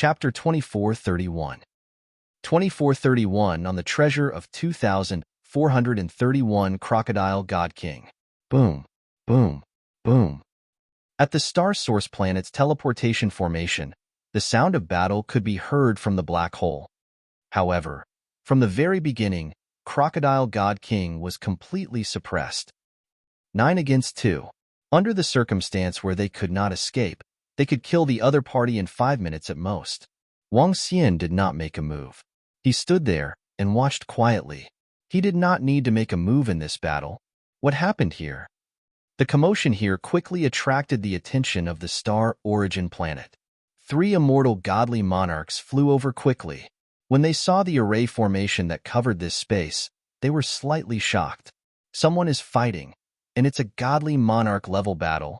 Chapter 2431. 2431 on the treasure of 2,431 Crocodile God King. Boom, boom, boom. At the star source planet's teleportation formation, the sound of battle could be heard from the black hole. However, from the very beginning, Crocodile God King was completely suppressed. 9 against 2. Under the circumstance where they could not escape, they could kill the other party in 5 minutes at most. Wang Xian did not make a move. He stood there and watched quietly. He did not need to make a move in this battle. What happened here? The commotion here quickly attracted the attention of the star origin planet. 3 immortal godly monarchs flew over quickly. When they saw the array formation that covered this space, they were slightly shocked. Someone is fighting, and it's a godly monarch-level battle.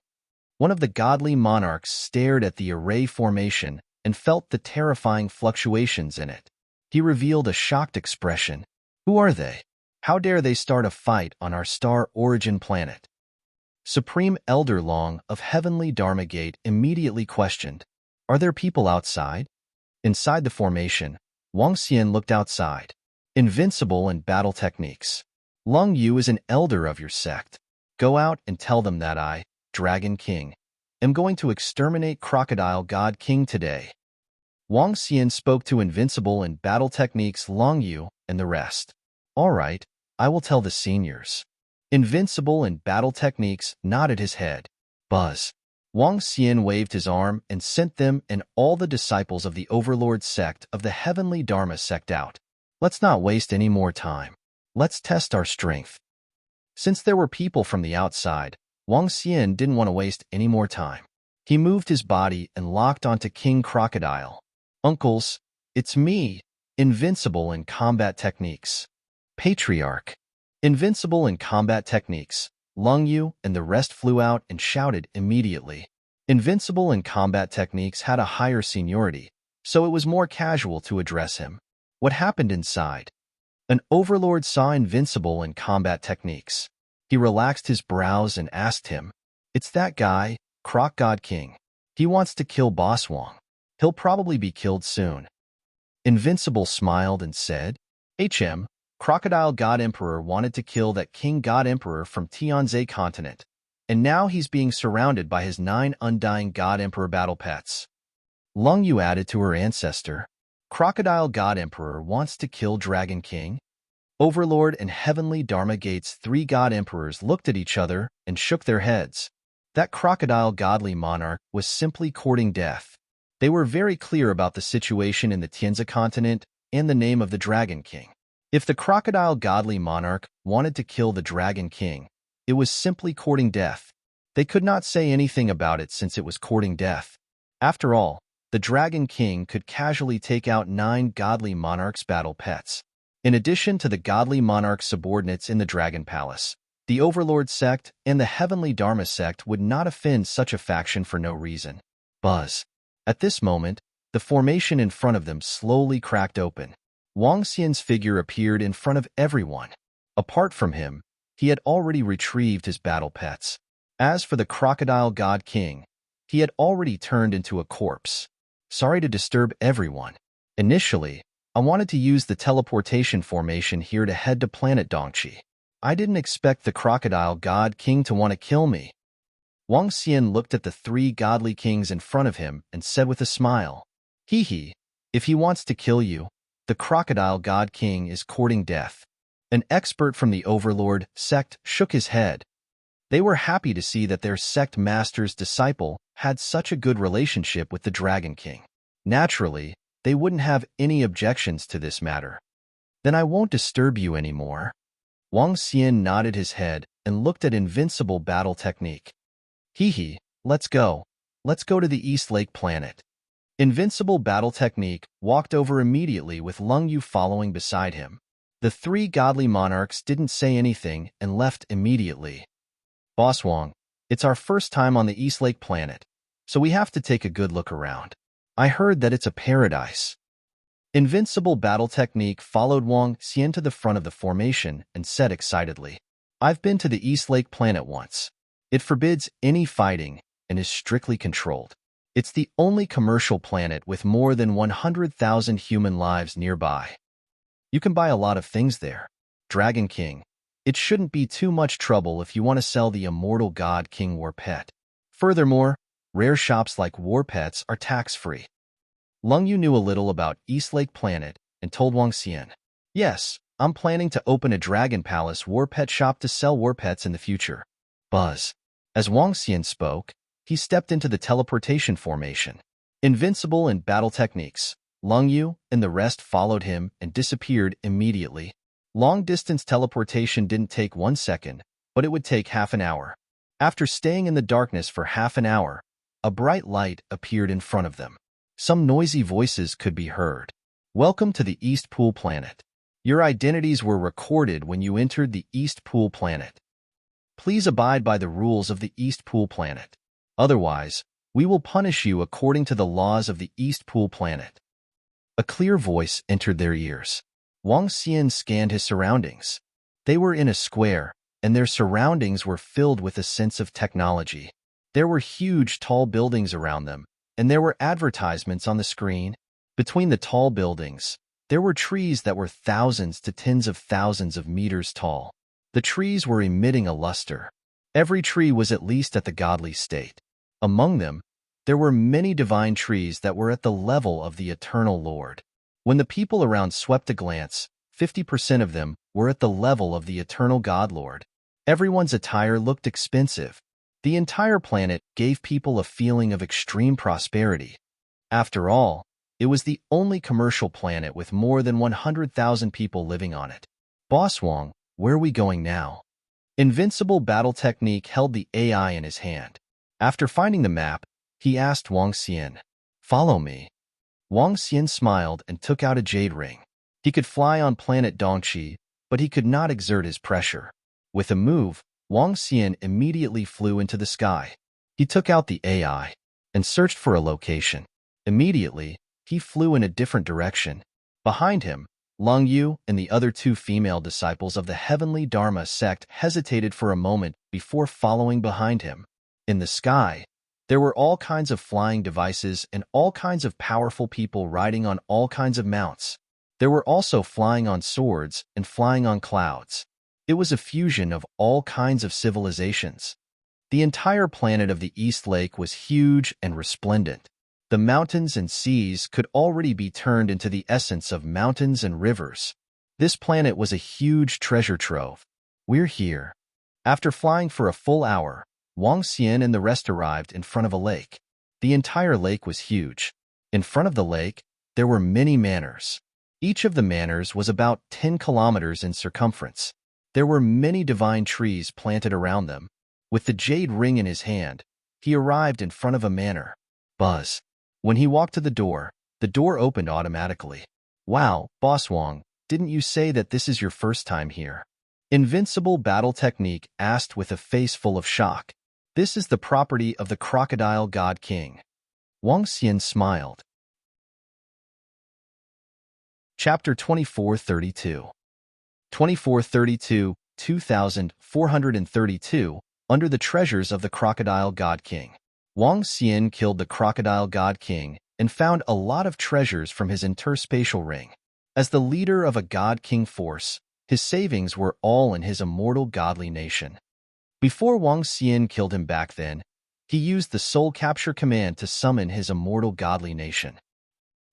One of the godly monarchs stared at the array formation and felt the terrifying fluctuations in it. He revealed a shocked expression. Who are they? How dare they start a fight on our star origin planet? Supreme Elder Long of Heavenly Dharma Gate immediately questioned, "Are there people outside?" Inside the formation, Wang Xian looked outside. Invincible in battle techniques. Lung Yu is an elder of your sect. Go out and tell them that I, Dragon King, am going to exterminate Crocodile God King today. Wang Xian spoke to Invincible in battle techniques Long Yu and the rest. All right, I will tell the seniors. Invincible in battle techniques nodded his head. Buzz. Wang Xian waved his arm and sent them and all the disciples of the Overlord sect of the Heavenly Dharma sect out. Let's not waste any more time. Let's test our strength. Since there were people from the outside, Wang Xian didn't want to waste any more time. He moved his body and locked onto King Crocodile. Uncles, it's me, Invincible in combat techniques. Patriarch. Invincible in combat techniques, Lung Yu and the rest flew out and shouted immediately. Invincible in combat techniques had a higher seniority, so it was more casual to address him. What happened inside? An overlord saw Invincible in combat techniques. He relaxed his brows and asked him, "It's that guy, Croc God King. He wants to kill Boss Wang. He'll probably be killed soon." Invincible smiled and said, Crocodile God Emperor wanted to kill that King God Emperor from Tianzhe continent, and now he's being surrounded by his 9 undying God Emperor battle pets." Lung Yu added to her ancestor, "Crocodile God Emperor wants to kill Dragon King?" Overlord and Heavenly Dharma Gate's 3 God Emperors looked at each other and shook their heads. That Crocodile Godly Monarch was simply courting death. They were very clear about the situation in the Tianzhe continent and the name of the Dragon King. If the Crocodile Godly Monarch wanted to kill the Dragon King, it was simply courting death. They could not say anything about it since it was courting death. After all, the Dragon King could casually take out 9 Godly Monarch's battle pets. In addition to the Godly Monarch subordinates in the Dragon Palace, the Overlord sect and the Heavenly Dharma sect would not offend such a faction for no reason. Buzz. At this moment, the formation in front of them slowly cracked open. Wang Xian's figure appeared in front of everyone. Apart from him, he had already retrieved his battle pets. As for the Crocodile God King, he had already turned into a corpse. Sorry to disturb everyone. Initially, I wanted to use the teleportation formation here to head to planet Dongqi. I didn't expect the Crocodile God King to want to kill me. Wang Xian looked at the 3 godly kings in front of him and said with a smile, "Hee, if he wants to kill you, the Crocodile God King is courting death." An expert from the Overlord sect shook his head. They were happy to see that their sect master's disciple had such a good relationship with the Dragon King. Naturally, they wouldn't have any objections to this matter. "Then I won't disturb you anymore." Wang Xian nodded his head and looked at Invincible battle technique. Let's go. Let's go to the East Lake planet." Invincible battle technique walked over immediately with Lung Yu following beside him. The 3 godly monarchs didn't say anything and left immediately. "Boss Wang, it's our first time on the East Lake planet, so we have to take a good look around. I heard that it's a paradise." Invincible battle technique followed Wang Xian to the front of the formation and said excitedly, "I've been to the East Lake planet once. It forbids any fighting and is strictly controlled. It's the only commercial planet with more than 100,000 human lives nearby. You can buy a lot of things there. Dragon King. It shouldn't be too much trouble if you want to sell the immortal God King War Pet. Furthermore, rare shops like War Pets are tax-free. Lung Yu knew a little about East Lake Planet and told Wang Xian, "Yes, I'm planning to open a Dragon Palace War Pet shop to sell War Pets in the future." Buzz. As Wang Xian spoke, he stepped into the teleportation formation. Invincible in battle techniques, Lung Yu and the rest followed him and disappeared immediately. Long-distance teleportation didn't take 1 second, but it would take half an hour. After staying in the darkness for half an hour, a bright light appeared in front of them. Some noisy voices could be heard. "Welcome to the East Pool Planet. Your identities were recorded when you entered the East Pool Planet. Please abide by the rules of the East Pool Planet. Otherwise, we will punish you according to the laws of the East Pool Planet." A clear voice entered their ears. Wang Xian scanned his surroundings. They were in a square, and their surroundings were filled with a sense of technology. There were huge, tall buildings around them, and there were advertisements on the screen. Between the tall buildings, there were trees that were thousands to tens of thousands of meters tall. The trees were emitting a luster. Every tree was at least at the godly state. Among them, there were many divine trees that were at the level of the eternal Lord. When the people around swept a glance, 50% of them were at the level of the eternal God Lord. Everyone's attire looked expensive. The entire planet gave people a feeling of extreme prosperity. After all, it was the only commercial planet with more than 100,000 people living on it. "Boss Wang, where are we going now?" Invincible battle technique held the AI in his hand. After finding the map, he asked Wang Xian, "Follow me." Wang Xian smiled and took out a jade ring. He could fly on planet Dongqi, but he could not exert his pressure. With a move, Wang Xian immediately flew into the sky. He took out the AI and searched for a location. Immediately, he flew in a different direction. Behind him, Lung Yu and the other 2 female disciples of the Heavenly Dharma sect hesitated for a moment before following behind him. In the sky, there were all kinds of flying devices and all kinds of powerful people riding on all kinds of mounts. There were also flying on swords and flying on clouds. It was a fusion of all kinds of civilizations. The entire planet of the East Lake was huge and resplendent. The mountains and seas could already be turned into the essence of mountains and rivers. This planet was a huge treasure trove. "We're here." After flying for a full hour, Wang Xian and the rest arrived in front of a lake. The entire lake was huge. In front of the lake, there were many manors. Each of the manors was about 10 kilometers in circumference. There were many divine trees planted around them. With the jade ring in his hand, he arrived in front of a manor. Buzz. When he walked to the door opened automatically. "Wow, Boss Wang, didn't you say that this is your first time here?" Invincible battle technique asked with a face full of shock. "This is the property of the Crocodile God King." Wang Xian smiled. Chapter 2432. 2432, 2432, Under the Treasures of the Crocodile God King. Wang Xian killed the Crocodile God King and found a lot of treasures from his interspatial ring. As the leader of a God King force, his savings were all in his immortal godly nation. Before Wang Xian killed him back then, he used the soul capture command to summon his immortal godly nation.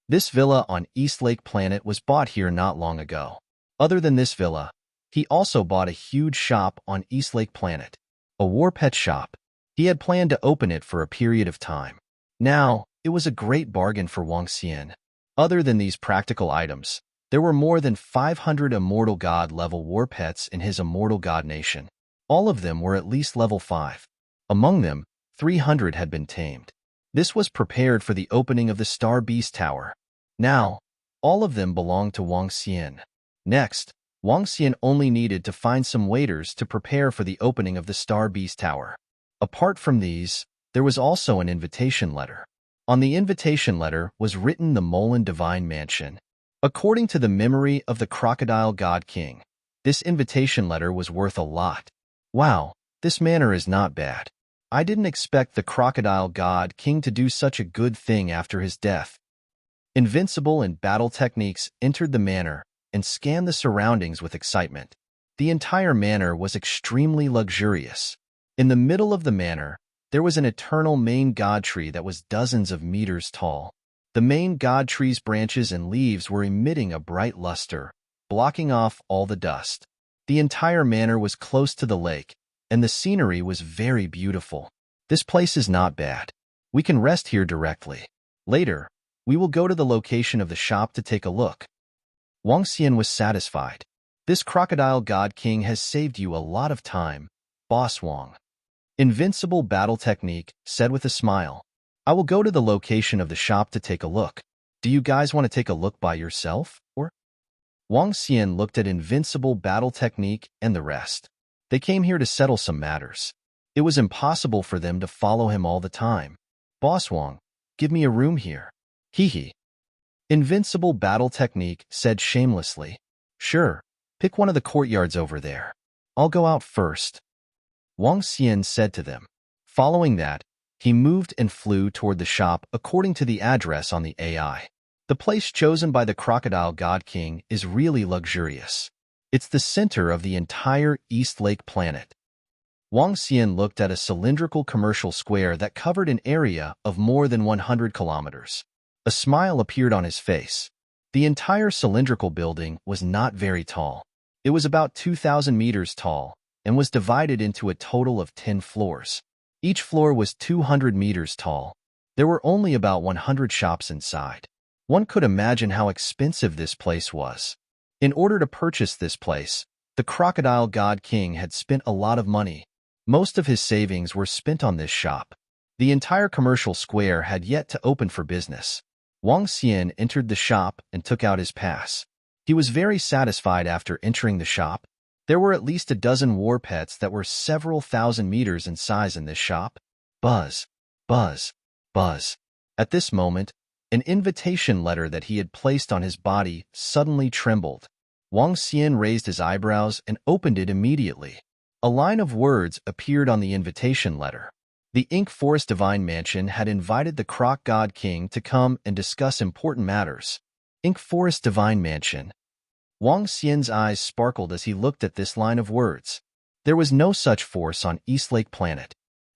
This villa on East Lake Planet was bought here not long ago. Other than this villa, he also bought a huge shop on East Lake Planet, a war pet shop. He had planned to open it for a period of time. Now, it was a great bargain for Wang Xian. Other than these practical items, there were more than 500 Immortal God-level war pets in his Immortal God nation. All of them were at least level 5. Among them, 300 had been tamed. This was prepared for the opening of the Star Beast Tower. Now, all of them belonged to Wang Xian. Next, Wang Xian only needed to find some waiters to prepare for the opening of the Star Beast Tower. Apart from these, there was also an invitation letter. On the invitation letter was written the Molan Divine Mansion. According to the memory of the Crocodile God King, this invitation letter was worth a lot. Wow, this manor is not bad. I didn't expect the crocodile god king to do such a good thing after his death. Invincible and battle techniques entered the manor and scanned the surroundings with excitement. The entire manor was extremely luxurious. In the middle of the manor, there was an eternal main god tree that was dozens of meters tall. The main god tree's branches and leaves were emitting a bright luster, blocking off all the dust. The entire manor was close to the lake, and the scenery was very beautiful. This place is not bad. We can rest here directly. Later, we will go to the location of the shop to take a look. Wang Xian was satisfied. This crocodile god king has saved you a lot of time, Boss Wang. Invincible battle technique said with a smile. I will go to the location of the shop to take a look. Do you guys want to take a look by yourself, or? Wang Xian looked at invincible battle technique and the rest. They came here to settle some matters. It was impossible for them to follow him all the time. Boss Wang, give me a room here. Hee. Invincible battle technique said shamelessly. Sure, pick one of the courtyards over there. I'll go out first. Wang Xian said to them. Following that, he moved and flew toward the shop according to the address on the AI. The place chosen by the crocodile god king is really luxurious. It's the center of the entire East Lake planet. Wang Xian looked at a cylindrical commercial square that covered an area of more than 100 kilometers. A smile appeared on his face. The entire cylindrical building was not very tall. It was about 2,000 meters tall and was divided into a total of 10 floors. Each floor was 200 meters tall. There were only about 100 shops inside. One could imagine how expensive this place was. In order to purchase this place, the crocodile god king had spent a lot of money. Most of his savings were spent on this shop. The entire commercial square had yet to open for business. Wang Xian entered the shop and took out his pass. He was very satisfied after entering the shop. There were at least a dozen war pets that were several thousand meters in size in this shop. Buzz, buzz, buzz. At this moment, an invitation letter that he had placed on his body suddenly trembled. Wang Xian raised his eyebrows and opened it immediately. A line of words appeared on the invitation letter. The Ink Forest Divine Mansion had invited the Croc God King to come and discuss important matters. Ink Forest Divine Mansion. Wang Xian's eyes sparkled as he looked at this line of words. There was no such force on East Lake Planet.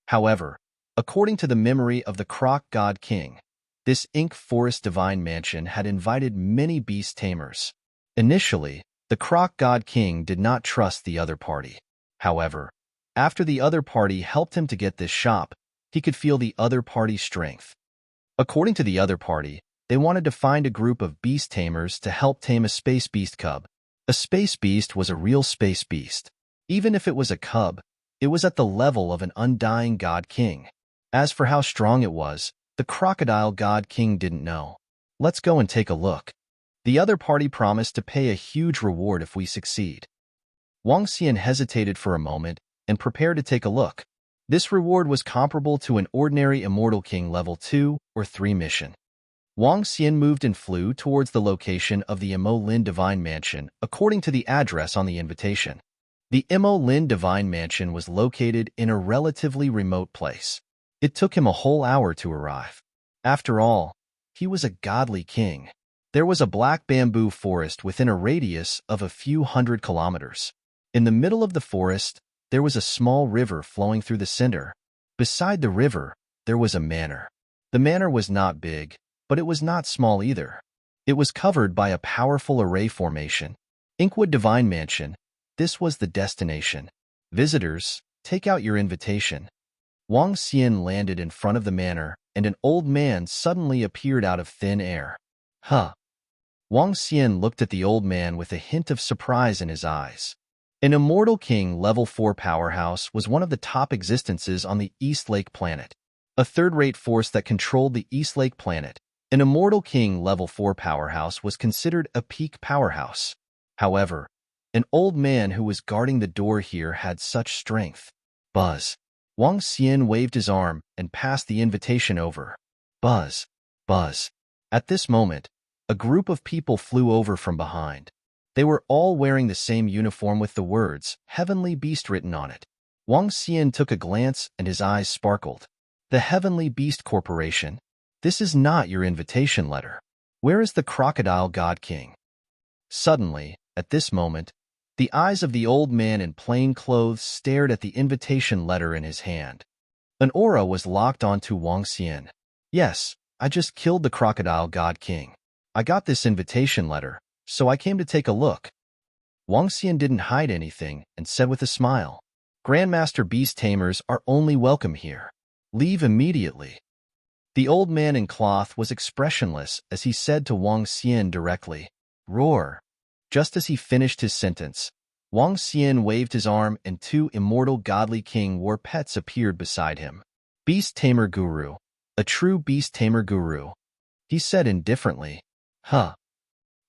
However, according to the memory of the Croc God King, this Ink Forest Divine Mansion had invited many beast tamers. Initially, the Croc God King did not trust the other party. However, after the other party helped him to get this shop, he could feel the other party's strength. According to the other party, they wanted to find a group of beast tamers to help tame a space beast cub. A space beast was a real space beast. Even if it was a cub, it was at the level of an undying god king. As for how strong it was, the crocodile god king didn't know. Let's go and take a look. The other party promised to pay a huge reward if we succeed. Wang Xian hesitated for a moment and prepared to take a look. This reward was comparable to an ordinary Immortal King level 2 or 3 mission. Wang Xian moved and flew towards the location of the Imo Lin Divine Mansion according to the address on the invitation. The Imo Lin Divine Mansion was located in a relatively remote place. It took him a whole hour to arrive. After all, he was a godly king. There was a black bamboo forest within a radius of a few hundred kilometers. In the middle of the forest, there was a small river flowing through the center. Beside the river, there was a manor. The manor was not big, but it was not small either. It was covered by a powerful array formation. Inkwood Divine Mansion. This was the destination. Visitors, take out your invitation. Wang Xian landed in front of the manor, and an old man suddenly appeared out of thin air. Huh. Wang Xian looked at the old man with a hint of surprise in his eyes. An Immortal King level 4 powerhouse was one of the top existences on the East Lake planet. A third-rate force that controlled the East Lake planet. An Immortal King level 4 powerhouse was considered a peak powerhouse. However, an old man who was guarding the door here had such strength. Buzz. Wang Xian waved his arm and passed the invitation over. Buzz. Buzz. At this moment, a group of people flew over from behind. They were all wearing the same uniform with the words, Heavenly Beast written on it. Wang Xian took a glance and his eyes sparkled. The Heavenly Beast Corporation? This is not your invitation letter. Where is the Crocodile God King? Suddenly, at this moment, the eyes of the old man in plain clothes stared at the invitation letter in his hand. An aura was locked onto Wang Xian. Yes, I just killed the Crocodile God King. I got this invitation letter, so I came to take a look. Wang Xian didn't hide anything and said with a smile, Grandmaster Beast Tamers are only welcome here. Leave immediately. The old man in cloth was expressionless as he said to Wang Xian directly, Roar. Just as he finished his sentence, Wang Xian waved his arm and two immortal godly king war pets appeared beside him. Beast Tamer Guru. A true Beast Tamer Guru. He said indifferently, Huh.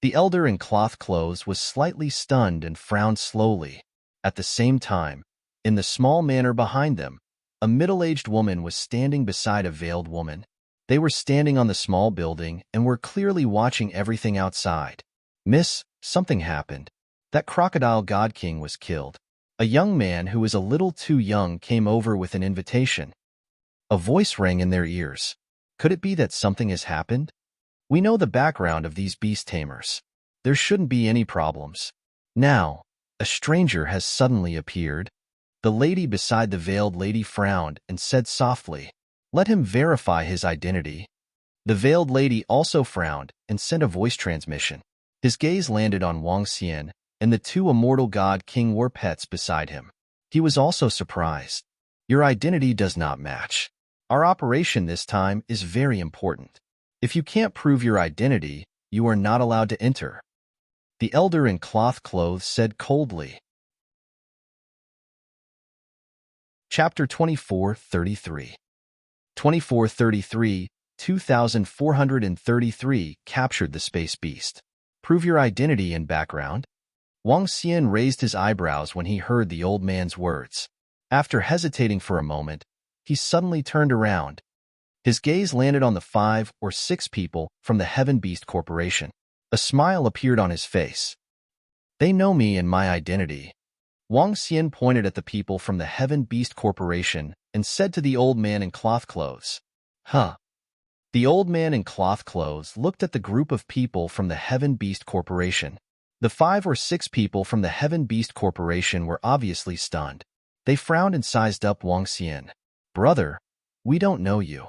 The elder in cloth clothes was slightly stunned and frowned slowly. At the same time, in the small manor behind them, a middle-aged woman was standing beside a veiled woman. They were standing on the small building and were clearly watching everything outside. Miss, something happened. That Crocodile God King was killed. A young man who was a little too young came over with an invitation. A voice rang in their ears. Could it be that something has happened? We know the background of these beast tamers. There shouldn't be any problems. Now, a stranger has suddenly appeared. The lady beside the veiled lady frowned and said softly, Let him verify his identity. The veiled lady also frowned and sent a voice transmission. His gaze landed on Wang Xian and the two immortal god king war pets beside him. He was also surprised. Your identity does not match. Our operation this time is very important. If you can't prove your identity, you are not allowed to enter. The elder in cloth clothes said coldly. Chapter 2433 2433, 2433 captured the space beast. Prove your identity and background. Wang Xian raised his eyebrows when he heard the old man's words. After hesitating for a moment, he suddenly turned around. His gaze landed on the 5 or 6 people from the Heaven Beast Corporation. A smile appeared on his face. They know me and my identity. Wang Xian pointed at the people from the Heaven Beast Corporation and said to the old man in cloth clothes, Huh. The old man in cloth clothes looked at the group of people from the Heaven Beast Corporation. The 5 or 6 people from the Heaven Beast Corporation were obviously stunned. They frowned and sized up Wang Xian. Brother, we don't know you.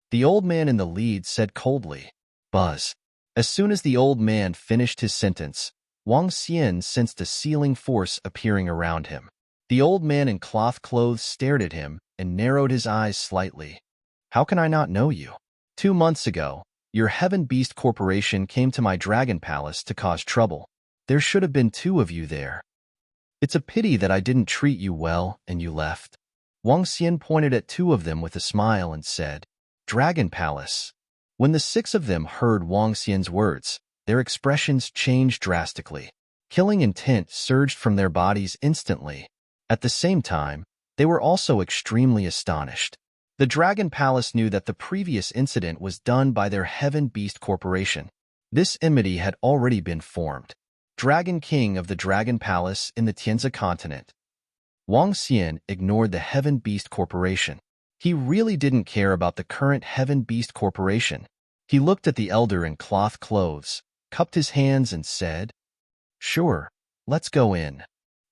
The old man in the lead said coldly. Buzz. As soon as the old man finished his sentence, Wang Xian sensed a sealing force appearing around him. The old man in cloth clothes stared at him and narrowed his eyes slightly. How can I not know you? 2 months ago, your Heaven Beast Corporation came to my dragon palace to cause trouble. There should have been 2 of you there. It's a pity that I didn't treat you well and you left. Wang Xian pointed at 2 of them with a smile and said, Dragon Palace. When the 6 of them heard Wang Xian's words, their expressions changed drastically. Killing intent surged from their bodies instantly. At the same time, they were also extremely astonished. The Dragon Palace knew that the previous incident was done by their Heaven Beast Corporation. This enmity had already been formed. Dragon King of the Dragon Palace in the Tianzi continent. Wang Xian ignored the Heaven Beast Corporation. He really didn't care about the current Heaven Beast Corporation. He looked at the elder in cloth clothes, cupped his hands and said, Sure, let's go in.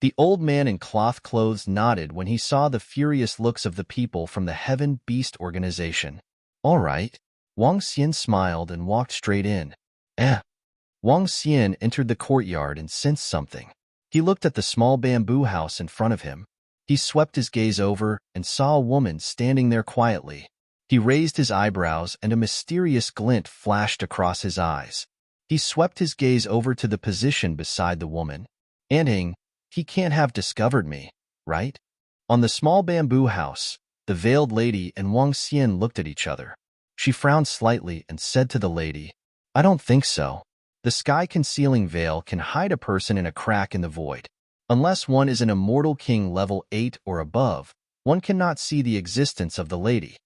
The old man in cloth clothes nodded when he saw the furious looks of the people from the Heaven Beast organization. All right. Wang Xian smiled and walked straight in. Wang Xian entered the courtyard and sensed something. He looked at the small bamboo house in front of him. He swept his gaze over and saw a woman standing there quietly. He raised his eyebrows and a mysterious glint flashed across his eyes. He swept his gaze over to the position beside the woman. Anting, he can't have discovered me, right? On the small bamboo house, the veiled lady and Wang Xian looked at each other. She frowned slightly and said to the lady, I don't think so. The sky-concealing veil can hide a person in a crack in the void. Unless one is an immortal king level 8 or above, one cannot see the existence of the lady.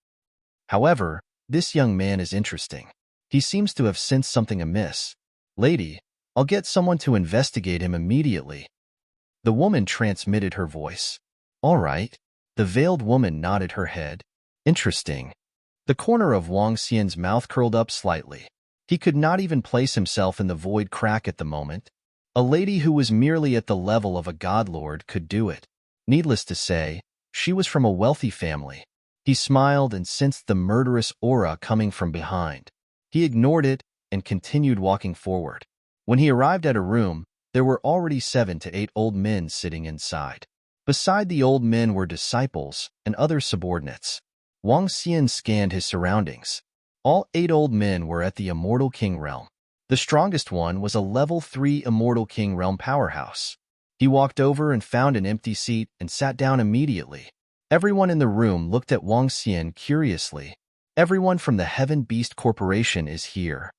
However, this young man is interesting. He seems to have sensed something amiss. Lady, I'll get someone to investigate him immediately. The woman transmitted her voice. All right. The veiled woman nodded her head. Interesting. The corner of Wang Xian's mouth curled up slightly. He could not even place himself in the void crack at the moment. A lady who was merely at the level of a godlord could do it. Needless to say, she was from a wealthy family. He smiled and sensed the murderous aura coming from behind. He ignored it and continued walking forward. When he arrived at a room, there were already 7 to 8 old men sitting inside. Beside the old men were disciples and other subordinates. Wang Xian scanned his surroundings. All 8 old men were at the Immortal King realm. The strongest one was a level 3 Immortal King realm powerhouse. He walked over and found an empty seat and sat down immediately. Everyone in the room looked at Wang Xian curiously. Everyone from the Heaven Beast Corporation is here.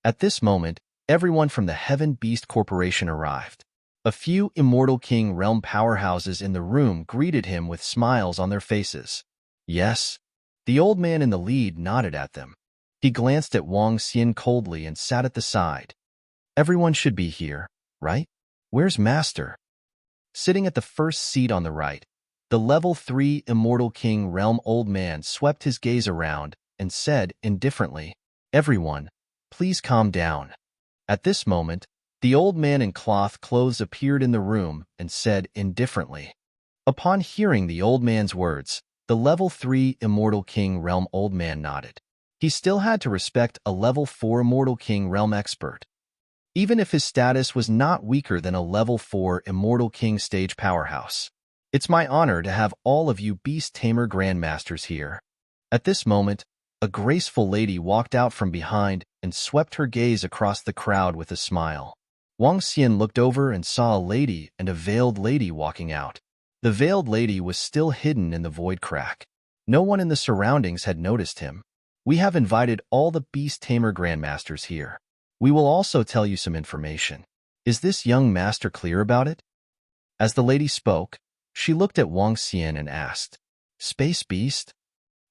At this moment, everyone from the Heaven Beast Corporation arrived. A few Immortal King realm powerhouses in the room greeted him with smiles on their faces. Yes. The old man in the lead nodded at them. He glanced at Wang Xian coldly and sat at the side. Everyone should be here, right? Where's Master? Sitting at the first seat on the right, the level 3 Immortal King realm old man swept his gaze around and said indifferently, "Everyone, please calm down." At this moment, the old man in cloth clothes appeared in the room and said indifferently. Upon hearing the old man's words, the level 3 Immortal King realm old man nodded. He still had to respect a level 4 Immortal King realm expert. Even if his status was not weaker than a level 4 Immortal King stage powerhouse. It's my honor to have all of you Beast Tamer Grandmasters here. At this moment, a graceful lady walked out from behind and swept her gaze across the crowd with a smile. Wang Xian looked over and saw a lady and a veiled lady walking out. The veiled lady was still hidden in the void crack. No one in the surroundings had noticed him. We have invited all the Beast Tamer Grandmasters here. We will also tell you some information. Is this young master clear about it? As the lady spoke, she looked at Wang Xian and asked, "Space Beast?"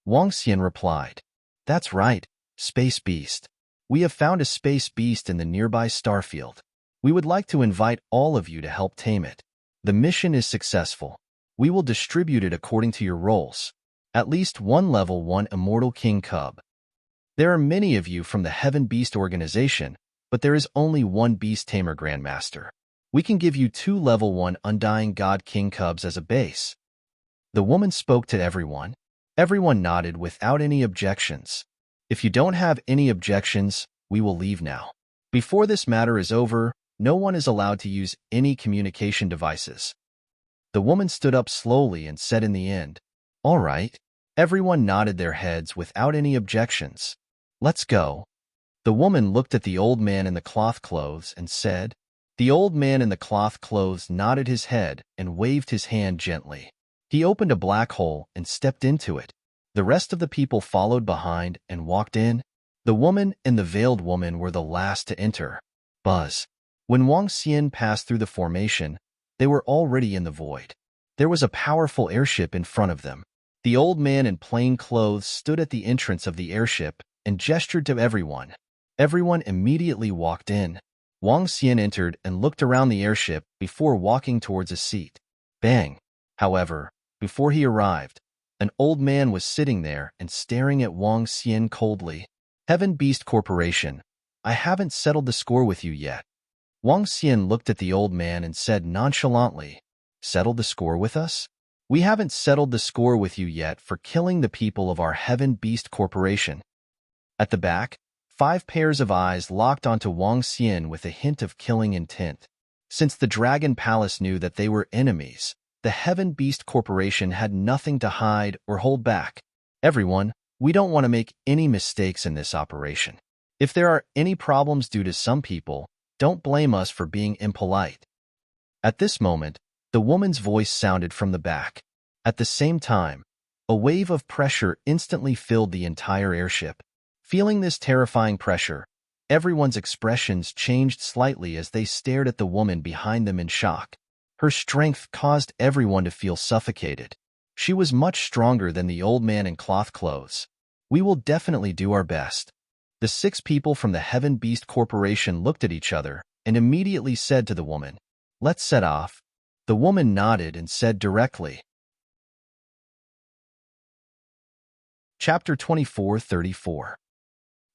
Wang Xian replied, "That's right, Space Beast. We have found a Space Beast in the nearby starfield. We would like to invite all of you to help tame it. The mission is successful. We will distribute it according to your roles. At least one level 1 Immortal King Cub. There are many of you from the Heaven Beast organization, but there is only one Beast Tamer Grandmaster. We can give you 2 level 1 Undying God King Cubs as a base." The woman spoke to everyone. Everyone nodded without any objections. "If you don't have any objections, we will leave now. Before this matter is over, no one is allowed to use any communication devices." The woman stood up slowly and said in the end, "All right." Everyone nodded their heads without any objections. "Let's go." The woman looked at the old man in the cloth clothes and said. The old man in the cloth clothes nodded his head and waved his hand gently. He opened a black hole and stepped into it. The rest of the people followed behind and walked in. The woman and the veiled woman were the last to enter. Buzz. When Wang Xian passed through the formation, they were already in the void. There was a powerful airship in front of them. The old man in plain clothes stood at the entrance of the airship and gestured to everyone. Everyone immediately walked in. Wang Xian entered and looked around the airship before walking towards a seat. Bang! However, before he arrived, an old man was sitting there and staring at Wang Xian coldly. "Heaven Beast Corporation, I haven't settled the score with you yet." Wang Xian looked at the old man and said nonchalantly, "Settled the score with us? We haven't settled the score with you yet for killing the people of our Heaven Beast Corporation." At the back, 5 pairs of eyes locked onto Wang Xian with a hint of killing intent. Since the Dragon Palace knew that they were enemies, the Heaven Beast Corporation had nothing to hide or hold back. "Everyone, we don't want to make any mistakes in this operation. If there are any problems due to some people, don't blame us for being impolite." At this moment, the woman's voice sounded from the back. At the same time, a wave of pressure instantly filled the entire airship. Feeling this terrifying pressure, everyone's expressions changed slightly as they stared at the woman behind them in shock. Her strength caused everyone to feel suffocated. She was much stronger than the old man in cloth clothes. "We will definitely do our best." The 6 people from the Heaven Beast Corporation looked at each other and immediately said to the woman, "Let's set off." The woman nodded and said directly, Chapter 2434.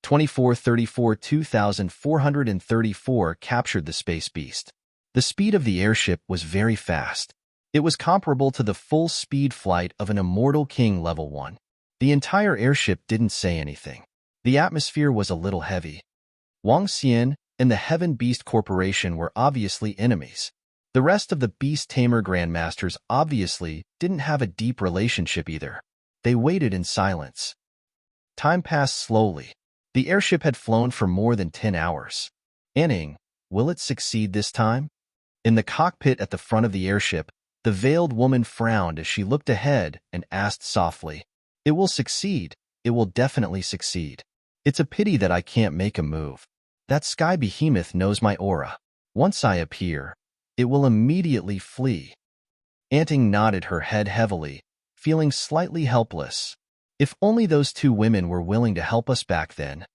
2434 captured the space beast. The speed of the airship was very fast. It was comparable to the full speed flight of an Immortal King Level 1. The entire airship didn't say anything. The atmosphere was a little heavy. Wang Xian and the Heaven Beast Corporation were obviously enemies. The rest of the Beast Tamer Grandmasters obviously didn't have a deep relationship either. They waited in silence. Time passed slowly. The airship had flown for more than 10 hours. Anning, will it succeed this time? In the cockpit at the front of the airship, the veiled woman frowned as she looked ahead and asked softly, "It will succeed. It will definitely succeed. It's a pity that I can't make a move. That sky behemoth knows my aura. Once I appear, it will immediately flee." Anting nodded her head heavily, feeling slightly helpless. If only those two women were willing to help us back then.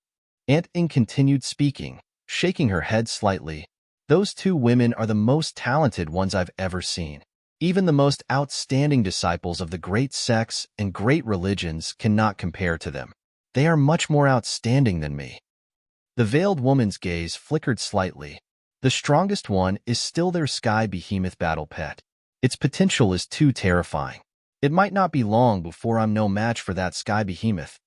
Anting continued speaking, shaking her head slightly. Those two women are the most talented ones I've ever seen. Even the most outstanding disciples of the great sects and great religions cannot compare to them. They are much more outstanding than me. The veiled woman's gaze flickered slightly. The strongest one is still their sky behemoth battle pet. Its potential is too terrifying. It might not be long before I'm no match for that sky behemoth.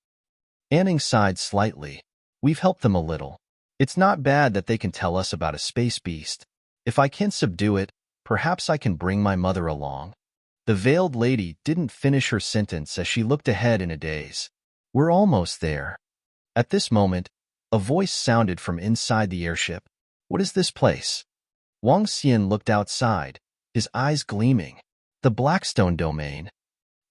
Anning sighed slightly. We've helped them a little. It's not bad that they can tell us about a space beast. If I can subdue it, perhaps I can bring my mother along. The veiled lady didn't finish her sentence as she looked ahead in a daze. We're almost there. At this moment, a voice sounded from inside the airship. What is this place? Wang Xian looked outside, his eyes gleaming. The Blackstone domain.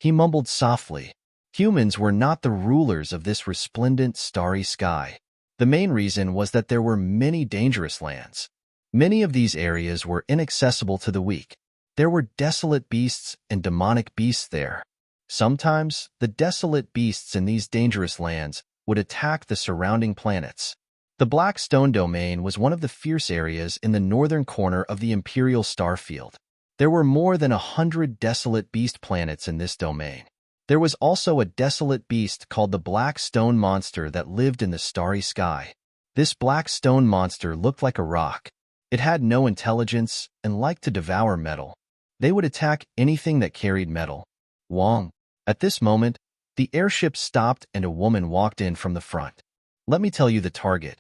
He mumbled softly. Humans were not the rulers of this resplendent, starry sky. The main reason was that there were many dangerous lands. Many of these areas were inaccessible to the weak. There were desolate beasts and demonic beasts there. Sometimes, the desolate beasts in these dangerous lands would attack the surrounding planets. The Blackstone domain was one of the fierce areas in the northern corner of the Imperial star field. There were more than 100 desolate beast planets in this domain. There was also a desolate beast called the Black Stone Monster that lived in the starry sky. This Black Stone Monster looked like a rock. It had no intelligence and liked to devour metal. They would attack anything that carried metal. Wang. At this moment, the airship stopped and a woman walked in from the front. Let me tell you the target.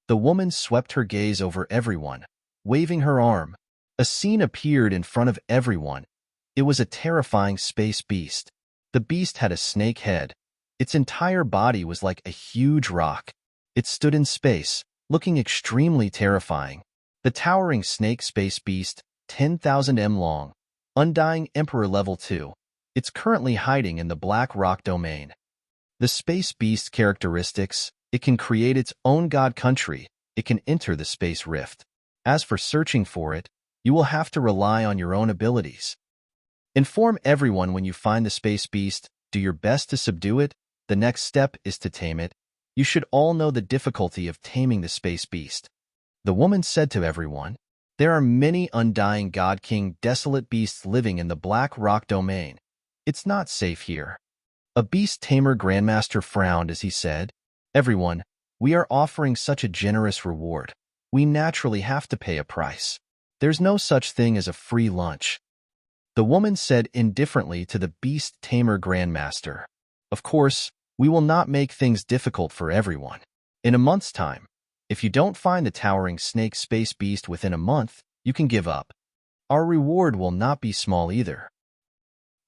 The woman swept her gaze over everyone, waving her arm. A scene appeared in front of everyone. It was a terrifying space beast. The beast had a snake head. Its entire body was like a huge rock. It stood in space, looking extremely terrifying. The towering snake space beast, 10,000 m long, Undying Emperor Level 2. It's currently hiding in the Black Rock domain. The space beast characteristics: it can create its own god country. It can enter the space rift. As for searching for it, you will have to rely on your own abilities. Inform everyone when you find the space beast. Do your best to subdue it. The next step is to tame it. You should all know the difficulty of taming the space beast. The woman said to everyone, there are many Undying God King desolate beasts living in the Black Rock domain. It's not safe here. A beast tamer grandmaster frowned as he said, everyone, we are offering such a generous reward. We naturally have to pay a price. There's no such thing as a free lunch. The woman said indifferently to the beast tamer grandmaster, of course, we will not make things difficult for everyone. In a month's time, if you don't find the towering snake space beast within a month, you can give up. Our reward will not be small either.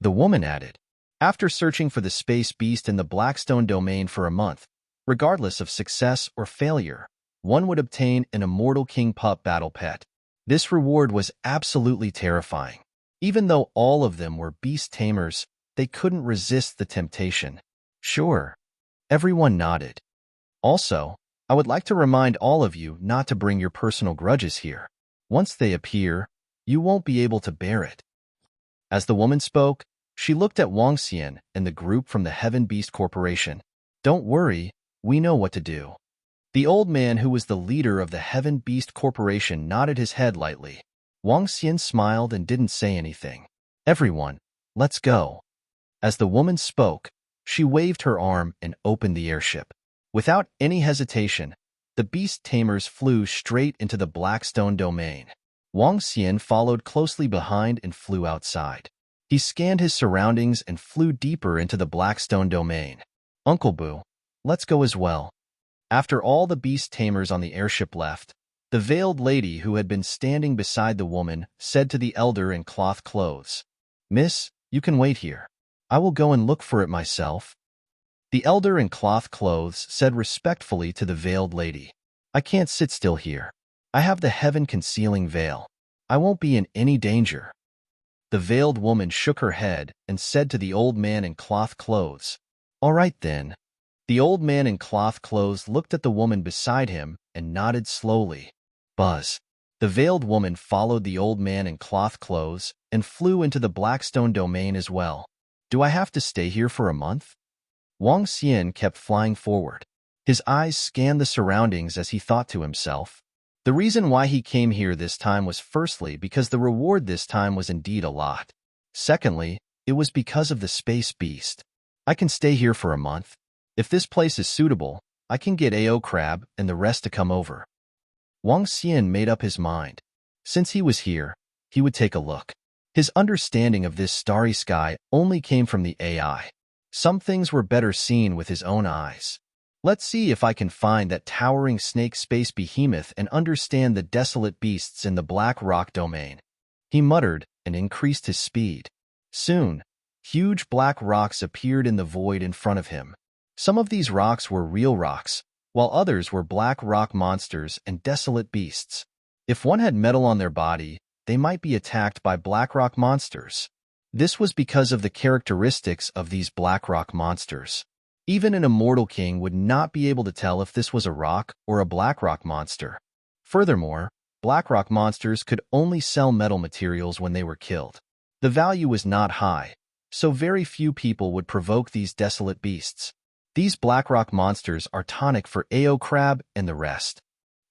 The woman added, after searching for the space beast in the Blackstone domain for a month, regardless of success or failure, one would obtain an Immortal King pup battle pet. This reward was absolutely terrifying. Even though all of them were beast tamers, they couldn't resist the temptation. Sure. Everyone nodded. Also, I would like to remind all of you not to bring your personal grudges here. Once they appear, you won't be able to bear it. As the woman spoke, she looked at Wang Xian and the group from the Heaven Beast Corporation. Don't worry, we know what to do. The old man who was the leader of the Heaven Beast Corporation nodded his head lightly. Wang Xian smiled and didn't say anything. Everyone, let's go. As the woman spoke, She waved her arm and opened the airship. Without any hesitation, the beast tamers flew straight into the Blackstone domain. Wang Xian followed closely behind and flew outside. He scanned his surroundings and flew deeper into the Blackstone domain. Uncle Boo, let's go as well. After all the beast tamers on the airship left, the veiled lady who had been standing beside the woman said to the elder in cloth clothes, "Miss, you can wait here. I will go and look for it myself." The elder in cloth clothes said respectfully to the veiled lady, "I can't sit still here. I have the heaven-concealing veil. I won't be in any danger." The veiled woman shook her head and said to the old man in cloth clothes, "All right then." The old man in cloth clothes looked at the woman beside him and nodded slowly. Buzz. The veiled woman followed the old man in cloth clothes and flew into the Blackstone domain as well. "Do I have to stay here for a month?" Wang Xian kept flying forward. His eyes scanned the surroundings as he thought to himself. The reason why he came here this time was firstly because the reward this time was indeed a lot. Secondly, it was because of the space beast. I can stay here for a month. If this place is suitable, I can get AO Crab and the rest to come over. Wang Xian made up his mind. Since he was here, he would take a look. His understanding of this starry sky only came from the AI. Some things were better seen with his own eyes. Let's see if I can find that towering snake space behemoth and understand the desolate beasts in the Black Rock domain. He muttered and increased his speed. Soon, huge black rocks appeared in the void in front of him. Some of these rocks were real rocks, while others were black rock monsters and desolate beasts. If one had metal on their body, they might be attacked by black rock monsters. This was because of the characteristics of these black rock monsters. Even an immortal king would not be able to tell if this was a rock or a black rock monster. Furthermore, black rock monsters could only sell metal materials when they were killed. The value was not high, so very few people would provoke these desolate beasts. These black rock monsters are tonic for AO Crab and the rest.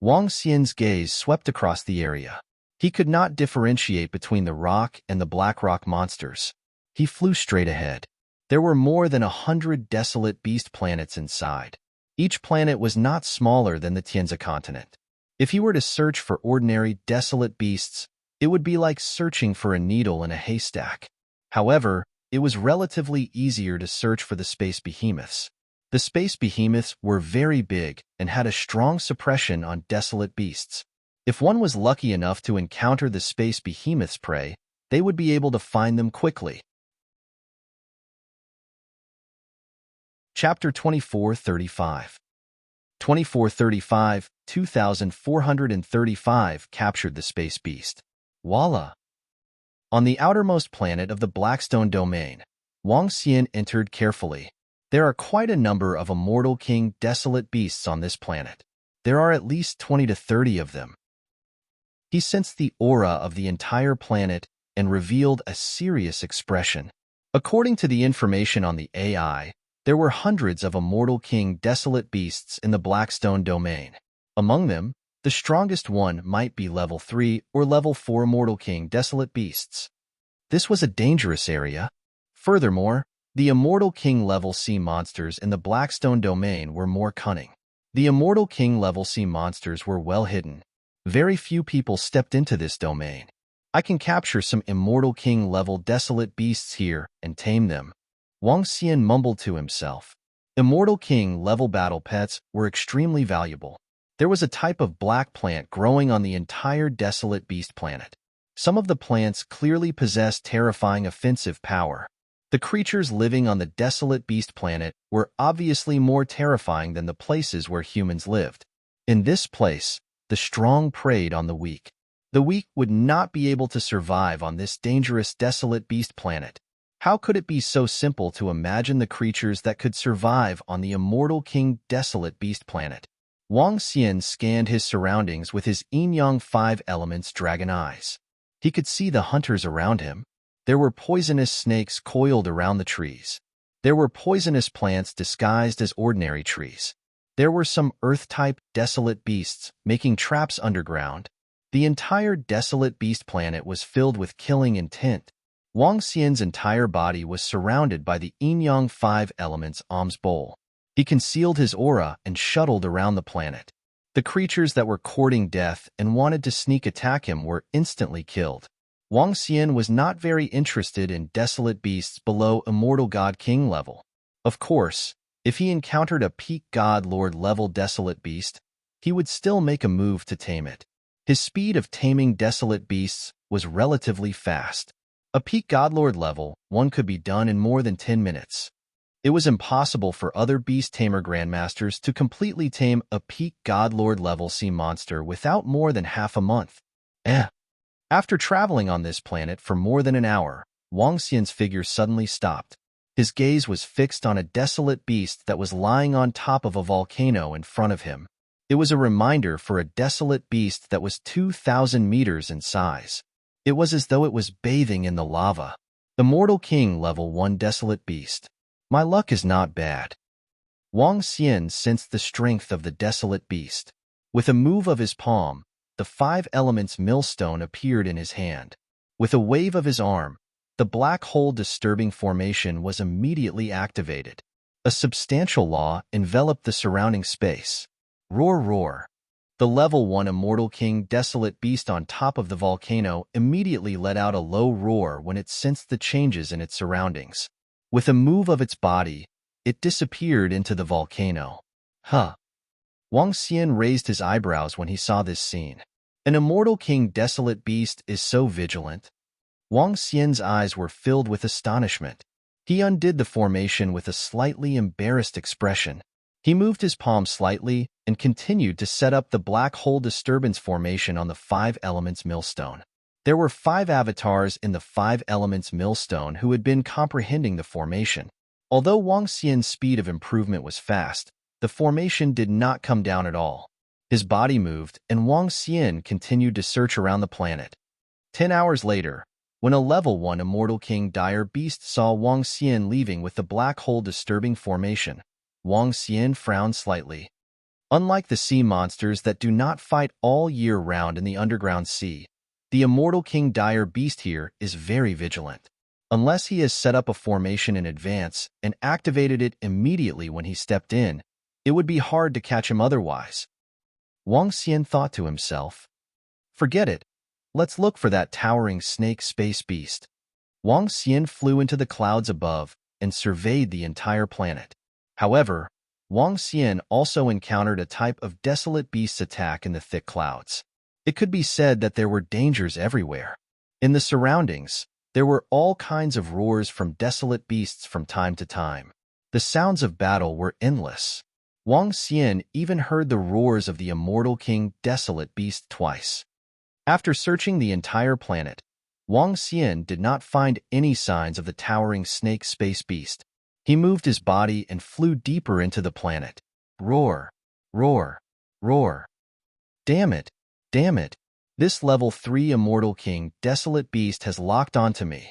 Wang Xian's gaze swept across the area. He could not differentiate between the rock and the black rock monsters. He flew straight ahead. There were more than 100 desolate beast planets inside. Each planet was not smaller than the Tianzi continent. If he were to search for ordinary desolate beasts, it would be like searching for a needle in a haystack. However, it was relatively easier to search for the space behemoths. The space behemoths were very big and had a strong suppression on desolate beasts. If one was lucky enough to encounter the space behemoth's prey, they would be able to find them quickly. Chapter 2435. 2435, 2435 captured the space beast. Voila! On the outermost planet of the Blackstone domain, Wang Xian entered carefully. There are quite a number of immortal king desolate beasts on this planet. There are at least 20 to 30 of them. He sensed the aura of the entire planet and revealed a serious expression. According to the information on the AI, there were hundreds of immortal king desolate beasts in the Blackstone domain. Among them, the strongest one might be level 3 or level 4 immortal king desolate beasts. This was a dangerous area. Furthermore, the Immortal King level C monsters in the Blackstone domain were more cunning. The Immortal King level C monsters were well hidden. Very few people stepped into this domain. I can capture some Immortal King level desolate beasts here and tame them. Wang Xian mumbled to himself. Immortal King level battle pets were extremely valuable. There was a type of black plant growing on the entire desolate beast planet. Some of the plants clearly possessed terrifying offensive power. The creatures living on the desolate beast planet were obviously more terrifying than the places where humans lived. In this place, the strong preyed on the weak. The weak would not be able to survive on this dangerous desolate beast planet. How could it be so simple to imagine the creatures that could survive on the Immortal King desolate beast planet? Wang Xian scanned his surroundings with his yin-yang 5 elements dragon eyes. He could see the hunters around him. There were poisonous snakes coiled around the trees. There were poisonous plants disguised as ordinary trees. There were some earth-type desolate beasts making traps underground. The entire desolate beast planet was filled with killing intent. Wang Xian's entire body was surrounded by the yin-yang five elements alms bowl. He concealed his aura and shuttled around the planet. The creatures that were courting death and wanted to sneak attack him were instantly killed. Wang Xian was not very interested in desolate beasts below Immortal God King level. Of course, if he encountered a peak God Lord level desolate beast, he would still make a move to tame it. His speed of taming desolate beasts was relatively fast. A peak Godlord level, one could be done in more than 10 minutes. It was impossible for other beast tamer grandmasters to completely tame a peak Godlord level sea monster without more than half a month. After traveling on this planet for more than an hour, Wang Xian's figure suddenly stopped. His gaze was fixed on a desolate beast that was lying on top of a volcano in front of him. It was a reminder for a desolate beast that was 2,000 meters in size. It was as though it was bathing in the lava. Immortal King Level 1 Desolate Beast. My luck is not bad. Wang Xian sensed the strength of the desolate beast. With a move of his palm, the five elements millstone appeared in his hand. With a wave of his arm, the black hole disturbing formation was immediately activated. A substantial law enveloped the surrounding space. Roar, roar. The level 1 Immortal King Desolate Beast on top of the volcano immediately let out a low roar when it sensed the changes in its surroundings. With a move of its body, it disappeared into the volcano. Wang Xian raised his eyebrows when he saw this scene. An Immortal King Desolate Beast is so vigilant. Wang Xian's eyes were filled with astonishment. He undid the formation with a slightly embarrassed expression. He moved his palm slightly and continued to set up the black hole disturbance formation on the five elements millstone. There were 5 avatars in the 5 elements millstone who had been comprehending the formation. Although Wang Xian's speed of improvement was fast, the formation did not come down at all. His body moved, and Wang Xian continued to search around the planet. 10 hours later, when a level 1 Immortal King Dire Beast saw Wang Xian leaving with the black hole disturbing formation, Wang Xian frowned slightly. Unlike the sea monsters that do not fight all year round in the underground sea, the Immortal King Dire Beast here is very vigilant. Unless he has set up a formation in advance and activated it immediately when he stepped in, it would be hard to catch him otherwise. Wang Xian thought to himself, "Forget it. Let's look for that towering snake space beast." Wang Xian flew into the clouds above and surveyed the entire planet. However, Wang Xian also encountered a type of desolate beast's attack in the thick clouds. It could be said that there were dangers everywhere. In the surroundings, there were all kinds of roars from desolate beasts from time to time. The sounds of battle were endless. Wang Xian even heard the roars of the Immortal King Desolate Beast twice. After searching the entire planet, Wang Xian did not find any signs of the towering snake space beast. He moved his body and flew deeper into the planet. Roar, roar, roar. Damn it, damn it. This level 3 Immortal King Desolate Beast has locked onto me.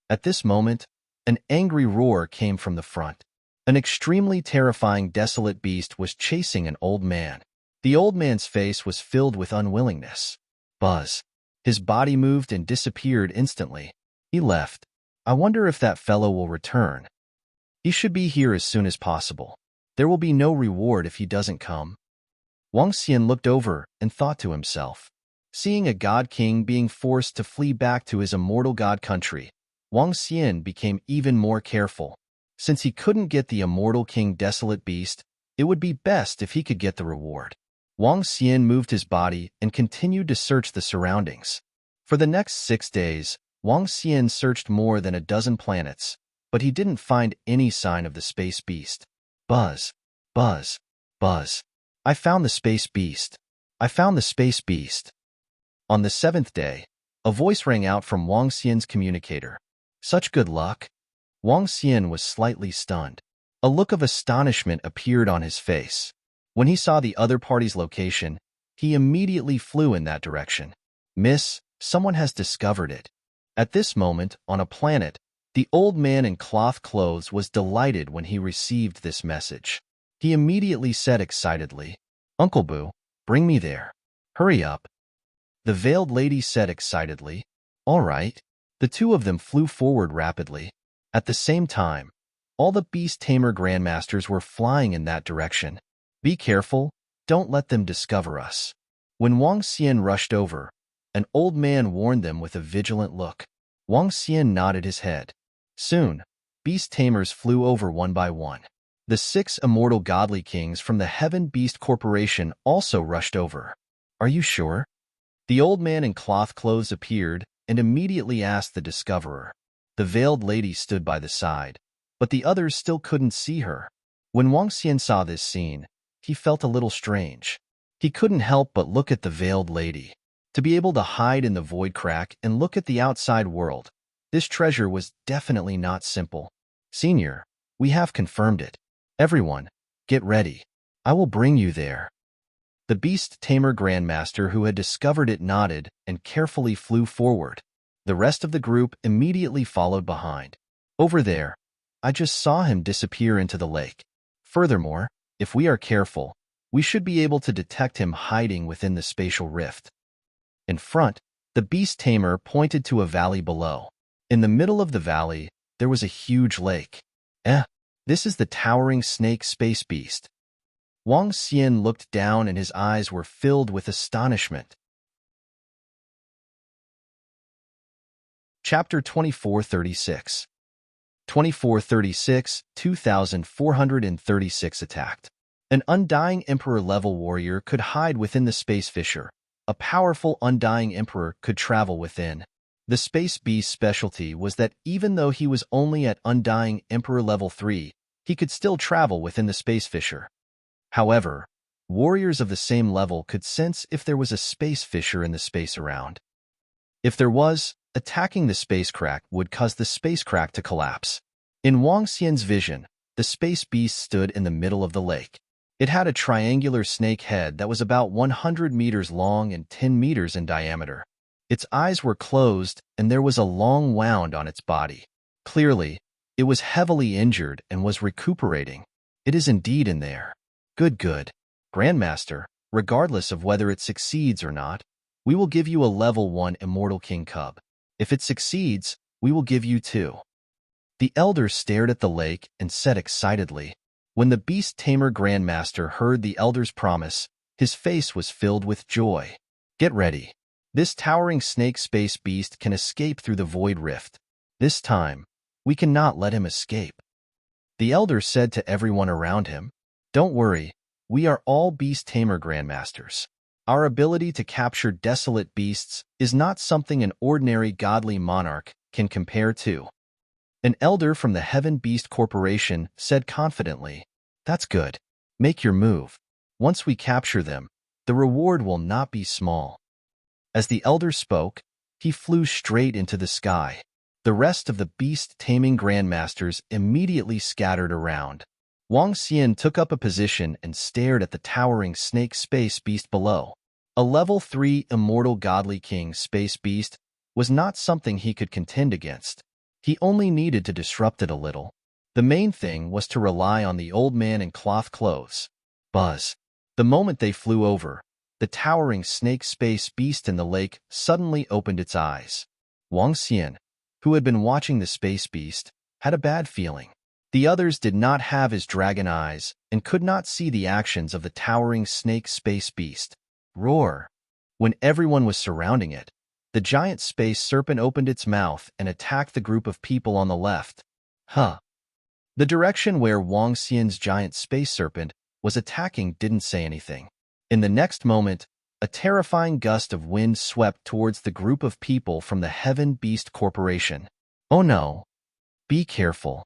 At this moment, an angry roar came from the front. An extremely terrifying desolate beast was chasing an old man. The old man's face was filled with unwillingness. Buzz. His body moved and disappeared instantly. He left. I wonder if that fellow will return. He should be here as soon as possible. There will be no reward if he doesn't come. Wang Xian looked over and thought to himself. Seeing a god king being forced to flee back to his immortal god country, Wang Xian became even more careful. Since he couldn't get the Immortal King Desolate Beast, it would be best if he could get the reward. Wang Xian moved his body and continued to search the surroundings. For the next 6 days, Wang Xian searched more than a dozen planets, but he didn't find any sign of the space beast. Buzz, buzz, buzz. I found the space beast. I found the space beast. On the 7th day, a voice rang out from Wang Xian's communicator. Such good luck. Wang Xian was slightly stunned. A look of astonishment appeared on his face. When he saw the other party's location, he immediately flew in that direction. Miss, someone has discovered it. At this moment, on a planet, the old man in cloth clothes was delighted when he received this message. He immediately said excitedly, Uncle Boo, bring me there. Hurry up. The veiled lady said excitedly, All right. The two of them flew forward rapidly. At the same time, all the beast tamer grandmasters were flying in that direction. Be careful, don't let them discover us. When Wang Xian rushed over, an old man warned them with a vigilant look. Wang Xian nodded his head. Soon, beast tamers flew over one by one. The 6 immortal godly kings from the Heaven Beast Corporation also rushed over. Are you sure? The old man in cloth clothes appeared and immediately asked the discoverer. The veiled lady stood by the side, but the others still couldn't see her. When Wang Xian saw this scene, he felt a little strange. He couldn't help but look at the veiled lady. To be able to hide in the void crack and look at the outside world, this treasure was definitely not simple. Senior, we have confirmed it. Everyone, get ready. I will bring you there. The beast tamer grandmaster who had discovered it nodded and carefully flew forward. The rest of the group immediately followed behind. Over there, I just saw him disappear into the lake. Furthermore, if we are careful, we should be able to detect him hiding within the spatial rift. In front, the beast tamer pointed to a valley below. In the middle of the valley, there was a huge lake. This is the towering snake space beast. Wang Xian looked down and his eyes were filled with astonishment. Chapter 2436. 2436, 2436 attacked. An undying emperor-level warrior could hide within the space fissure. A powerful undying emperor could travel within. The space beast's specialty was that even though he was only at undying emperor level 3, he could still travel within the space fissure. However, warriors of the same level could sense if there was a space fissure in the space around. If there was, attacking the space crack would cause the space crack to collapse. In Wang Xian's vision, the space beast stood in the middle of the lake. It had a triangular snake head that was about 100 meters long and 10 meters in diameter. Its eyes were closed and there was a long wound on its body. Clearly, it was heavily injured and was recuperating. It is indeed in there. Good. Grandmaster, regardless of whether it succeeds or not, we will give you a level 1 immortal king cub. If it succeeds, we will give you 2. The elder stared at the lake and said excitedly. When the beast tamer grandmaster heard the elder's promise, his face was filled with joy. Get ready. This towering snake space beast can escape through the void rift. This time, we cannot let him escape. The elder said to everyone around him, Don't worry, we are all beast tamer grandmasters. Our ability to capture desolate beasts is not something an ordinary godly monarch can compare to. An elder from the Heaven Beast Corporation said confidently, That's good. Make your move. Once we capture them, the reward will not be small. As the elder spoke, he flew straight into the sky. The rest of the beast-taming grandmasters immediately scattered around. Wang Xian took up a position and stared at the towering snake space beast below. A level 3 immortal godly king space beast was not something he could contend against. He only needed to disrupt it a little. The main thing was to rely on the old man in cloth clothes. Buzz. The moment they flew over, the towering snake space beast in the lake suddenly opened its eyes. Wang Xian, who had been watching the space beast, had a bad feeling. The others did not have his dragon eyes and could not see the actions of the towering snake space beast. Roar! When everyone was surrounding it, the giant space serpent opened its mouth and attacked the group of people on the left. The direction where Wang Xian's giant space serpent was attacking didn't say anything. In the next moment, a terrifying gust of wind swept towards the group of people from the Heaven Beast Corporation. Oh no! Be careful.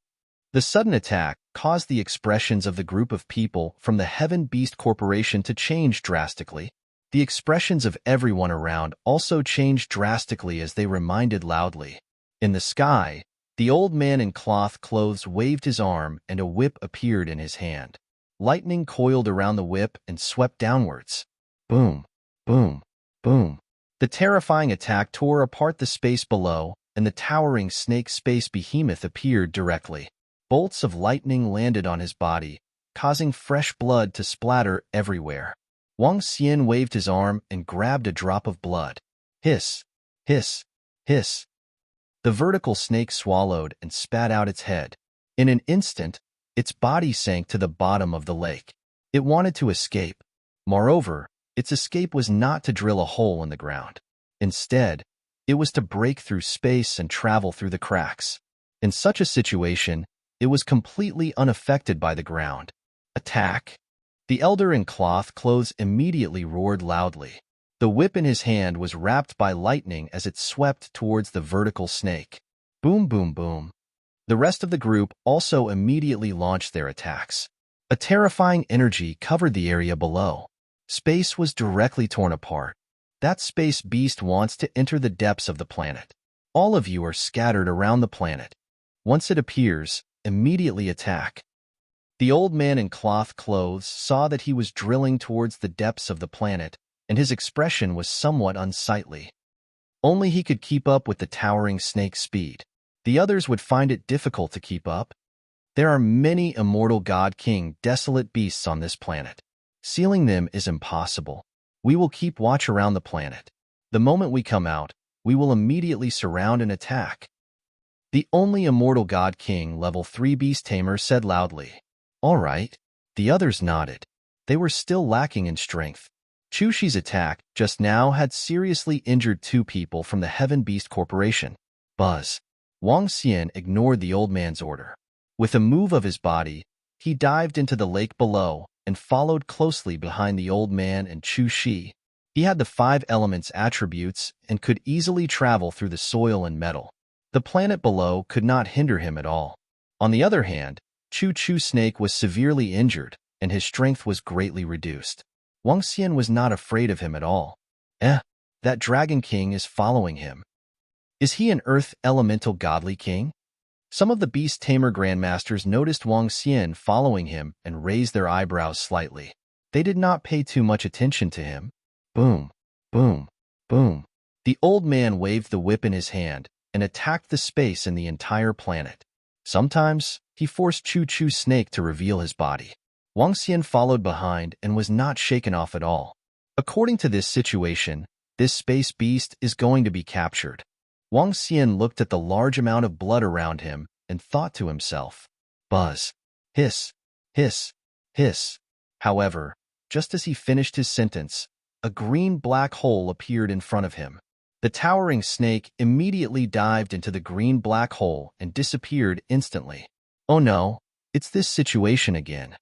The sudden attack caused the expressions of the group of people from the Heaven Beast Corporation to change drastically. The expressions of everyone around also changed drastically as they reminded loudly. In the sky, the old man in cloth clothes waved his arm and a whip appeared in his hand. Lightning coiled around the whip and swept downwards. Boom, boom, boom. The terrifying attack tore apart the space below, and the towering snake space behemoth appeared directly. Bolts of lightning landed on his body, causing fresh blood to splatter everywhere. Wang Xian waved his arm and grabbed a drop of blood. Hiss, hiss, hiss. The vertical snake swallowed and spat out its head. In an instant, its body sank to the bottom of the lake. It wanted to escape. Moreover, its escape was not to drill a hole in the ground. Instead, it was to break through space and travel through the cracks. In such a situation, it was completely unaffected by the ground. Attack! The elder in cloth clothes immediately roared loudly. The whip in his hand was wrapped by lightning as it swept towards the vertical snake. Boom, boom, boom. The rest of the group also immediately launched their attacks. A terrifying energy covered the area below. Space was directly torn apart. That space beast wants to enter the depths of the planet. All of you are scattered around the planet. Once it appears, immediately attack. The old man in cloth clothes saw that he was drilling towards the depths of the planet, and his expression was somewhat unsightly. Only he could keep up with the towering snake's speed. The others would find it difficult to keep up. There are many immortal God-King desolate beasts on this planet. Sealing them is impossible. We will keep watch around the planet. The moment we come out, we will immediately surround and attack. The only immortal God-King level 3 beast tamer said loudly. All right. The others nodded. They were still lacking in strength. Chushi's attack just now had seriously injured 2 people from the Heaven Beast Corporation. Buzz. Wang Xian ignored the old man's order. With a move of his body, he dived into the lake below and followed closely behind the old man and Chu Shi. He had the 5 elements attributes and could easily travel through the soil and metal. The planet below could not hinder him at all. On the other hand, Chu Snake was severely injured, and his strength was greatly reduced. Wang Xian was not afraid of him at all. That Dragon King is following him. Is he an Earth Elemental Godly King? Some of the Beast Tamer Grandmasters noticed Wang Xian following him and raised their eyebrows slightly. They did not pay too much attention to him. Boom, boom, boom. The old man waved the whip in his hand and attacked the space in the entire planet. Sometimes, he forced Chu Snake to reveal his body. Wang Xian followed behind and was not shaken off at all. According to this situation, this space beast is going to be captured. Wang Xian looked at the large amount of blood around him and thought to himself, buzz, hiss, hiss, hiss. However, just as he finished his sentence, a green black hole appeared in front of him. The towering snake immediately dived into the green black hole and disappeared instantly. Oh no, it's this situation again.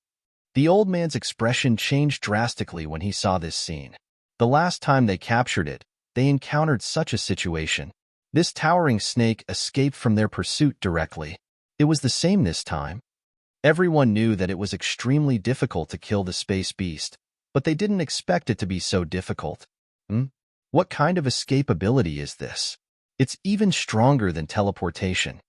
The old man's expression changed drastically when he saw this scene. The last time they captured it, they encountered such a situation. This towering snake escaped from their pursuit directly. It was the same this time. Everyone knew that it was extremely difficult to kill the space beast, but they didn't expect it to be so difficult. What kind of escape ability is this? It's even stronger than teleportation.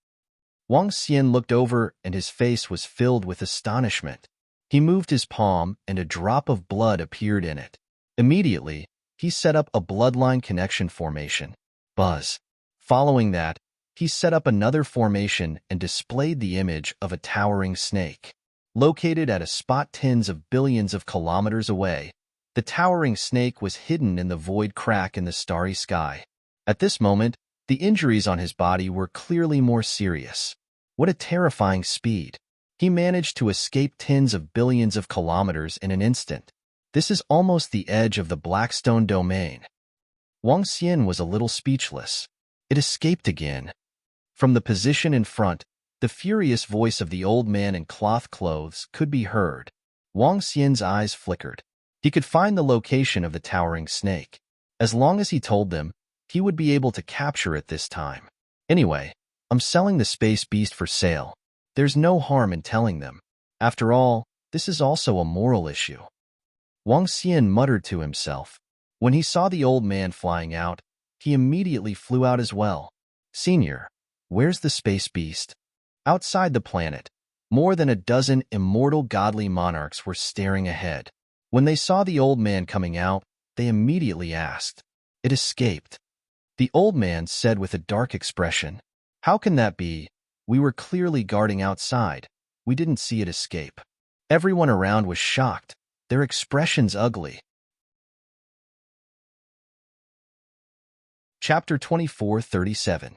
Wang Xian looked over and his face was filled with astonishment. He moved his palm and a drop of blood appeared in it. Immediately, he set up a bloodline connection formation. Buzz. Following that, he set up another formation and displayed the image of a towering snake. Located at a spot tens of billions of kilometers away, the towering snake was hidden in the void crack in the starry sky. At this moment, the injuries on his body were clearly more serious. What a terrifying speed! He managed to escape tens of billions of kilometers in an instant. This is almost the edge of the Blackstone domain. Wang Xian was a little speechless. It escaped again. From the position in front, the furious voice of the old man in cloth clothes could be heard. Wang Xian's eyes flickered. He could find the location of the towering snake. As long as he told them, he would be able to capture it this time. Anyway, I'm selling the space beast for sale. There's no harm in telling them. After all, this is also a moral issue. Wang Xian muttered to himself. When he saw the old man flying out, he immediately flew out as well. Senior, where's the space beast? Outside the planet, more than a dozen immortal godly monarchs were staring ahead. When they saw the old man coming out, they immediately asked. It escaped. The old man said with a dark expression, How can that be? We were clearly guarding outside. We didn't see it escape. Everyone around was shocked, their expressions ugly. Chapter 24:37.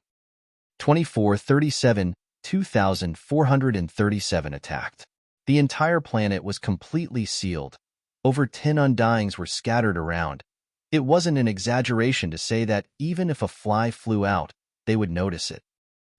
2437, 2,437 attacked. The entire planet was completely sealed. Over 10 undyings were scattered around. It wasn't an exaggeration to say that even if a fly flew out, they would notice it.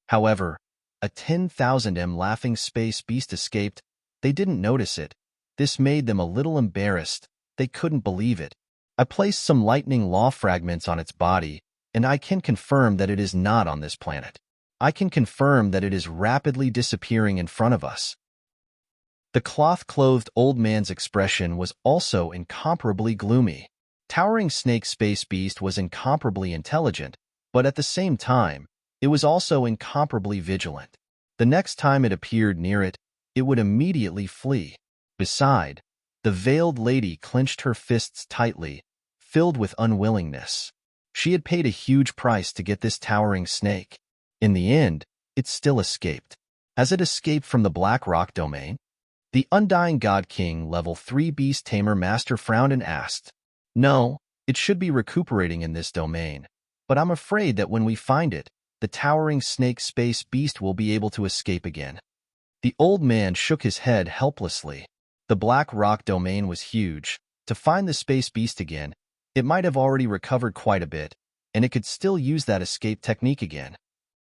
However, a 10,000 laughing space beast escaped. They didn't notice it. This made them a little embarrassed. They couldn't believe it. I placed some lightning law fragments on its body, and I can confirm that it is not on this planet. I can confirm that it is rapidly disappearing in front of us. The cloth-clothed old man's expression was also incomparably gloomy. Towering Snake Space Beast was incomparably intelligent, but at the same time, it was also incomparably vigilant. The next time it appeared near it, it would immediately flee. Beside, the veiled lady clenched her fists tightly, filled with unwillingness. She had paid a huge price to get this towering snake. In the end, it still escaped. As it escaped from the Black Rock domain, the Undying God King Level 3 Beast Tamer Master frowned and asked, "No, it should be recuperating in this domain, but I'm afraid that when we find it, the towering snake space beast will be able to escape again." The old man shook his head helplessly. The Black Rock domain was huge. To find the space beast again, it might have already recovered quite a bit, and it could still use that escape technique again.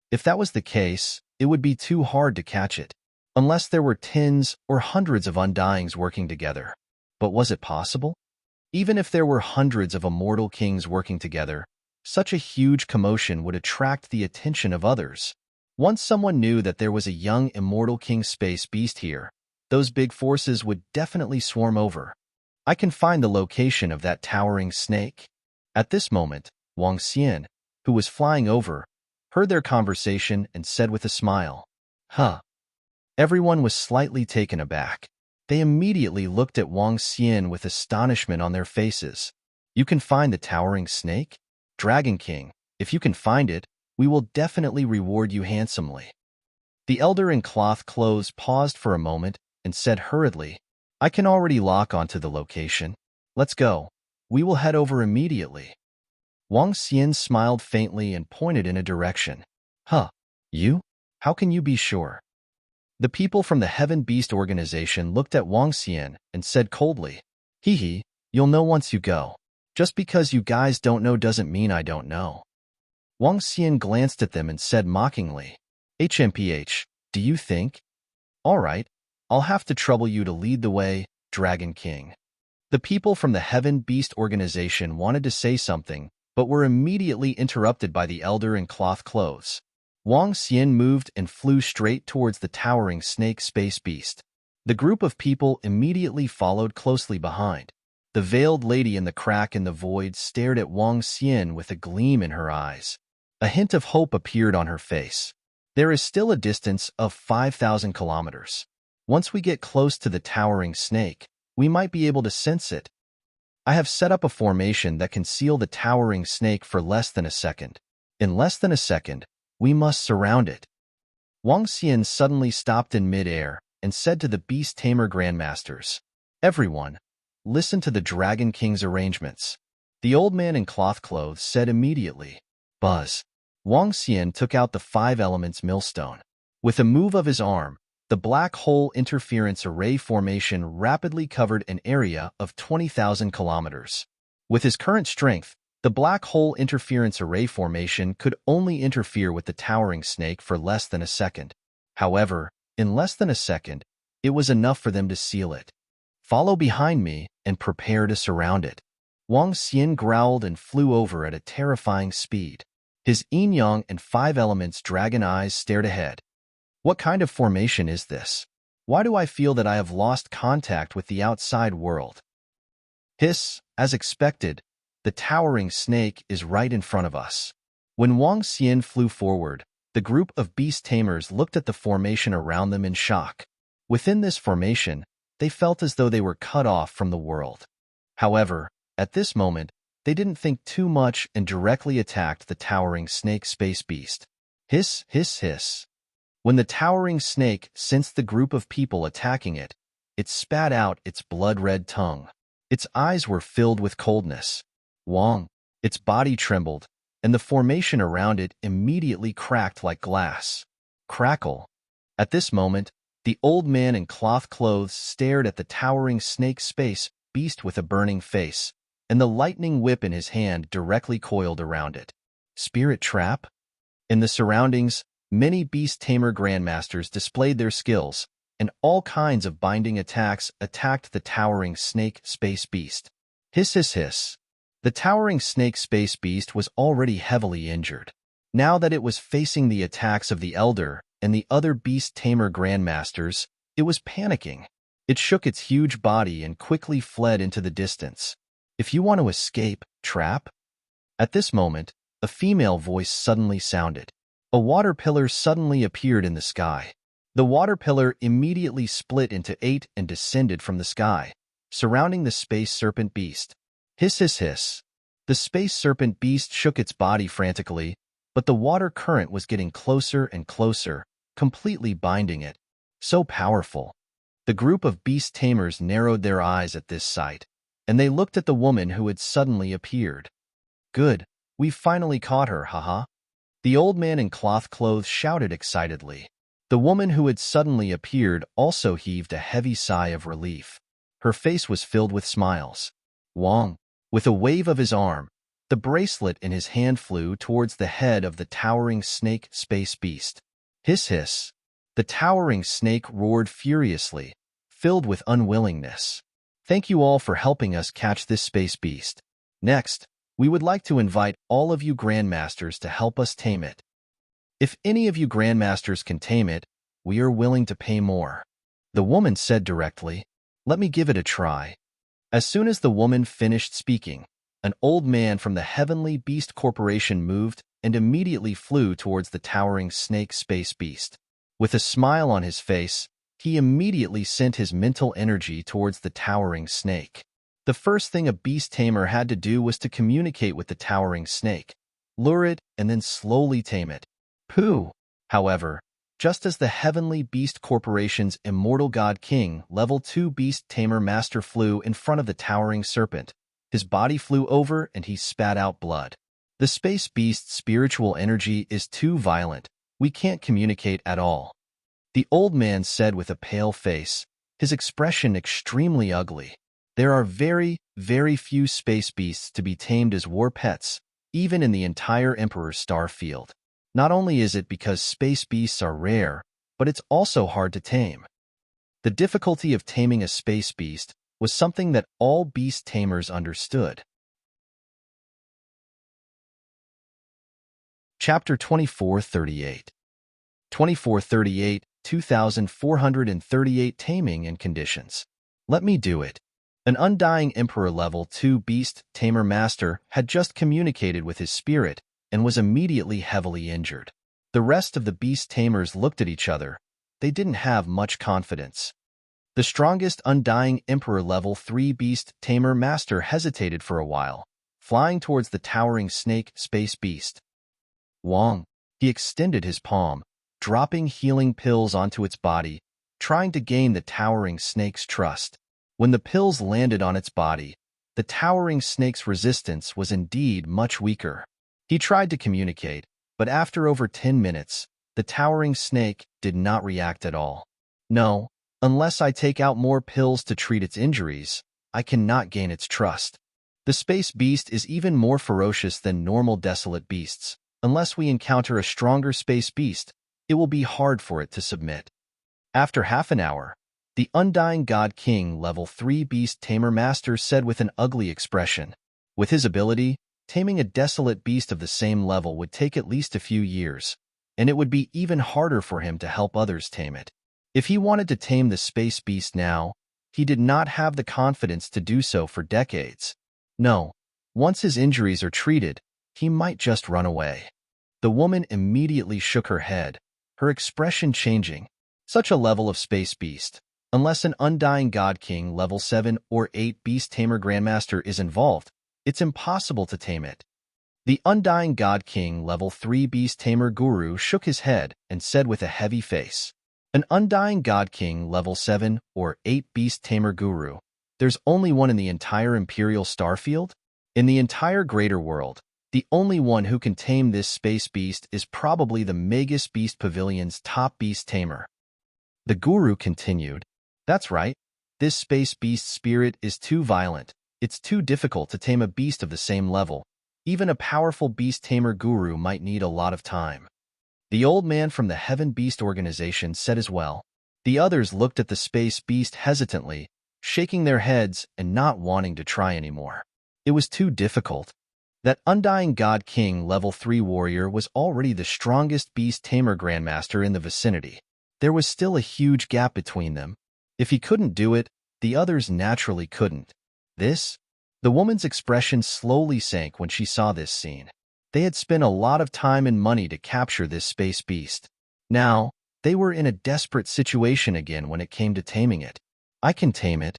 If that was the case, it would be too hard to catch it, unless there were tens or hundreds of undyings working together. But was it possible? Even if there were hundreds of immortal kings working together, such a huge commotion would attract the attention of others. Once someone knew that there was a young immortal king space beast here, those big forces would definitely swarm over. I can find the location of that towering snake. At this moment, Wang Xian, who was flying over, heard their conversation and said with a smile, "Huh." Everyone was slightly taken aback. They immediately looked at Wang Xian with astonishment on their faces. "You can find the towering snake? Dragon King, if you can find it, we will definitely reward you handsomely." The elder in cloth clothes paused for a moment and said hurriedly, "I can already lock onto the location. Let's go. We will head over immediately." Wang Xian smiled faintly and pointed in a direction. "Huh, you? How can you be sure?" The people from the Heaven Beast organization looked at Wang Xian and said coldly, "Hee hee, you'll know once you go. Just because you guys don't know doesn't mean I don't know." Wang Xian glanced at them and said mockingly, "HMPH, do you think? All right, I'll have to trouble you to lead the way, Dragon King." The people from the Heaven Beast organization wanted to say something, but were immediately interrupted by the elder in cloth clothes. Wang Xian moved and flew straight towards the towering snake space beast. The group of people immediately followed closely behind. The veiled lady in the crack in the void stared at Wang Xian with a gleam in her eyes. A hint of hope appeared on her face. There is still a distance of 5,000 kilometers. Once we get close to the towering snake, we might be able to sense it. I have set up a formation that can seal the towering snake for less than a second. In less than a second, we must surround it. Wang Xian suddenly stopped in mid-air and said to the Beast Tamer Grandmasters, "Everyone, listen to the Dragon King's arrangements." The old man in cloth clothes said immediately, "Buzz." Wang Xian took out the 5 elements millstone. With a move of his arm, the black hole interference array formation rapidly covered an area of 20,000 kilometers. With his current strength, the black hole interference array formation could only interfere with the towering snake for less than a second. However, in less than a second, it was enough for them to seal it. "Follow behind me and prepare to surround it." Wang Xian growled and flew over at a terrifying speed. His yin-yang and 5 elements dragon eyes stared ahead. What kind of formation is this? Why do I feel that I have lost contact with the outside world? Hiss, as expected, the towering snake is right in front of us. When Wang Xian flew forward, the group of beast tamers looked at the formation around them in shock. Within this formation, they felt as though they were cut off from the world. However, at this moment, they didn't think too much and directly attacked the towering snake space beast. Hiss, hiss, hiss. When the towering snake sensed the group of people attacking it, it spat out its blood-red tongue. Its eyes were filled with coldness. Wang, its body trembled, and the formation around it immediately cracked like glass. Crackle. At this moment, the old man in cloth clothes stared at the towering snake space beast with a burning face, and the lightning whip in his hand directly coiled around it. Spirit trap? In the surroundings, many beast tamer grandmasters displayed their skills, and all kinds of binding attacks attacked the towering snake space beast. Hiss hiss hiss. The towering snake space beast was already heavily injured. Now that it was facing the attacks of the Elder and the other beast tamer grandmasters, it was panicking. It shook its huge body and quickly fled into the distance. If you want to escape, trap? At this moment, a female voice suddenly sounded. A water pillar suddenly appeared in the sky. The water pillar immediately split into 8 and descended from the sky, surrounding the space serpent beast. Hiss hiss hiss. The space serpent beast shook its body frantically, but the water current was getting closer and closer, completely binding it. So powerful. The group of beast tamers narrowed their eyes at this sight, and they looked at the woman who had suddenly appeared. Good, we've finally caught her, haha. The old man in cloth clothes shouted excitedly. The woman who had suddenly appeared also heaved a heavy sigh of relief. Her face was filled with smiles. Wong, with a wave of his arm, the bracelet in his hand flew towards the head of the towering snake space beast. Hiss hiss. The towering snake roared furiously, filled with unwillingness. Thank you all for helping us catch this space beast. Next, we would like to invite all of you grandmasters to help us tame it. If any of you grandmasters can tame it, we are willing to pay more. The woman said directly, let me give it a try. As soon as the woman finished speaking, an old man from the Heavenly Beast Corporation moved and immediately flew towards the towering snake space beast. With a smile on his face, he immediately sent his mental energy towards the towering snake. The first thing a beast tamer had to do was to communicate with the towering snake, lure it, and then slowly tame it. Pooh! However, just as the Heavenly Beast Corporation's Immortal God King Level 2 Beast Tamer Master flew in front of the towering serpent, his body flew over and he spat out blood. The space beast's spiritual energy is too violent. We can't communicate at all. The old man said with a pale face, his expression extremely ugly. There are very, very few space beasts to be tamed as war pets, even in the entire Emperor's star field. Not only is it because space beasts are rare, but it's also hard to tame. The difficulty of taming a space beast was something that all beast tamers understood. Chapter 2438. 2438, 2438 Taming and Conditions. Let me do it. An undying Emperor Level 2 Beast Tamer Master had just communicated with his spirit and was immediately heavily injured. The rest of the Beast Tamers looked at each other. They didn't have much confidence. The strongest undying Emperor Level 3 Beast Tamer Master hesitated for a while, flying towards the towering snake space beast. Wong. He extended his palm, dropping healing pills onto its body, trying to gain the towering snake's trust. When the pills landed on its body, the towering snake's resistance was indeed much weaker. He tried to communicate, but after over 10 minutes, the towering snake did not react at all. No, unless I take out more pills to treat its injuries, I cannot gain its trust. The space beast is even more ferocious than normal desolate beasts. Unless we encounter a stronger space beast, it will be hard for it to submit. After half an hour, the Undying God King Level 3 Beast Tamer Master said with an ugly expression, with his ability, taming a desolate beast of the same level would take at least a few years, and it would be even harder for him to help others tame it. If he wanted to tame the space beast now, he did not have the confidence to do so for decades. No, once his injuries are treated, he might just run away. The woman immediately shook her head, her expression changing. Such a level of space beast, unless an Undying God King Level 7 or 8 Beast Tamer Grandmaster is involved, it's impossible to tame it. The Undying God King Level 3 Beast Tamer Guru shook his head and said with a heavy face, an Undying God King Level 7 or 8 Beast Tamer Guru, there's only one in the entire Imperial Starfield? In the entire greater world, The only one who can tame this space beast is probably the Magus Beast Pavilion's top beast tamer. The guru continued, "That's right. This space beast spirit is too violent. It's too difficult to tame a beast of the same level. Even a powerful beast tamer guru might need a lot of time." The old man from the Heaven Beast organization said as well. The others looked at the space beast hesitantly, shaking their heads and not wanting to try anymore. It was too difficult. That Undying God King Level 3 warrior was already the strongest beast tamer grandmaster in the vicinity. There was still a huge gap between them. If he couldn't do it, the others naturally couldn't. The woman's expression slowly sank when she saw this scene. They had spent a lot of time and money to capture this space beast. Now, they were in a desperate situation again when it came to taming it. "I can tame it."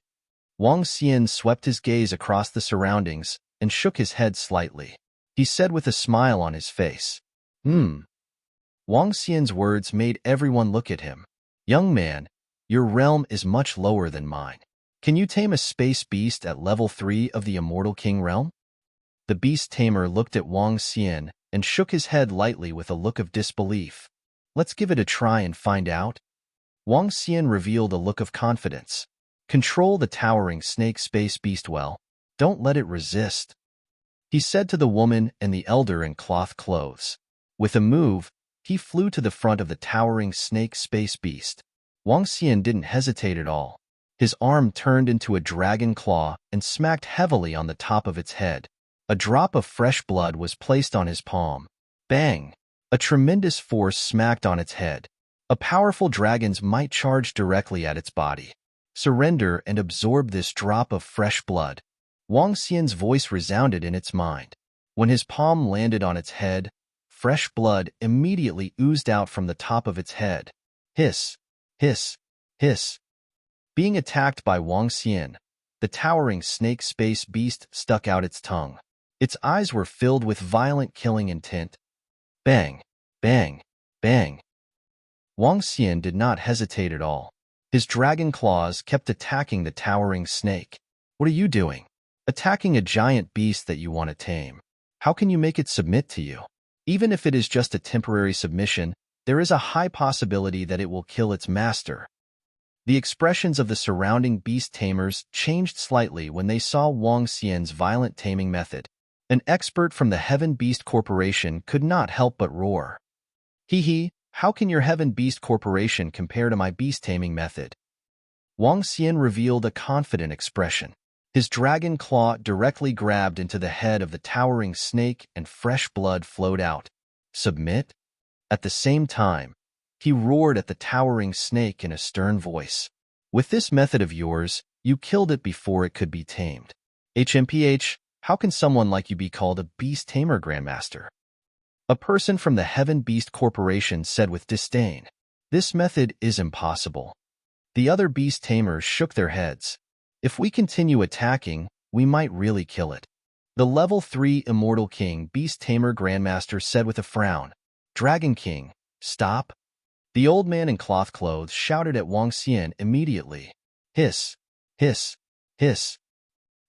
Wang Xian swept his gaze across the surroundings and shook his head slightly. He said with a smile on his face, Wang Xian's words made everyone look at him. "Young man, your realm is much lower than mine. Can you tame a space beast at level 3 of the Immortal King realm?" The beast tamer looked at Wang Xian and shook his head lightly with a look of disbelief. "Let's give it a try and find out." Wang Xian revealed a look of confidence. "Control the towering snake space beast well. Don't let it resist," he said to the woman and the elder in cloth clothes. With a move, he flew to the front of the towering snake space beast. Wang Xian didn't hesitate at all. His arm turned into a dragon claw and smacked heavily on the top of its head. A drop of fresh blood was placed on his palm. Bang! A tremendous force smacked on its head. A powerful dragon's might charged directly at its body. "Surrender and absorb this drop of fresh blood." Wang Xian's voice resounded in its mind. When his palm landed on its head, fresh blood immediately oozed out from the top of its head. Hiss! Hiss! Hiss! Being attacked by Wang Xian, the towering snake space beast stuck out its tongue. Its eyes were filled with violent killing intent. Bang! Bang! Bang! Wang Xian did not hesitate at all. His dragon claws kept attacking the towering snake. "What are you doing? Attacking a giant beast that you want to tame. How can you make it submit to you? Even if it is just a temporary submission, there is a high possibility that it will kill its master." The expressions of the surrounding beast tamers changed slightly when they saw Wang Xian's violent taming method. An expert from the Heaven Beast Corporation could not help but roar. "Hee, how can your Heaven Beast Corporation compare to my beast taming method?" Wang Xian revealed a confident expression. His dragon claw directly grabbed into the head of the towering snake and fresh blood flowed out. "Submit?" At the same time, he roared at the towering snake in a stern voice. "With this method of yours, you killed it before it could be tamed. HMPH, how can someone like you be called a beast tamer grandmaster?" A person from the Heaven Beast Corporation said with disdain. "This method is impossible." The other beast tamers shook their heads. "If we continue attacking, we might really kill it." The level 3 Immortal King Beast Tamer Grandmaster said with a frown. "Dragon King, stop." The old man in cloth clothes shouted at Wang Xian immediately. Hiss! Hiss! Hiss!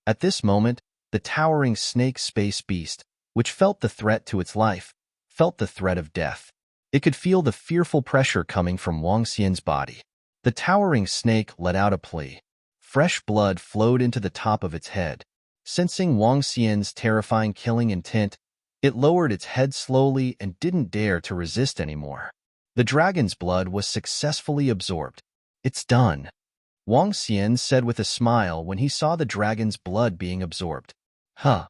At this moment, the towering snake space beast, which felt the threat to its life, felt the threat of death. It could feel the fearful pressure coming from Wang Xian's body. The towering snake let out a plea. Fresh blood flowed into the top of its head. Sensing Wang Xian's terrifying killing intent, it lowered its head slowly and didn't dare to resist anymore. The dragon's blood was successfully absorbed. "It's done," Wang Xian said with a smile when he saw the dragon's blood being absorbed. Huh.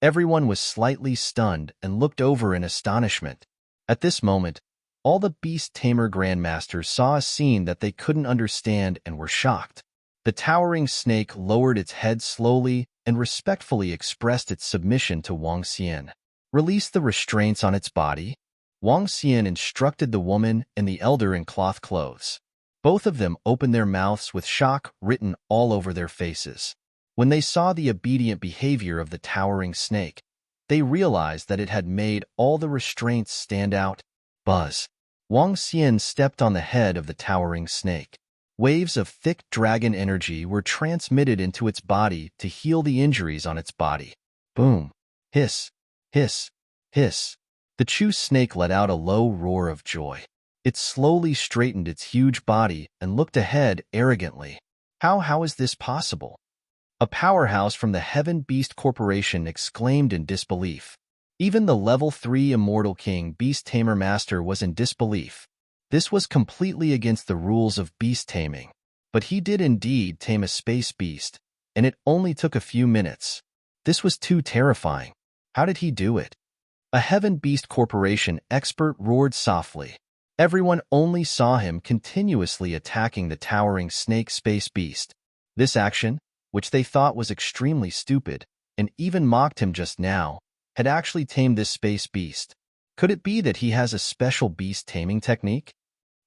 Everyone was slightly stunned and looked over in astonishment. At this moment, all the Beast Tamer Grandmasters saw a scene that they couldn't understand and were shocked. The towering snake lowered its head slowly and respectfully expressed its submission to Wang Xian. "Release the restraints on its body," Wang Xian instructed the woman and the elder in cloth clothes. Both of them opened their mouths with shock written all over their faces. When they saw the obedient behavior of the towering snake, they realized that it had made all the restraints stand out. Buzz. Wang Xian stepped on the head of the towering snake. Waves of thick dragon energy were transmitted into its body to heal the injuries on its body. Boom. Hiss. Hiss, hiss. The Chew snake let out a low roar of joy. It slowly straightened its huge body and looked ahead arrogantly. How is this possible? A powerhouse from the Heaven Beast Corporation exclaimed in disbelief. Even the Level 3 Immortal King Beast Tamer Master was in disbelief. This was completely against the rules of beast taming. But he did indeed tame a space beast, and it only took a few minutes. This was too terrifying. How did he do it? A Heaven Beast Corporation expert roared softly. Everyone only saw him continuously attacking the towering snake space beast. This action, which they thought was extremely stupid, and even mocked him just now, had actually tamed this space beast. Could it be that he has a special beast taming technique?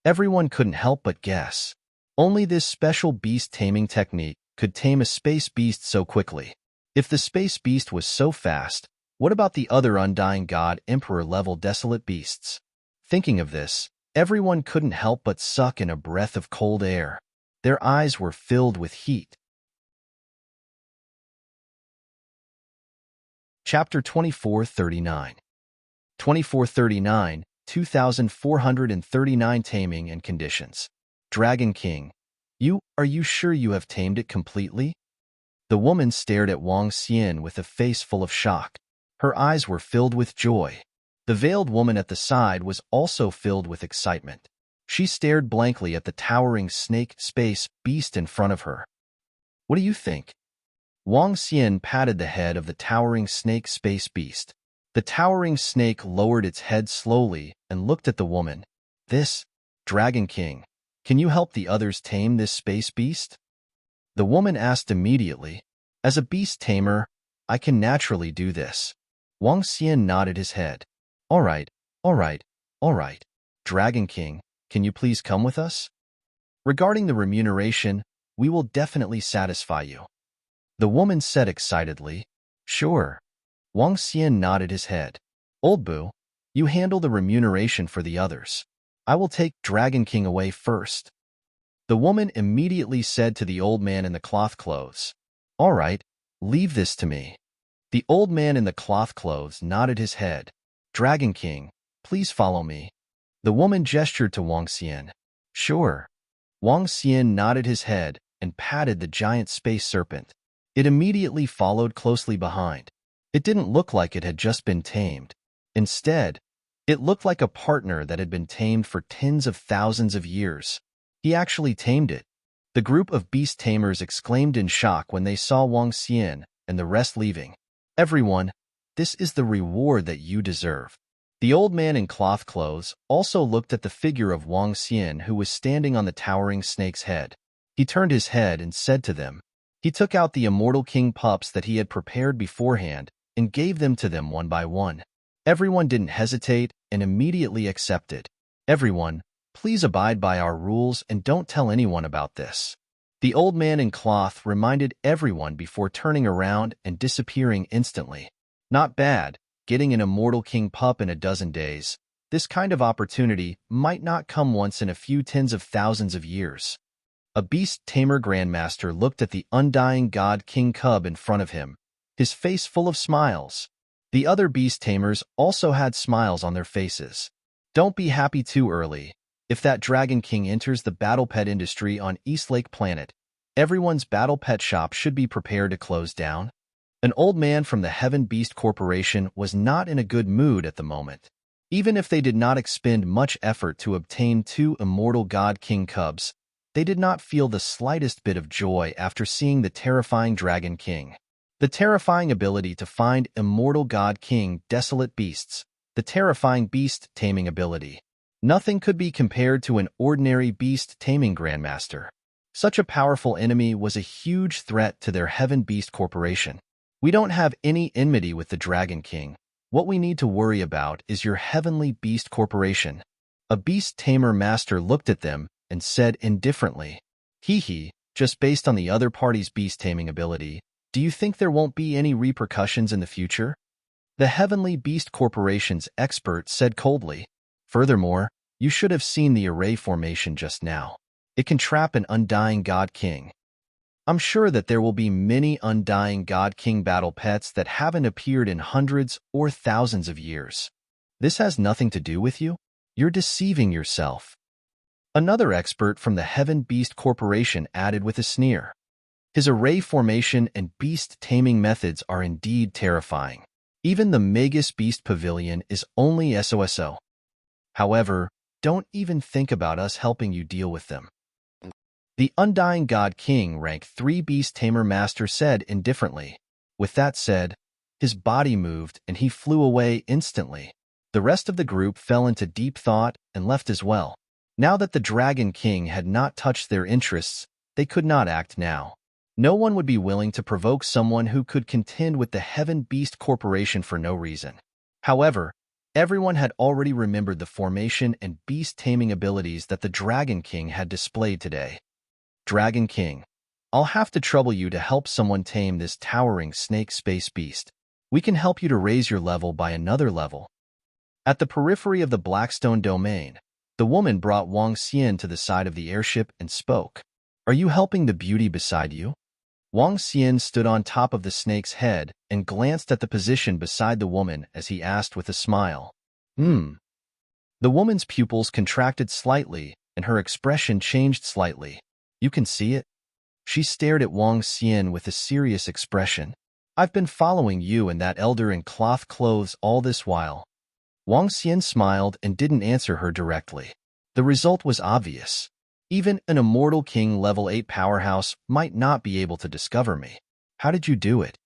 Everyone couldn't help but guess. Only this special beast taming technique could tame a space beast so quickly. If the space beast was so fast, what about the other Undying God Emperor-level desolate beasts? Thinking of this, everyone couldn't help but suck in a breath of cold air. Their eyes were filled with heat. Chapter 2439. 2439, 2439 Taming and Conditions. Dragon King, are you sure you have tamed it completely? The woman stared at Wang Xian with a face full of shock. Her eyes were filled with joy. The veiled woman at the side was also filled with excitement. She stared blankly at the towering snake space beast in front of her. What do you think? Wang Xian patted the head of the towering snake space beast. The towering snake lowered its head slowly and looked at the woman. Dragon King, can you help the others tame this space beast? The woman asked immediately. As a beast tamer, I can naturally do this. Wang Xian nodded his head. All right. Dragon King, can you please come with us? Regarding the remuneration, we will definitely satisfy you. The woman said excitedly. Sure. Wang Xian nodded his head. Old Boo, you handle the remuneration for the others. I will take Dragon King away first. The woman immediately said to the old man in the cloth clothes. All right, leave this to me. The old man in the cloth clothes nodded his head. Dragon King, please follow me. The woman gestured to Wang Xian. Sure. Wang Xian nodded his head and patted the giant space serpent. It immediately followed closely behind. It didn't look like it had just been tamed. Instead, it looked like a partner that had been tamed for tens of thousands of years. He actually tamed it. The group of beast tamers exclaimed in shock when they saw Wang Xian and the rest leaving. Everyone, this is the reward that you deserve. The old man in cloth clothes also looked at the figure of Wang Xian who was standing on the towering snake's head. He turned his head and said to them. He took out the Immortal King pups that he had prepared beforehand and gave them to them one by one. Everyone didn't hesitate and immediately accepted. Everyone, please abide by our rules and don't tell anyone about this. The old man in cloth reminded everyone before turning around and disappearing instantly. Not bad, getting an Immortal King pup in a dozen days. This kind of opportunity might not come once in a few tens of thousands of years. A beast tamer grandmaster looked at the undying god king cub in front of him, his face full of smiles. The other beast tamers also had smiles on their faces. Don't be happy too early. If that Dragon King enters the battle pet industry on East Lake Planet, everyone's battle pet shop should be prepared to close down. An old man from the Heaven Beast Corporation was not in a good mood at the moment. Even if they did not expend much effort to obtain 2 immortal god king cubs, they did not feel the slightest bit of joy after seeing the terrifying Dragon King. The terrifying ability to find immortal god king desolate beasts, the terrifying beast taming ability. Nothing could be compared to an ordinary beast taming grandmaster. Such a powerful enemy was a huge threat to their Heaven Beast Corporation. We don't have any enmity with the Dragon King. What we need to worry about is your Heavenly Beast Corporation. A beast tamer master looked at them and said indifferently, just based on the other party's beast taming ability, do you think there won't be any repercussions in the future? The Heavenly Beast Corporation's expert said coldly. Furthermore, you should have seen the array formation just now. It can trap an undying god king. I'm sure that there will be many undying God King battle pets that haven't appeared in hundreds or thousands of years. This has nothing to do with you. You're deceiving yourself. Another expert from the Heaven Beast Corporation added with a sneer. His array formation and beast taming methods are indeed terrifying. Even the Magus Beast Pavilion is only SOSO. However, don't even think about us helping you deal with them. The Undying God King Rank 3 Beast Tamer Master said indifferently. With that said, his body moved and he flew away instantly. The rest of the group fell into deep thought and left as well. Now that the Dragon King had not touched their interests, they could not act now. No one would be willing to provoke someone who could contend with the Heaven Beast Corporation for no reason. However, everyone had already remembered the formation and beast taming abilities that the Dragon King had displayed today. Dragon King, I'll have to trouble you to help someone tame this towering snake space beast. We can help you to raise your level by another level. At the periphery of the Blackstone domain, the woman brought Wang Xian to the side of the airship and spoke. Are you helping the beauty beside you? Wang Xian stood on top of the snake's head and glanced at the position beside the woman as he asked with a smile. The woman's pupils contracted slightly and her expression changed slightly. You can see it? She stared at Wang Xian with a serious expression. I've been following you and that elder in cloth clothes all this while. Wang Xian smiled and didn't answer her directly. The result was obvious. Even an Immortal King level 8 powerhouse might not be able to discover me. How did you do it?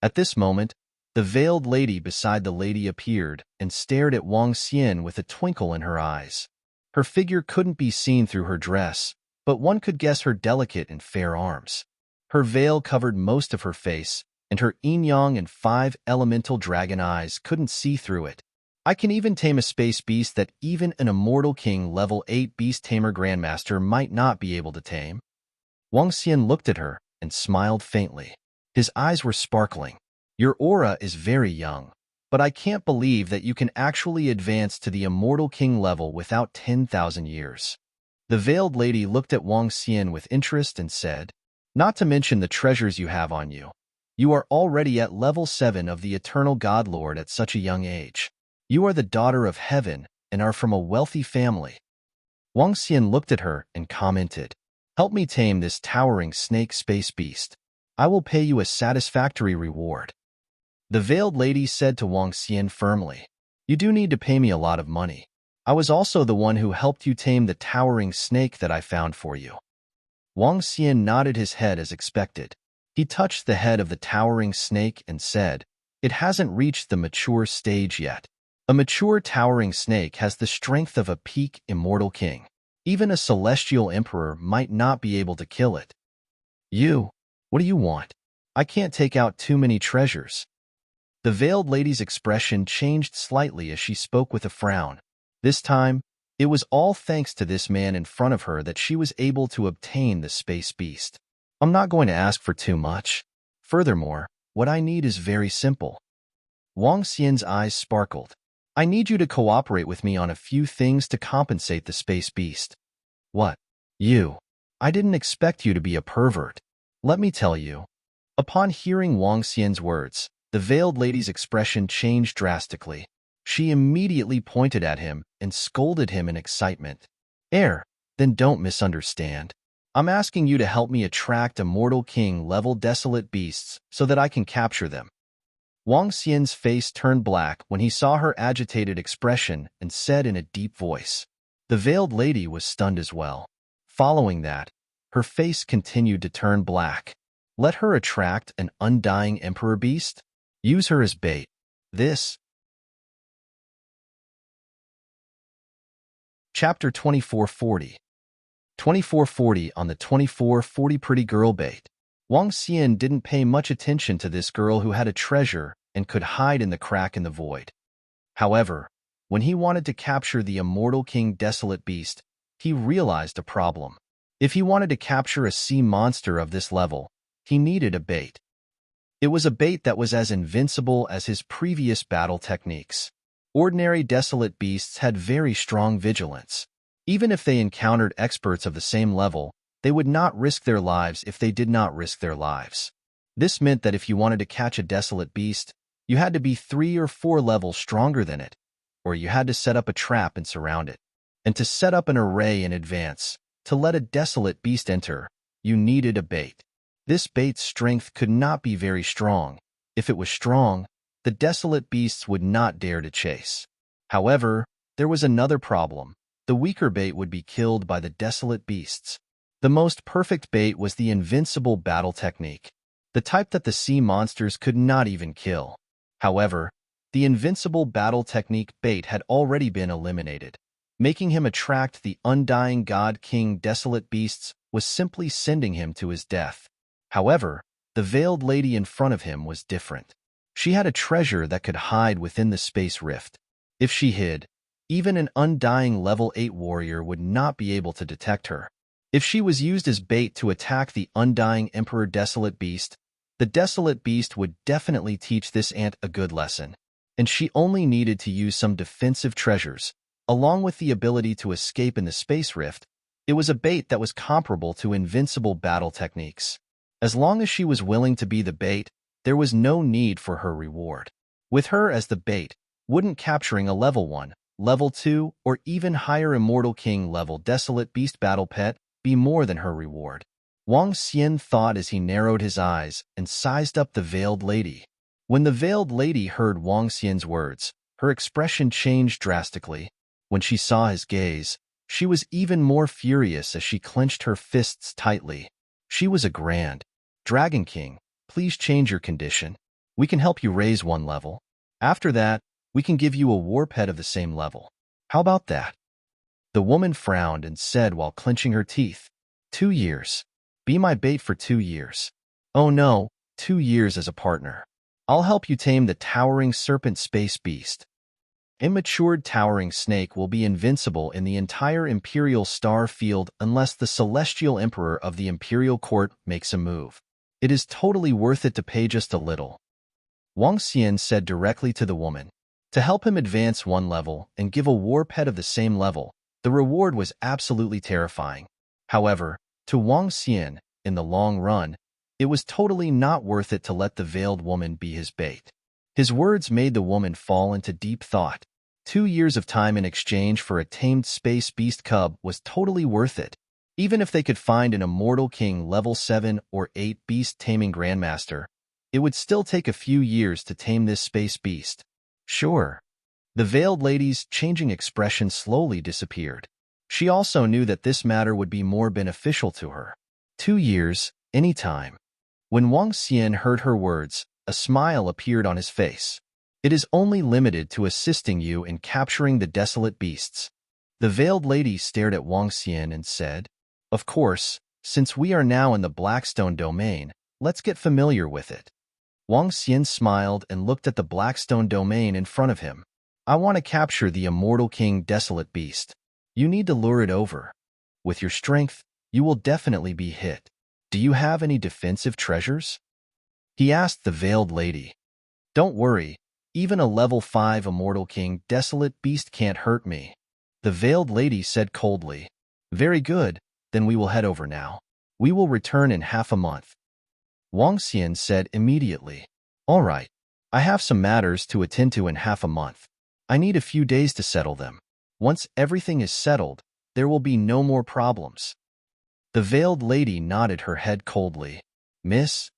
At this moment, the veiled lady beside the lady appeared and stared at Wang Xian with a twinkle in her eyes. Her figure couldn't be seen through her dress, but one could guess her delicate and fair arms. Her veil covered most of her face, and her yin-yang and 5 elemental dragon eyes couldn't see through it. I can even tame a space beast that even an Immortal King level 8 Beast Tamer Grandmaster might not be able to tame. Wang Xian looked at her and smiled faintly. His eyes were sparkling. Your aura is very young, but I can't believe that you can actually advance to the Immortal King level without 10,000 years. The veiled lady looked at Wang Xian with interest and said, not to mention the treasures you have on you. You are already at level 7 of the Eternal God Lord at such a young age. You are the daughter of heaven and are from a wealthy family. Wang Xian looked at her and commented, help me tame this towering snake space beast. I will pay you a satisfactory reward. The veiled lady said to Wang Xian firmly, you do need to pay me a lot of money. I was also the one who helped you tame the towering snake that I found for you. Wang Xian nodded his head as expected. He touched the head of the towering snake and said, it hasn't reached the mature stage yet. A mature towering snake has the strength of a peak Immortal King. Even a celestial emperor might not be able to kill it. What do you want? I can't take out too many treasures. The veiled lady's expression changed slightly as she spoke with a frown. This time, it was all thanks to this man in front of her that she was able to obtain the space beast. I'm not going to ask for too much. Furthermore, what I need is very simple. Wang Xian's eyes sparkled. I need you to cooperate with me on a few things to compensate the space beast. What? You? I didn't expect you to be a pervert. Let me tell you. Upon hearing Wang Xian's words, the veiled lady's expression changed drastically. She immediately pointed at him and scolded him in excitement. Then don't misunderstand. I'm asking you to help me attract Immortal King level desolate beasts so that I can capture them. Wang Xian's face turned black when he saw her agitated expression and said in a deep voice. The veiled lady was stunned as well. Following that, her face continued to turn black. Let her attract an undying emperor beast? Use her as bait. Chapter 2440 2440 on the 2440 Pretty Girl Bait. Wang Xian didn't pay much attention to this girl who had a treasure and could hide in the crack in the void. However, when he wanted to capture the Immortal King Desolate Beast, he realized a problem. If he wanted to capture a sea monster of this level, he needed a bait. It was a bait that was as invincible as his previous battle techniques. Ordinary desolate beasts had very strong vigilance. Even if they encountered experts of the same level, They would not risk their lives if they did not risk their lives. This meant that if you wanted to catch a desolate beast, you had to be 3 or 4 levels stronger than it, or you had to set up a trap and surround it. And to set up an array in advance, to let a desolate beast enter, you needed a bait. This bait's strength could not be very strong. If it was strong, the desolate beasts would not dare to chase. However, there was another problem. The weaker bait would be killed by the desolate beasts. The most perfect bait was the invincible battle technique, the type that the sea monsters could not even kill. However, the invincible battle technique bait had already been eliminated. Making him attract the undying god king desolate beasts was simply sending him to his death. However, the veiled lady in front of him was different. She had a treasure that could hide within the space rift. If she hid, even an undying level 8 warrior would not be able to detect her. If she was used as bait to attack the undying Emperor Desolate Beast, the Desolate Beast would definitely teach this ant a good lesson, and she only needed to use some defensive treasures. Along with the ability to escape in the space rift, it was a bait that was comparable to invincible battle techniques. As long as she was willing to be the bait, there was no need for her reward. With her as the bait, wouldn't capturing a level 1, level 2, or even higher Immortal King level Desolate Beast battle pet be more than her reward? Wang Xian thought as he narrowed his eyes and sized up the Veiled Lady. When the Veiled Lady heard Wang Xian's words, her expression changed drastically. When she saw his gaze, she was even more furious as she clenched her fists tightly. She was a grand Dragon King. Please change your condition. We can help you raise 1 level. After that, we can give you a war pet of the same level. How about that? The woman frowned and said while clenching her teeth, 2 years. Be my bait for 2 years. Oh no, 2 years as a partner. I'll help you tame the towering serpent space beast. Immatured towering snake will be invincible in the entire Imperial star field unless the celestial emperor of the Imperial court makes a move. It is totally worth it to pay just a little. Wang Xian said directly to the woman. To help him advance 1 level and give a war pet of the same level, the reward was absolutely terrifying. However, to Wang Xian, in the long run, it was totally not worth it to let the veiled woman be his bait. His words made the woman fall into deep thought. 2 years of time in exchange for a tamed space beast cub was totally worth it. Even if they could find an Immortal King level 7 or 8 beast taming grandmaster, it would still take a few years to tame this space beast. Sure. The Veiled Lady's changing expression slowly disappeared. She also knew that this matter would be more beneficial to her. 2 years, any time. When Wang Xian heard her words, a smile appeared on his face. It is only limited to assisting you in capturing the desolate beasts. The Veiled Lady stared at Wang Xian and said, Of course, since we are now in the Blackstone domain, let's get familiar with it. Wang Xian smiled and looked at the Blackstone domain in front of him. I want to capture the Immortal King Desolate Beast. You need to lure it over. With your strength, you will definitely be hit. Do you have any defensive treasures? He asked the Veiled Lady. Don't worry, even a level 5 Immortal King Desolate Beast can't hurt me. The Veiled Lady said coldly. Very good, then we will head over now. We will return in half a month. Wang Xian said immediately. All right, I have some matters to attend to in half a month. I need a few days to settle them. Once everything is settled, there will be no more problems. The Veiled Lady nodded her head coldly. Miss?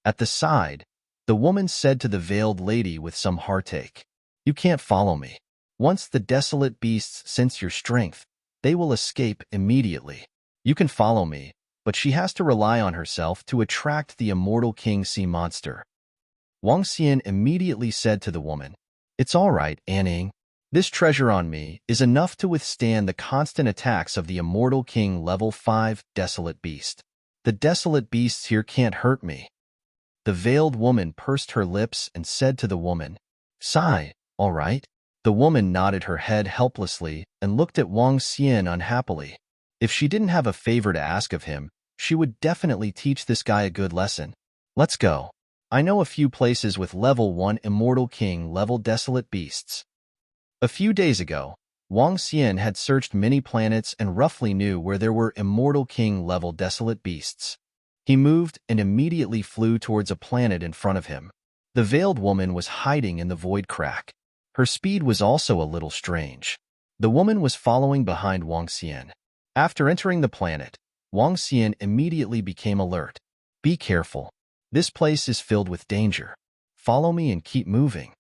At the side, the woman said to the Veiled Lady with some heartache. You can't follow me. Once the desolate beasts sense your strength, they will escape immediately. You can follow me, but she has to rely on herself to attract the Immortal King Sea Monster. Wang Xian immediately said to the woman, It's all right, Anning. This treasure on me is enough to withstand the constant attacks of the Immortal King level 5 Desolate Beast. The Desolate Beasts here can't hurt me. The veiled woman pursed her lips and said to the woman, Sigh, all right? The woman nodded her head helplessly and looked at Wang Xian unhappily. If she didn't have a favor to ask of him, she would definitely teach this guy a good lesson. Let's go. I know a few places with level 1 Immortal King level Desolate Beasts. A few days ago, Wang Xian had searched many planets and roughly knew where there were Immortal King-level desolate beasts. He moved and immediately flew towards a planet in front of him. The veiled woman was hiding in the void crack. Her speed was also a little strange. The woman was following behind Wang Xian. After entering the planet, Wang Xian immediately became alert. Be careful. This place is filled with danger. Follow me and keep moving.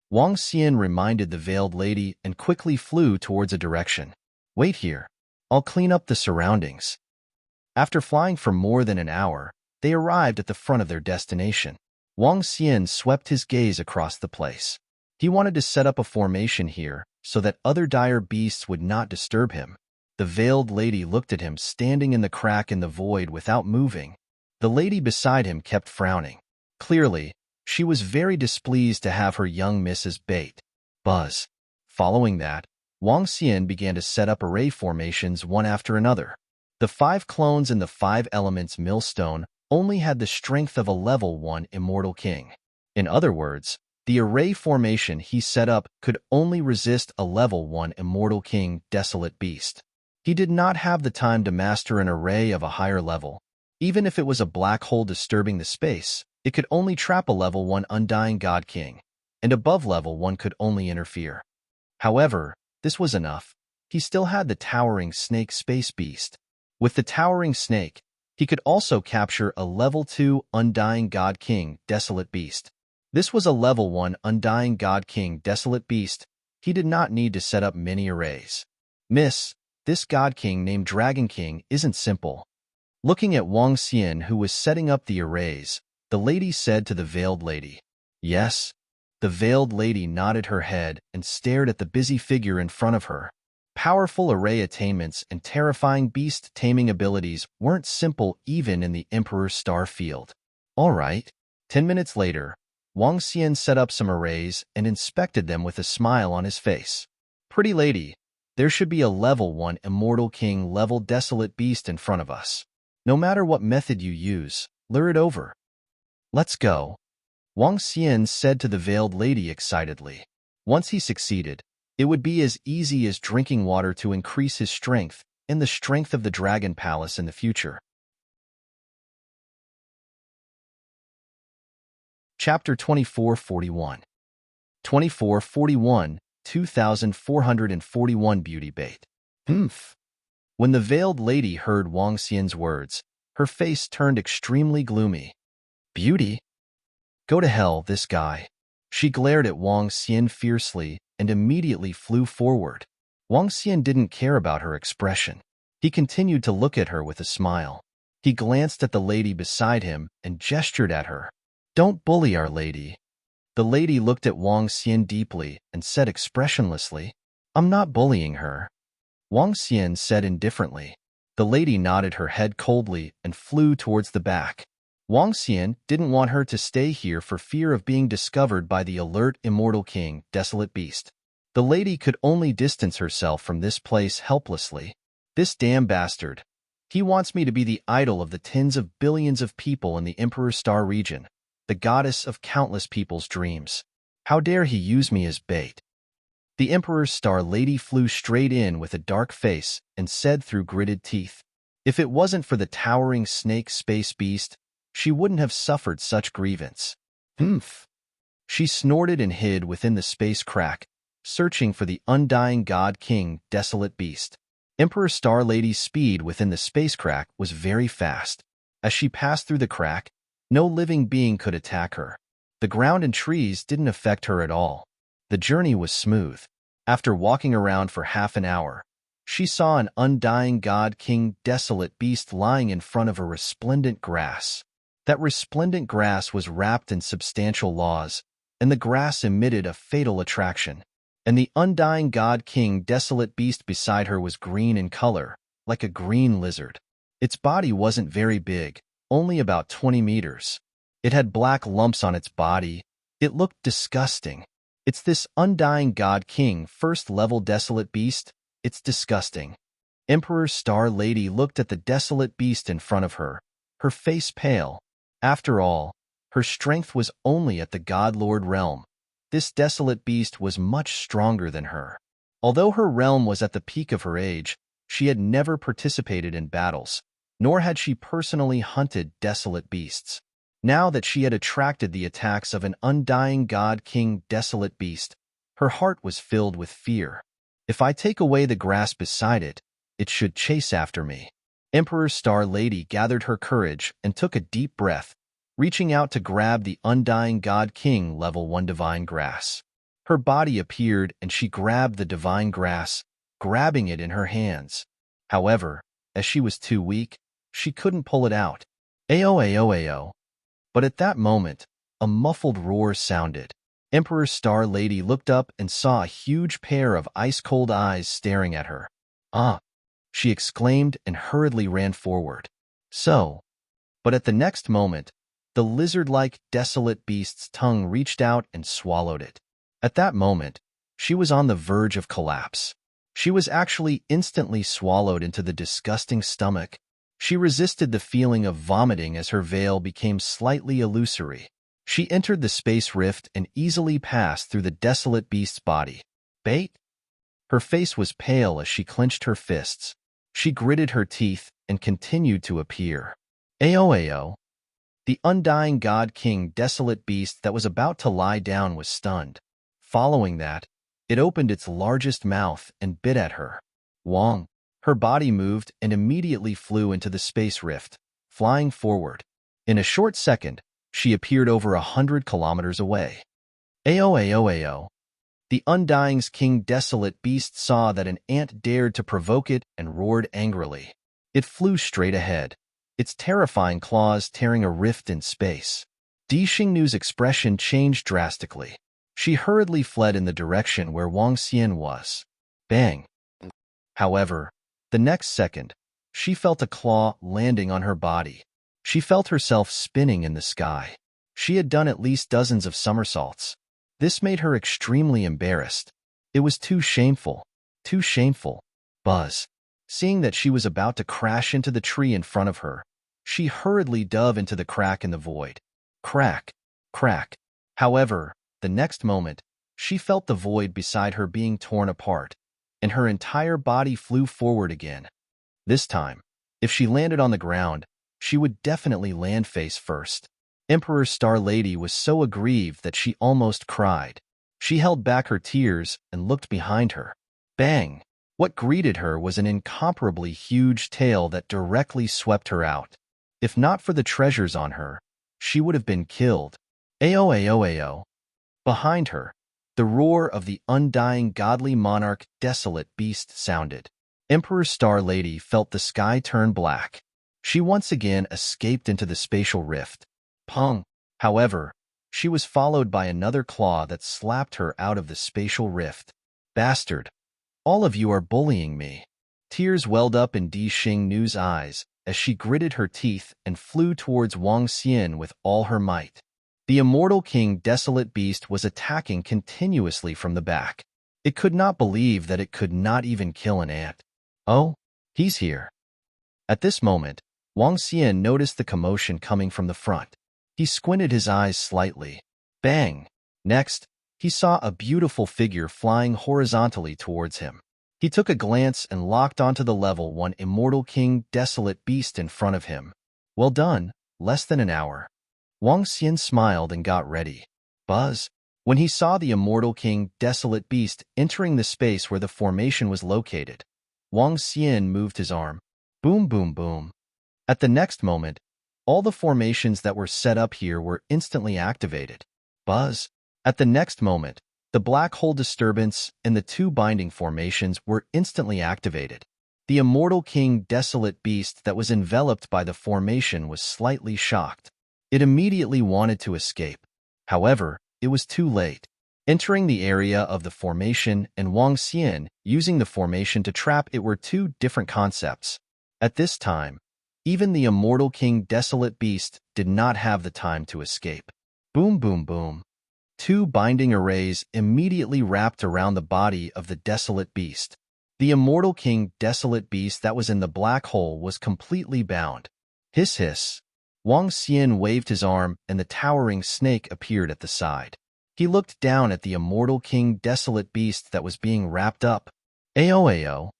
Wang Xian reminded the veiled lady and quickly flew towards a direction. Wait here. I'll clean up the surroundings. After flying for more than an hour, they arrived at the front of their destination. Wang Xian swept his gaze across the place. He wanted to set up a formation here so that other dire beasts would not disturb him. The veiled lady looked at him standing in the crack in the void without moving. The lady beside him kept frowning. Clearly, she was very displeased to have her young missus bait. Buzz. Following that, Wang Xian began to set up array formations one after another. The 5 clones in the 5 elements millstone only had the strength of a level 1 Immortal King. In other words, the array formation he set up could only resist a level 1 Immortal King Desolate Beast. He did not have the time to master an array of a higher level. Even if it was a black hole disturbing the space, it could only trap a level 1 Undying God King, and above level 1 could only interfere. However, this was enough. He still had the Towering Snake Space Beast. With the Towering Snake, he could also capture a level 2 Undying God King Desolate Beast. This was a level 1 Undying God King Desolate Beast. He did not need to set up many arrays. Miss, this God King named Dragon King isn't simple. Looking at Wang Xian, who was setting up the arrays, the lady said to the veiled lady. Yes. The veiled lady nodded her head and stared at the busy figure in front of her. Powerful array attainments and terrifying beast-taming abilities weren't simple even in the Emperor's star field. All right. 10 minutes later, Wang Xian set up some arrays and inspected them with a smile on his face. Pretty lady, there should be a level 1 Immortal King level Desolate Beast in front of us. No matter what method you use, lure it over. Let's go. Wang Xian said to the veiled lady excitedly. Once he succeeded, it would be as easy as drinking water to increase his strength and the strength of the Dragon Palace in the future. Chapter 2441. 2441, 2441 Beauty Bait. When the veiled lady heard Wang Xian's words, her face turned extremely gloomy. Beauty? Go to hell, this guy. She glared at Wang Xian fiercely and immediately flew forward. Wang Xian didn't care about her expression. He continued to look at her with a smile. He glanced at the lady beside him and gestured at her. Don't bully our lady. The lady looked at Wang Xian deeply and said expressionlessly, I'm not bullying her. Wang Xian said indifferently. The lady nodded her head coldly and flew towards the back. Wang Xian didn't want her to stay here for fear of being discovered by the alert Immortal King, Desolate Beast. The lady could only distance herself from this place helplessly. This damn bastard. He wants me to be the idol of the tens of billions of people in the Emperor's Star region, the goddess of countless people's dreams. How dare he use me as bait? The Emperor's Star lady flew straight in with a dark face and said through gritted teeth, if it wasn't for the Towering Snake Space Beast, she wouldn't have suffered such grievance. She snorted and hid within the space crack, searching for the Undying God King Desolate Beast. Emperor Star Lady's speed within the space crack was very fast. As she passed through the crack, no living being could attack her. The ground and trees didn't affect her at all. The journey was smooth. After walking around for half an hour, she saw an Undying God King Desolate Beast lying in front of a resplendent grass. That resplendent grass was wrapped in substantial laws, and the grass emitted a fatal attraction. And the Undying God King Desolate Beast beside her was green in color, like a green lizard. Its body wasn't very big, only about 20 meters. It had black lumps on its body. It looked disgusting. It's this Undying God King first-level Desolate Beast? It's disgusting. Emperor Star Lady looked at the Desolate Beast in front of her, her face pale. After all, her strength was only at the God Lord realm. This Desolate Beast was much stronger than her. Although her realm was at the peak of her age, she had never participated in battles, nor had she personally hunted desolate beasts. Now that she had attracted the attacks of an undying god-king desolate beast, her heart was filled with fear. If I take away the grass beside it, it should chase after me. Emperor Star Lady gathered her courage and took a deep breath, reaching out to grab the undying god-king level 1 divine grass. Her body appeared and she grabbed the divine grass, grabbing it in her hands. However, as she was too weak, she couldn't pull it out. Ayo, ayo, ayo. But at that moment, a muffled roar sounded. Emperor Star Lady looked up and saw a huge pair of ice-cold eyes staring at her. "Ah!" she exclaimed and hurriedly ran forward. But at the next moment, the lizard-like desolate beast's tongue reached out and swallowed it. At that moment, she was on the verge of collapse. She was actually instantly swallowed into the disgusting stomach. She resisted the feeling of vomiting as her veil became slightly illusory. She entered the space rift and easily passed through the desolate beast's body. Bait? Her face was pale as she clenched her fists. She gritted her teeth and continued to appear. Ayo, ayo. The undying god-king desolate beast that was about to lie down was stunned. Following that, it opened its largest mouth and bit at her. Wong. Her body moved and immediately flew into the space rift, flying forward. In a short second, she appeared over 100 kilometers away. Ayo, ayo, ayo. The undying's king desolate beast saw that an ant dared to provoke it and roared angrily. It flew straight ahead, its terrifying claws tearing a rift in space. Di Xingnu's expression changed drastically. She hurriedly fled in the direction where Wang Xian was. Bang! However, the next second, she felt a claw landing on her body. She felt herself spinning in the sky. She had done at least dozens of somersaults. This made her extremely embarrassed. It was too shameful. Too shameful. Buzz. Seeing that she was about to crash into the tree in front of her, she hurriedly dove into the crack in the void. Crack. Crack. However, the next moment, she felt the void beside her being torn apart, and her entire body flew forward again. This time, if she landed on the ground, she would definitely land face first. Emperor Star Lady was so aggrieved that she almost cried. She held back her tears and looked behind her. Bang! What greeted her was an incomparably huge tail that directly swept her out. If not for the treasures on her, she would have been killed. Ayo, ayo, ayo. Behind her, the roar of the undying godly monarch desolate beast sounded. Emperor Star Lady felt the sky turn black. She once again escaped into the spatial rift. Pong! However, she was followed by another claw that slapped her out of the spatial rift. Bastard! All of you are bullying me. Tears welled up in Di Xingnu's eyes as she gritted her teeth and flew towards Wang Xian with all her might. The immortal king desolate beast was attacking continuously from the back. It could not believe that it could not even kill an ant. Oh, he's here. At this moment, Wang Xian noticed the commotion coming from the front. He squinted his eyes slightly. Bang! Next, he saw a beautiful figure flying horizontally towards him. He took a glance and locked onto the level 1 immortal king desolate beast in front of him. Well done, less than an hour. Wang Xian smiled and got ready. Buzz! When he saw the immortal king desolate beast entering the space where the formation was located, Wang Xian moved his arm. Boom, boom, boom. At the next moment, all the formations that were set up here were instantly activated. Buzz! At the next moment, the black hole disturbance and the 2 binding formations were instantly activated. The immortal king desolate beast that was enveloped by the formation was slightly shocked. It immediately wanted to escape. However, it was too late. Entering the area of the formation and Wang Xian using the formation to trap it were 2 different concepts. At this time, even the immortal king desolate beast did not have the time to escape. Boom, boom, boom. 2 binding arrays immediately wrapped around the body of the desolate beast. The immortal king desolate beast that was in the black hole was completely bound. Hiss, hiss. Wang Xian waved his arm and the towering snake appeared at the side. He looked down at the immortal king desolate beast that was being wrapped up Ao.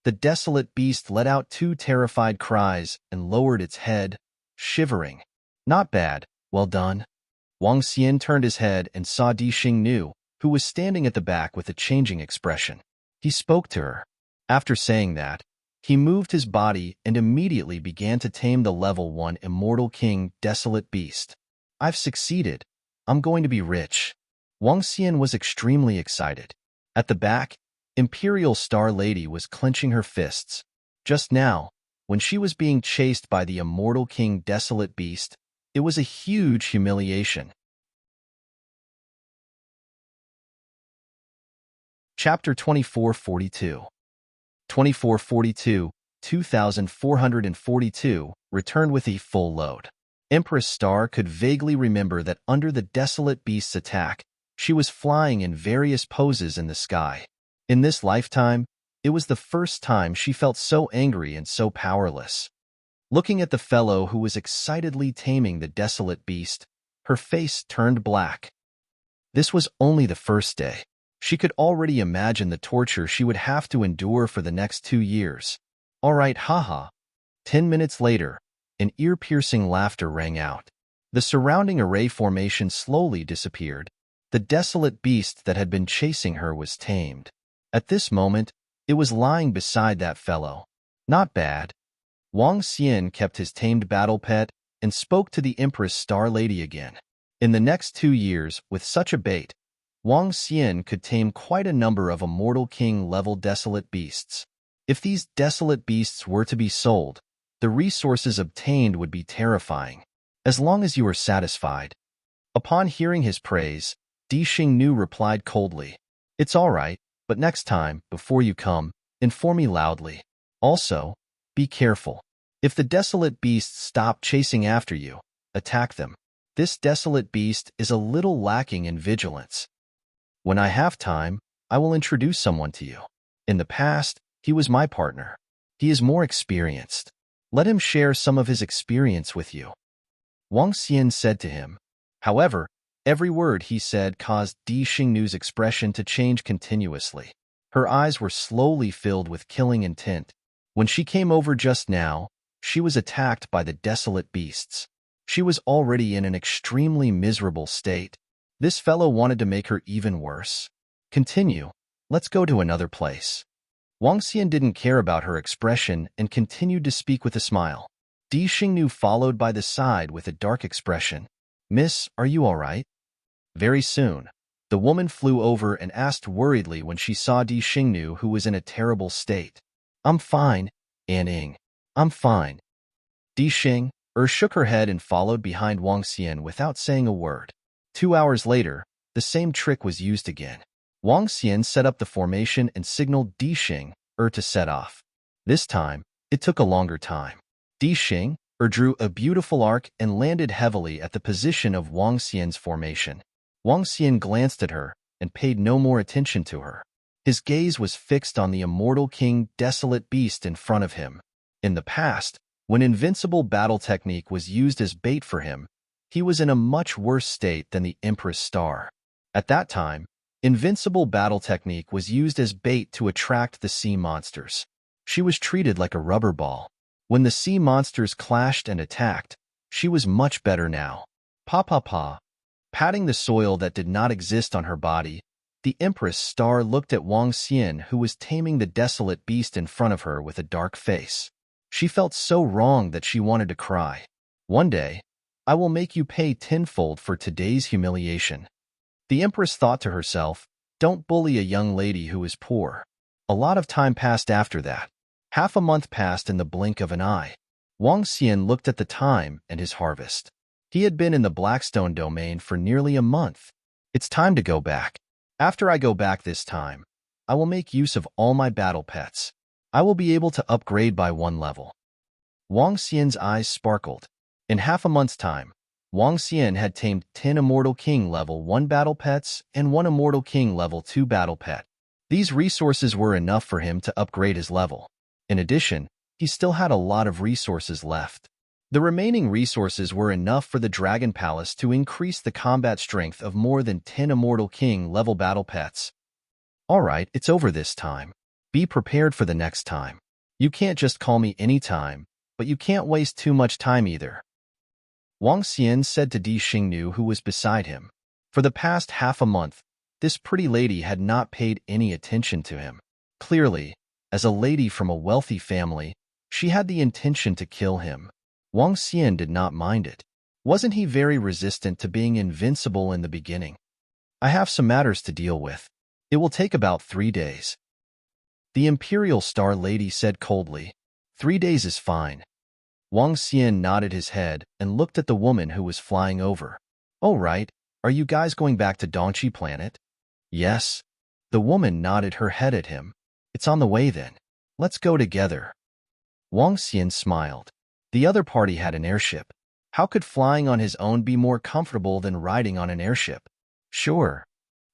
The desolate beast let out two terrified cries and lowered its head, shivering. Not bad, well done. Wang Xian turned his head and saw Di Xingnu, who was standing at the back with a changing expression. He spoke to her. After saying that, he moved his body and immediately began to tame the level 1 Immortal King Desolate Beast. I've succeeded. I'm going to be rich. Wang Xian was extremely excited. At the back, Imperial Star Lady was clenching her fists. Just now, when she was being chased by the Immortal King Desolate Beast, it was a huge humiliation. Chapter 2442 2442, 2442, returned with a full load. Empress Star could vaguely remember that under the Desolate Beast's attack, she was flying in various poses in the sky. In this lifetime, it was the first time she felt so angry and so powerless. Looking at the fellow who was excitedly taming the Desolate Beast, her face turned black. This was only the first day. She could already imagine the torture she would have to endure for the next 2 years. All right, haha. 10 minutes later, an ear-piercing laughter rang out. The surrounding array formation slowly disappeared. The desolate beast that had been chasing her was tamed. At this moment, it was lying beside that fellow. Not bad. Wang Xian kept his tamed battle pet and spoke to the Empress Star Lady again. In the next 2 years, with such a bait, Wang Xian could tame quite a number of Immortal King-level desolate beasts. If these desolate beasts were to be sold, the resources obtained would be terrifying, as long as you are satisfied. Upon hearing his praise, Di Xingnu replied coldly, "It's all right, but next time, before you come, inform me loudly. Also, be careful. If the desolate beasts stop chasing after you, attack them. This desolate beast is a little lacking in vigilance. When I have time, I will introduce someone to you. In the past, he was my partner. He is more experienced. Let him share some of his experience with you." Wang Xian said to him. However, every word he said caused Di Xingnu's expression to change continuously. Her eyes were slowly filled with killing intent. When she came over just now, she was attacked by the desolate beasts. She was already in an extremely miserable state. This fellow wanted to make her even worse. Continue. Let's go to another place. Wang Xian didn't care about her expression and continued to speak with a smile. Di Xingnu followed by the side with a dark expression. "Miss, are you all right?" Very soon, the woman flew over and asked worriedly when she saw Di Xingnu, who was in a terrible state. "I'm fine, An. I'm fine." Di Xing shook her head and followed behind Wang Xian without saying a word. 2 hours later, the same trick was used again. Wang Xian set up the formation and signaled Di Xing to set off. This time, it took a longer time. Di Xing drew a beautiful arc and landed heavily at the position of Wang Xian's formation. Wang Xian glanced at her and paid no more attention to her. His gaze was fixed on the Immortal King Desolate Beast in front of him. In the past, when invincible battle technique was used as bait for him, he was in a much worse state than the Empress Star. At that time, invincible battle technique was used as bait to attract the sea monsters. She was treated like a rubber ball. When the sea monsters clashed and attacked, she was much better now. Pa. Patting the soil that did not exist on her body, the Empress Star looked at Wang Xian, who was taming the desolate beast in front of her with a dark face. She felt so wrong that she wanted to cry. One day, I will make you pay tenfold for today's humiliation. The Empress thought to herself, don't bully a young lady who is poor. A lot of time passed after that. Half a month passed in the blink of an eye. Wang Xian looked at the time and his harvest. He had been in the Blackstone domain for nearly a month. It's time to go back. After I go back this time, I will make use of all my battle pets. I will be able to upgrade by 1 level. Wang Xian's eyes sparkled. In half a month's time, Wang Xian had tamed 10 Immortal King level 1 battle pets and 1 Immortal King level 2 battle pet. These resources were enough for him to upgrade his level. In addition, he still had a lot of resources left. The remaining resources were enough for the Dragon Palace to increase the combat strength of more than 10 Immortal King level battle pets. Alright, it's over this time. Be prepared for the next time. You can't just call me anytime, but you can't waste too much time either. Wang Xian said to Di Xingnu, who was beside him. For the past half a month, this pretty lady had not paid any attention to him. Clearly, as a lady from a wealthy family, she had the intention to kill him. Wang Xian did not mind it. Wasn't he very resistant to being invincible in the beginning? I have some matters to deal with. It will take about 3 days. The Imperial Star Lady said coldly. 3 days is fine. Wang Xian nodded his head and looked at the woman who was flying over. Oh, right. Are you guys going back to Dongqi Planet? Yes. The woman nodded her head at him. It's on the way then. Let's go together. Wang Xian smiled. The other party had an airship. How could flying on his own be more comfortable than riding on an airship? Sure.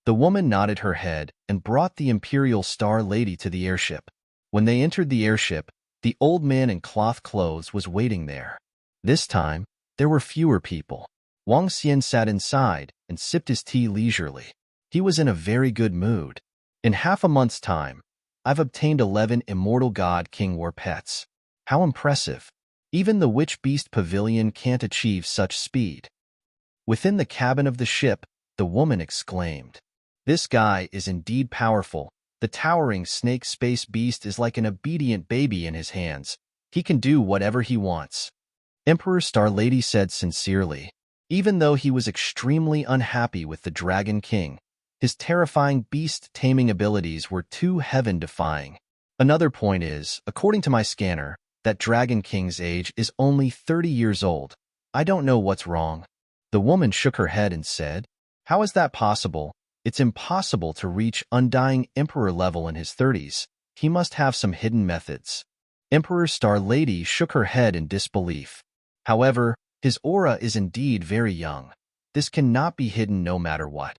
The woman nodded her head and brought the Imperial Star Lady to the airship. When they entered the airship, the old man in cloth clothes was waiting there. This time, there were fewer people. Wang Xian sat inside and sipped his tea leisurely. He was in a very good mood. In half a month's time, I've obtained 11 immortal God King War pets. How impressive. Even the Witch Beast Pavilion can't achieve such speed. Within the cabin of the ship, the woman exclaimed. This guy is indeed powerful. The towering snake space beast is like an obedient baby in his hands. He can do whatever he wants. Emperor Star Lady said sincerely. Even though he was extremely unhappy with the Dragon King, his terrifying beast-taming abilities were too heaven-defying. Another point is, according to my scanner, that Dragon King's age is only 30 years old. I don't know what's wrong. The woman shook her head and said, How is that possible? It's impossible to reach Undying Emperor level in his 30s. He must have some hidden methods. Emperor Star Lady shook her head in disbelief. However, his aura is indeed very young. This cannot be hidden no matter what.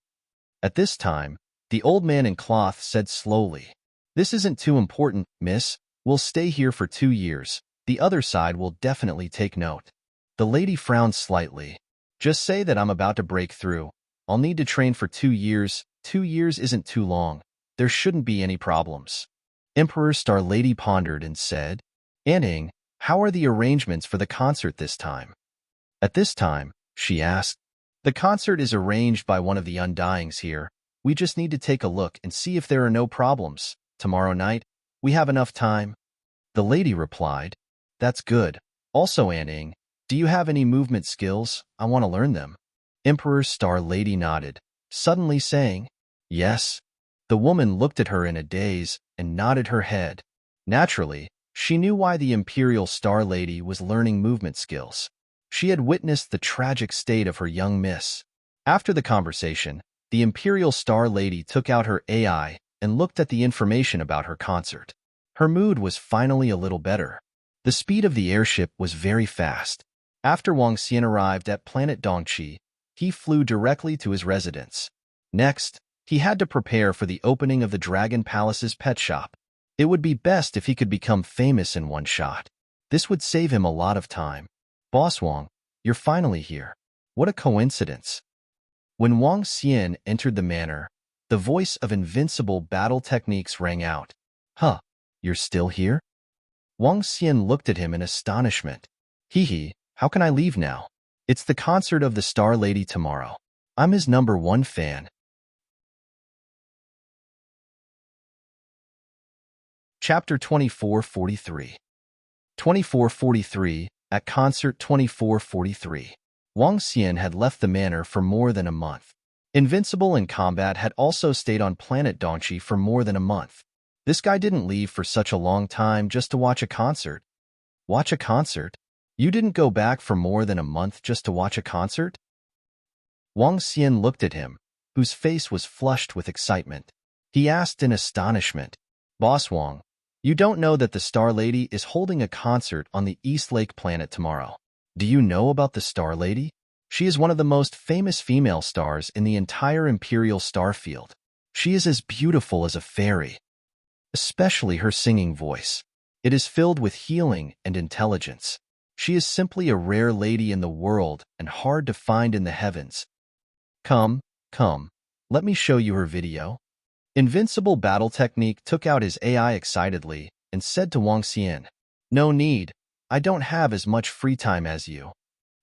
At this time, the old man in cloth said slowly, This isn't too important, miss. We'll stay here for 2 years. The other side will definitely take note. The lady frowned slightly. Just say that I'm about to break through. I'll need to train for 2 years. 2 years isn't too long. There shouldn't be any problems. Emperor Star Lady pondered and said, Anning, how are the arrangements for the concert this time? At this time, she asked, The concert is arranged by one of the Undyings here. We just need to take a look and see if there are no problems. Tomorrow night, we have enough time. The lady replied, That's good. Also, Anning, do you have any movement skills? I want to learn them. Emperor Star Lady nodded, suddenly saying, Yes. The woman looked at her in a daze and nodded her head. Naturally, she knew why the Imperial Star Lady was learning movement skills. She had witnessed the tragic state of her young miss. After the conversation, the Imperial Star Lady took out her AI and looked at the information about her concert. Her mood was finally a little better. The speed of the airship was very fast. After Wang Xian arrived at planet Dongqi, he flew directly to his residence. Next, he had to prepare for the opening of the Dragon Palace's pet shop. It would be best if he could become famous in one shot. This would save him a lot of time. Boss Wang, you're finally here. What a coincidence. When Wang Xian entered the manor, the voice of invincible battle techniques rang out. Huh, you're still here? Wang Xian looked at him in astonishment. Hee, how can I leave now? It's the concert of the Star Lady tomorrow. I'm his #1 fan. Chapter 2443. 2443, at Concert 2443. Wang Xian had left the manor for more than a month. Invincible in combat had also stayed on planet Dongqi for more than a month. This guy didn't leave for such a long time just to watch a concert. Watch a concert? You didn't go back for more than a month just to watch a concert? Wang Xian looked at him, whose face was flushed with excitement. He asked in astonishment, Boss Wang, you don't know that the Star Lady is holding a concert on the East Lake planet tomorrow. Do you know about the Star Lady? She is one of the most famous female stars in the entire Imperial star field. She is as beautiful as a fairy. Especially her singing voice. It is filled with healing and intelligence. She is simply a rare lady in the world and hard to find in the heavens. Come, let me show you her video. Invincible Battle Technique took out his AI excitedly and said to Wang Xian, "No need. I don't have as much free time as you."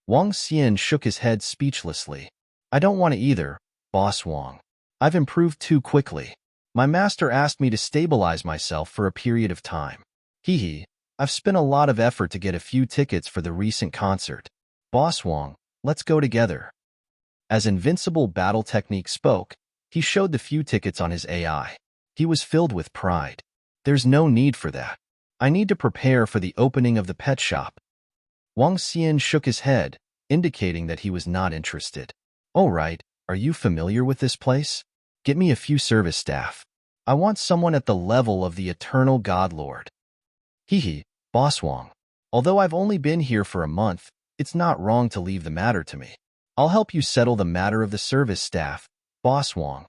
Wang Xian shook his head speechlessly. "I don't want to either, Boss Wang. I've improved too quickly. My master asked me to stabilize myself for a period of time. Hee. I've spent a lot of effort to get a few tickets for the recent concert. Boss Wang, let's go together." As Invincible Battle Technique spoke, he showed the few tickets on his AI. He was filled with pride. "There's no need for that. I need to prepare for the opening of the pet shop." Wang Xian shook his head, indicating that he was not interested. "All right, are you familiar with this place? Get me a few service staff. I want someone at the level of the Eternal God Lord." Hee, Boss Wang. Although I've only been here for a month, it's not wrong to leave the matter to me. I'll help you settle the matter of the service staff, Boss Wang.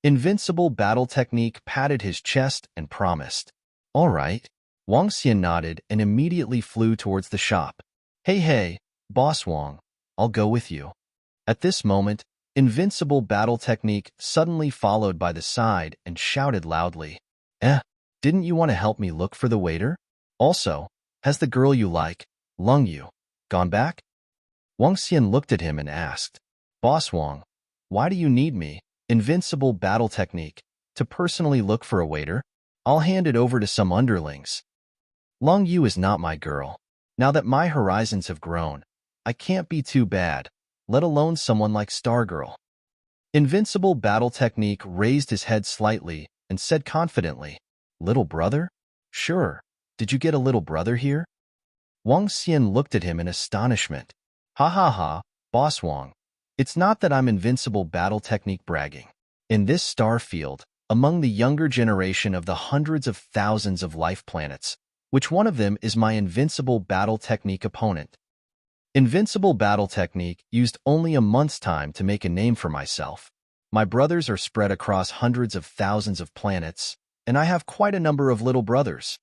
Invincible Battle Technique patted his chest and promised. "All right." Wang Xian nodded and immediately flew towards the shop. Hey, Boss Wang, I'll go with you." At this moment, Invincible Battle Technique suddenly followed by the side and shouted loudly, Didn't you want to help me look for the waiter? Also, has the girl you like, Lung Yu, gone back?" Wang Xian looked at him and asked, "Boss Wang, why do you need me, Invincible Battle Technique, to personally look for a waiter? I'll hand it over to some underlings. Lung Yu is not my girl. Now that my horizons have grown, I can't be too bad, let alone someone like Stargirl." Invincible Battle Technique raised his head slightly and said confidently, "Little brother? Sure. Did you get a little brother here?" Wang Xian looked at him in astonishment. Ha, Boss Wang. It's not that I'm Invincible Battle Technique bragging. In this star field, among the younger generation of the hundreds of thousands of life planets, which one of them is my Invincible Battle Technique opponent? Invincible Battle Technique used only a month's time to make a name for myself. My brothers are spread across hundreds of thousands of planets, and I have quite a number of little brothers.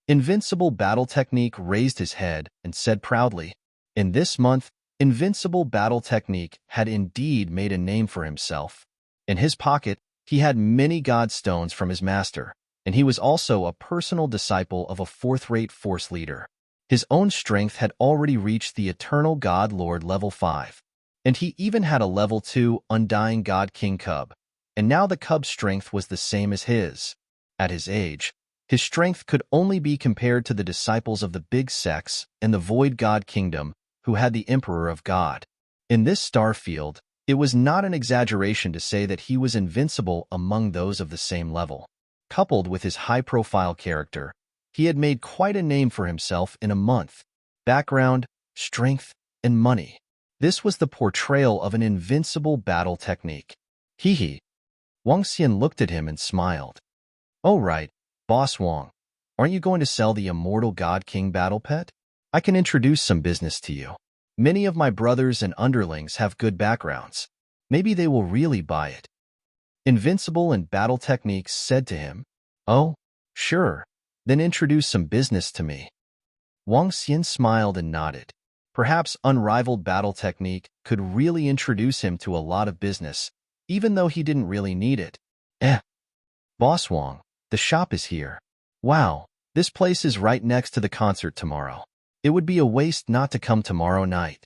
Invincible Battle Technique raised his head and said proudly, in this month, Invincible Battle Technique had indeed made a name for himself. In his pocket, he had many god stones from his master, and he was also a personal disciple of a fourth-rate force leader. His own strength had already reached the Eternal God Lord level 5, and he even had a level 2 Undying God King Cub, and now the cub's strength was the same as his. At his age, his strength could only be compared to the disciples of the Big Sex and the Void God Kingdom, who had the Emperor of God. In this star field, it was not an exaggeration to say that he was invincible among those of the same level. Coupled with his high-profile character, he had made quite a name for himself in a month. Background, strength, and money. This was the portrayal of an invincible battle technique. Hee. Wang Xian looked at him and smiled. "Oh right, Boss Wang, aren't you going to sell the Immortal God King Battle Pet? I can introduce some business to you. Many of my brothers and underlings have good backgrounds. Maybe they will really buy it." Invincible and Battle Techniques said to him, "Oh, sure, then introduce some business to me." Wang Xian smiled and nodded. Perhaps Unrivaled Battle Technique could really introduce him to a lot of business, even though he didn't really need it. Boss Wang, the shop is here. Wow, this place is right next to the concert tomorrow. It would be a waste not to come tomorrow night.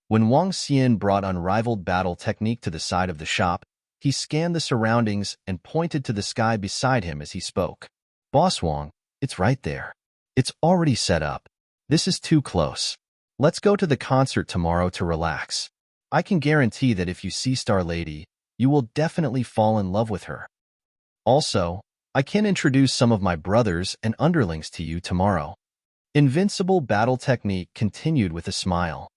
When Wang Xian brought Unrivaled Battle Technique to the side of the shop, he scanned the surroundings and pointed to the sky beside him as he spoke. "Boss Wang, it's right there. It's already set up. This is too close. Let's go to the concert tomorrow to relax. I can guarantee that if you see Star Lady, you will definitely fall in love with her. Also, I can introduce some of my brothers and underlings to you tomorrow." Invincible Battle Technique continued with a smile.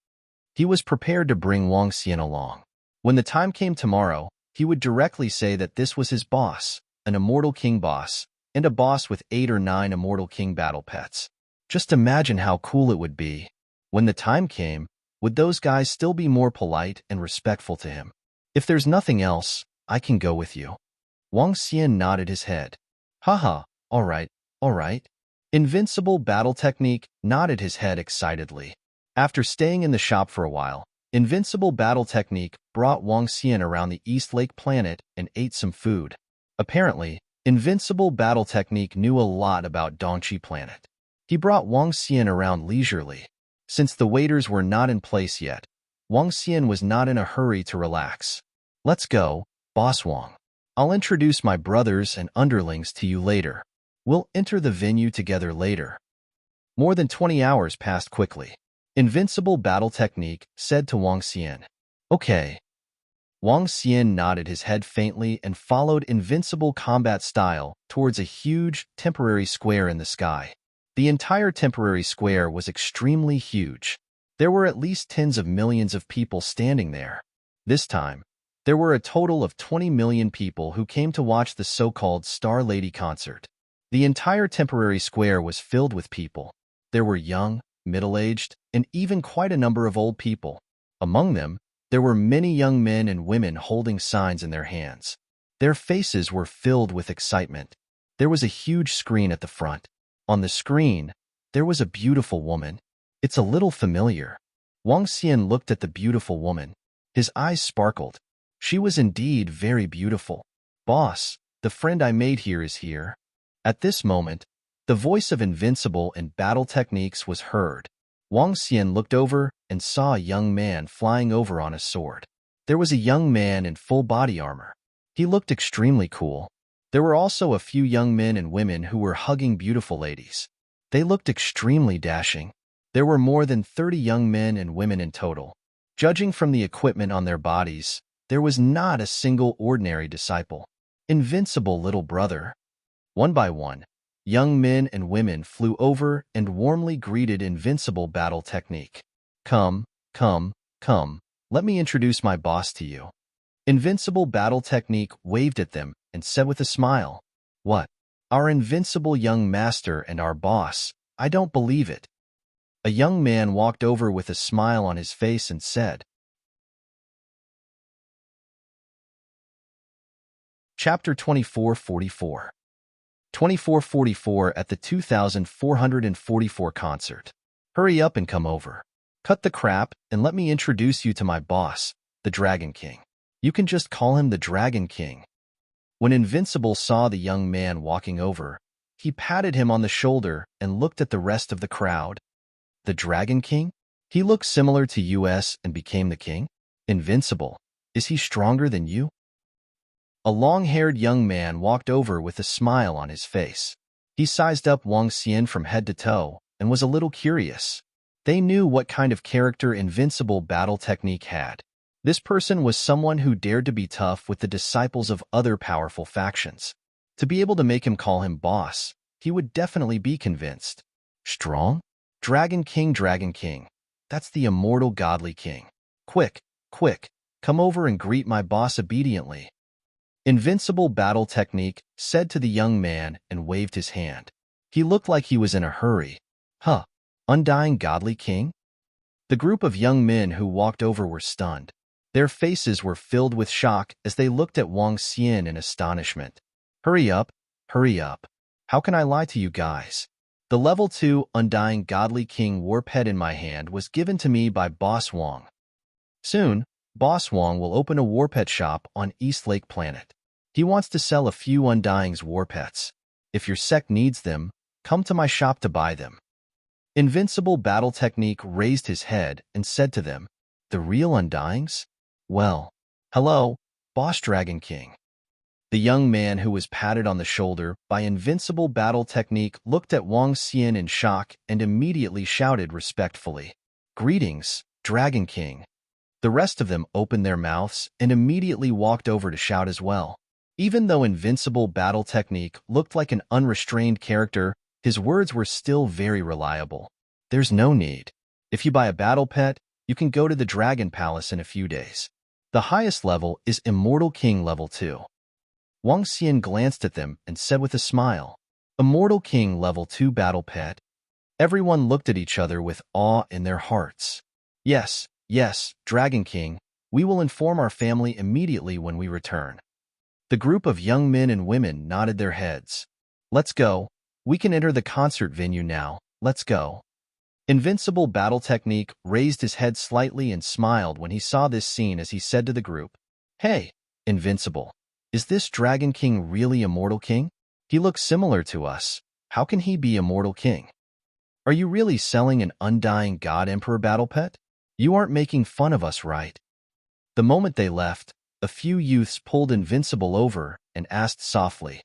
He was prepared to bring Wang Xian along. When the time came tomorrow, he would directly say that this was his boss, an Immortal King boss, and a boss with 8 or 9 Immortal King battle pets. Just imagine how cool it would be. When the time came, would those guys still be more polite and respectful to him? "If there's nothing else, I can go with you." Wang Xian nodded his head. Haha, all right. Invincible Battle Technique nodded his head excitedly. After staying in the shop for a while, Invincible Battle Technique brought Wang Xian around the East Lake planet and ate some food. Apparently, Invincible Battle Technique knew a lot about Dongqi Planet. He brought Wang Xian around leisurely. Since the waiters were not in place yet, Wang Xian was not in a hurry to relax. Let's go, Boss Wang. I'll introduce my brothers and underlings to you later. We'll enter the venue together later. More than 20 hours passed quickly. Invincible Battle Technique said to Wang Xian. Okay. Wang Xian nodded his head faintly and followed Invincible Combat Style towards a huge, temporary square in the sky. The entire temporary square was extremely huge. There were at least tens of millions of people standing there. This time, there were a total of 20 million people who came to watch the so-called Star Lady concert. The entire temporary square was filled with people. There were young, middle-aged, and even quite a number of old people. Among them, there were many young men and women holding signs in their hands. Their faces were filled with excitement. There was a huge screen at the front. On the screen, there was a beautiful woman. It's a little familiar. Wang Xian looked at the beautiful woman. His eyes sparkled. She was indeed very beautiful. Boss, the friend I made here is here. At this moment, the voice of Invincible and Battle Techniques was heard. Wang Xian looked over and saw a young man flying over on a sword. There was a young man in full body armor. He looked extremely cool. There were also a few young men and women who were hugging beautiful ladies. They looked extremely dashing. There were more than 30 young men and women in total. Judging from the equipment on their bodies, there was not a single ordinary disciple. Invincible little brother. One by one, young men and women flew over and warmly greeted Invincible Battle Technique. Come, come, come, let me introduce my boss to you. Invincible Battle Technique waved at them and said with a smile, What? Our invincible young master and our boss? I don't believe it. A young man walked over with a smile on his face and said, Chapter 2444 2444 at the 2444 concert. Hurry up and come over. Cut the crap and let me introduce you to my boss, the Dragon King. You can just call him the Dragon King. When Invincible saw the young man walking over, he patted him on the shoulder and looked at the rest of the crowd. The Dragon King? He looked similar to US and became the king? Invincible. Is he stronger than you? A long-haired young man walked over with a smile on his face. He sized up Wang Xian from head to toe and was a little curious. They knew what kind of character Invincible Battle Technique had. This person was someone who dared to be tough with the disciples of other powerful factions. To be able to make him call him boss, he would definitely be convinced. Strong? Dragon King. That's the immortal godly king. Quick, quick, come over and greet my boss obediently. Invincible Battle Technique said to the young man and waved his hand. He looked like he was in a hurry. Huh, undying godly king? The group of young men who walked over were stunned. Their faces were filled with shock as they looked at Wang Xian in astonishment. Hurry up, hurry up. How can I lie to you guys? The level 2 Undying Godly King Warp Head in my hand was given to me by Boss Wang. Soon, Boss Wang will open a Warp Head shop on East Lake Planet. He wants to sell a few Undying's Warp Heads. If your sect needs them, come to my shop to buy them. Invincible Battle Technique raised his head and said to them, The real Undyings? Well, hello, Boss Dragon King. The young man who was patted on the shoulder by Invincible Battle Technique looked at Wang Xian in shock and immediately shouted respectfully, Greetings, Dragon King. The rest of them opened their mouths and immediately walked over to shout as well. Even though Invincible Battle Technique looked like an unrestrained character, his words were still very reliable. There's no need. If you buy a battle pet, you can go to the Dragon Palace in a few days. The highest level is Immortal King level 2. Wang Xian glanced at them and said with a smile, Immortal King level 2 battle pet? Everyone looked at each other with awe in their hearts. Yes, Dragon King, we will inform our family immediately when we return. The group of young men and women nodded their heads. Let's go. We can enter the concert venue now. Let's go. Invincible Battle Technique raised his head slightly and smiled when he saw this scene as he said to the group, Hey, Invincible. Is this Dragon King really Immortal King? He looks similar to us. How can he be Immortal King? Are you really selling an undying God Emperor battle pet? You aren't making fun of us, right? The moment they left, a few youths pulled Invincible over and asked softly,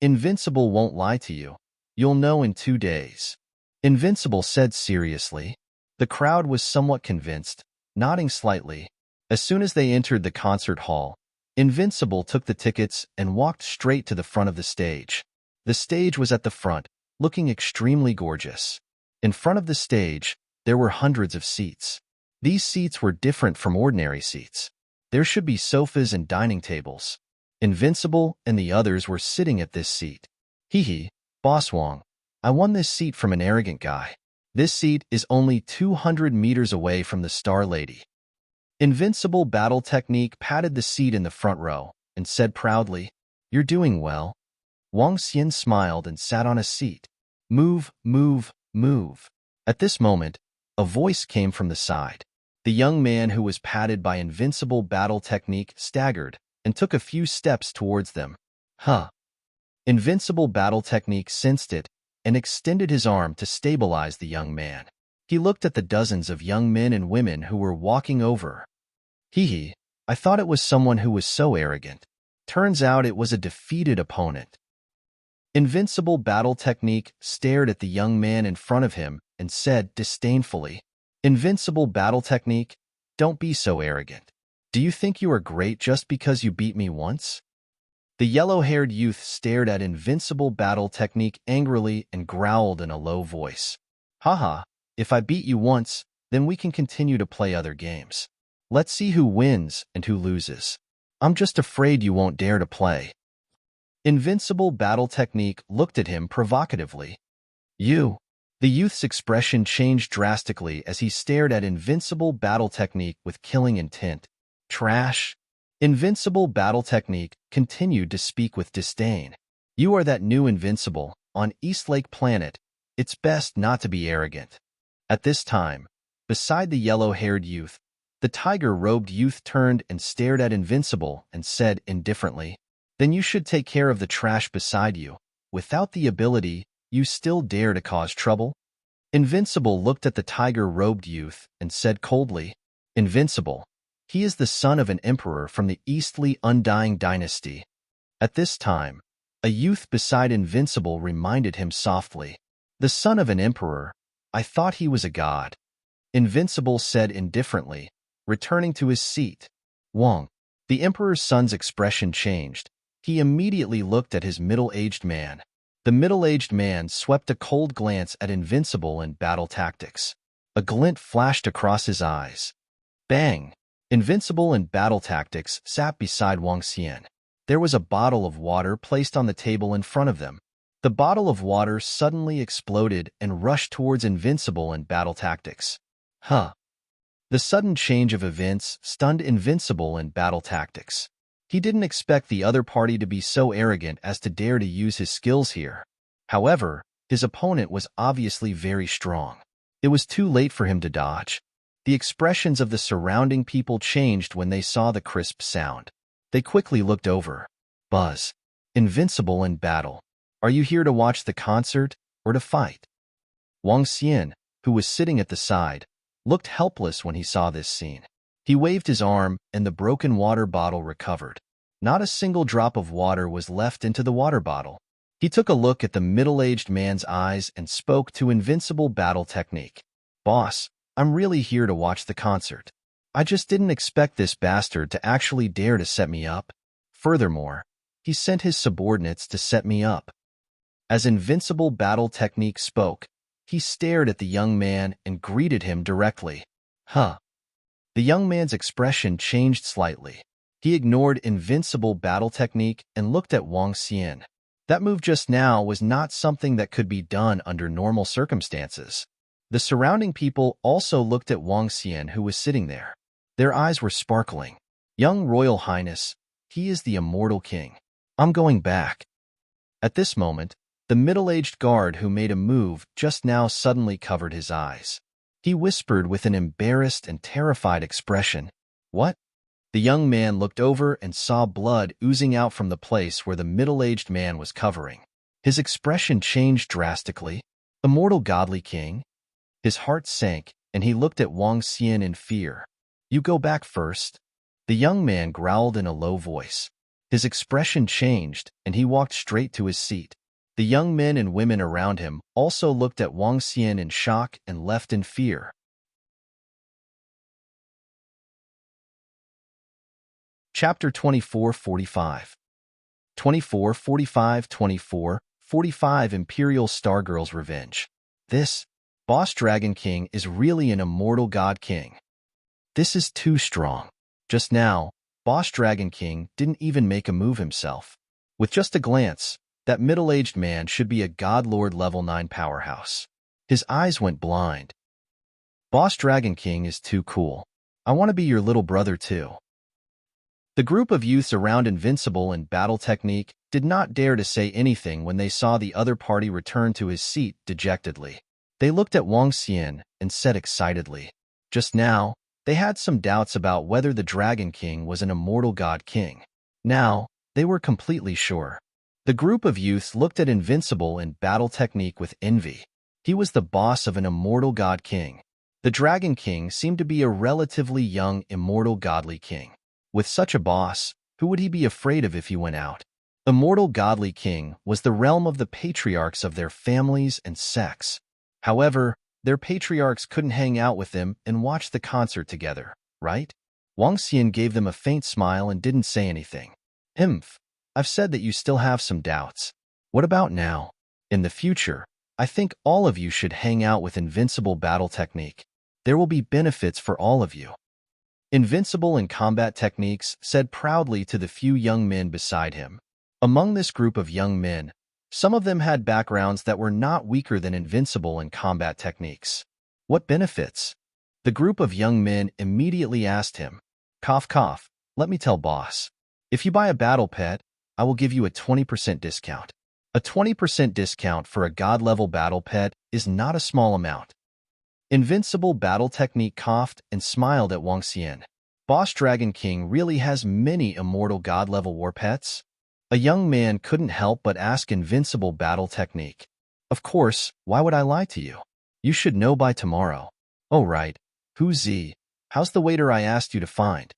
Invincible won't lie to you. You'll know in 2 days. Invincible said seriously. The crowd was somewhat convinced, nodding slightly. As soon as they entered the concert hall, Invincible took the tickets and walked straight to the front of the stage. The stage was at the front, looking extremely gorgeous. In front of the stage, there were hundreds of seats. These seats were different from ordinary seats. There should be sofas and dining tables. Invincible and the others were sitting at this seat. Hee, Boss Wong, I won this seat from an arrogant guy. This seat is only 200 meters away from the Star Lady. Invincible Battle Technique patted the seat in the front row and said proudly, You're doing well. Wang Xian smiled and sat on a seat. Move, move, move. At this moment, a voice came from the side. The young man who was patted by Invincible Battle Technique staggered and took a few steps towards them. Invincible Battle Technique sensed it and extended his arm to stabilize the young man. He looked at the dozens of young men and women who were walking over. I thought it was someone who was so arrogant. Turns out it was a defeated opponent. Invincible Battle Technique stared at the young man in front of him and said disdainfully, Invincible Battle Technique, don't be so arrogant. Do you think you are great just because you beat me once? The yellow-haired youth stared at Invincible Battle Technique angrily and growled in a low voice. If I beat you once, then we can continue to play other games. Let's see who wins and who loses. I'm just afraid you won't dare to play. Invincible Battle Technique looked at him provocatively. You. The youth's expression changed drastically as he stared at Invincible Battle Technique with killing intent. Trash. Invincible Battle Technique continued to speak with disdain. You are that new Invincible on East Lake Planet. It's best not to be arrogant. At this time, beside the yellow-haired youth, the tiger-robed youth turned and stared at Invincible and said indifferently, Then you should take care of the trash beside you. Without the ability, you still dare to cause trouble? Invincible looked at the tiger-robed youth and said coldly, Invincible. He is the son of an emperor from the Eastly Undying Dynasty. At this time, a youth beside Invincible reminded him softly, The son of an emperor? I thought he was a god. Invincible said indifferently, returning to his seat. Wong. The emperor's son's expression changed. He immediately looked at his middle-aged man. The middle-aged man swept a cold glance at Invincible and Battle Tactics. A glint flashed across his eyes. Bang! Invincible and Battle Tactics sat beside Wang Xian. There was a bottle of water placed on the table in front of them. The bottle of water suddenly exploded and rushed towards Invincible and Battle Tactics. The sudden change of events stunned Invincible and Battle Tactics. He didn't expect the other party to be so arrogant as to dare to use his skills here. However, his opponent was obviously very strong. It was too late for him to dodge. The expressions of the surrounding people changed when they saw the crisp sound. They quickly looked over. Buzz. Invincible in battle. Are you here to watch the concert or to fight? Wang Xian, who was sitting at the side, looked helpless when he saw this scene. He waved his arm, and the broken water bottle recovered. Not a single drop of water was left into the water bottle. He took a look at the middle-aged man's eyes and spoke to Invincible Battle Technique. Boss, I'm really here to watch the concert. I just didn't expect this bastard to actually dare to set me up. Furthermore, he sent his subordinates to set me up. As Invincible Battle Technique spoke, he stared at the young man and greeted him directly. The young man's expression changed slightly. He ignored Invincible Battle Technique and looked at Wang Xian. That move just now was not something that could be done under normal circumstances. The surrounding people also looked at Wang Xian, who was sitting there. Their eyes were sparkling. Young Royal Highness, he is the Immortal King. I'm going back. At this moment, the middle-aged guard who made a move just now suddenly covered his eyes. He whispered with an embarrassed and terrified expression, What? The young man looked over and saw blood oozing out from the place where the middle-aged man was covering. His expression changed drastically. Immortal godly king? His heart sank, and he looked at Wang Xian in fear. You go back first. The young man growled in a low voice. His expression changed, and he walked straight to his seat. The young men and women around him also looked at Wang Xian in shock and left in fear. Chapter 24:45 24:45 Imperial Stargirl's Revenge. This Boss Dragon King is really an immortal god king. This is too strong. Just now, Boss Dragon King didn't even make a move himself. With just a glance, that middle-aged man should be a God Lord level 9 powerhouse. His eyes went blind. Boss Dragon King is too cool. I want to be your little brother too. The group of youths around Invincible and Battle Technique did not dare to say anything when they saw the other party return to his seat dejectedly. They looked at Wang Xian and said excitedly. Just now, they had some doubts about whether the Dragon King was an immortal god king. Now, they were completely sure. The group of youths looked at Invincible and Battle Technique with envy. He was the boss of an immortal god king. The Dragon King seemed to be a relatively young immortal godly king. With such a boss, who would he be afraid of if he went out? Immortal godly king was the realm of the patriarchs of their families and sects. However, their patriarchs couldn't hang out with them and watch the concert together, right? Wang Xian gave them a faint smile and didn't say anything. I've said that you still have some doubts. What about now? In the future, I think all of you should hang out with Invincible Battle Technique. There will be benefits for all of you. Invincible in Combat Techniques said proudly to the few young men beside him. Among this group of young men, some of them had backgrounds that were not weaker than Invincible in Combat Techniques. What benefits? The group of young men immediately asked him. Cough cough, let me tell boss. If you buy a battle pet, I will give you a 20% discount. A 20% discount for a god-level battle pet is not a small amount. Invincible Battle Technique coughed and smiled at Wang Xian. Boss Dragon King really has many immortal god-level war pets? A young man couldn't help but ask Invincible Battle Technique. Of course, why would I lie to you? You should know by tomorrow. Oh right, who's Z? How's the waiter I asked you to find?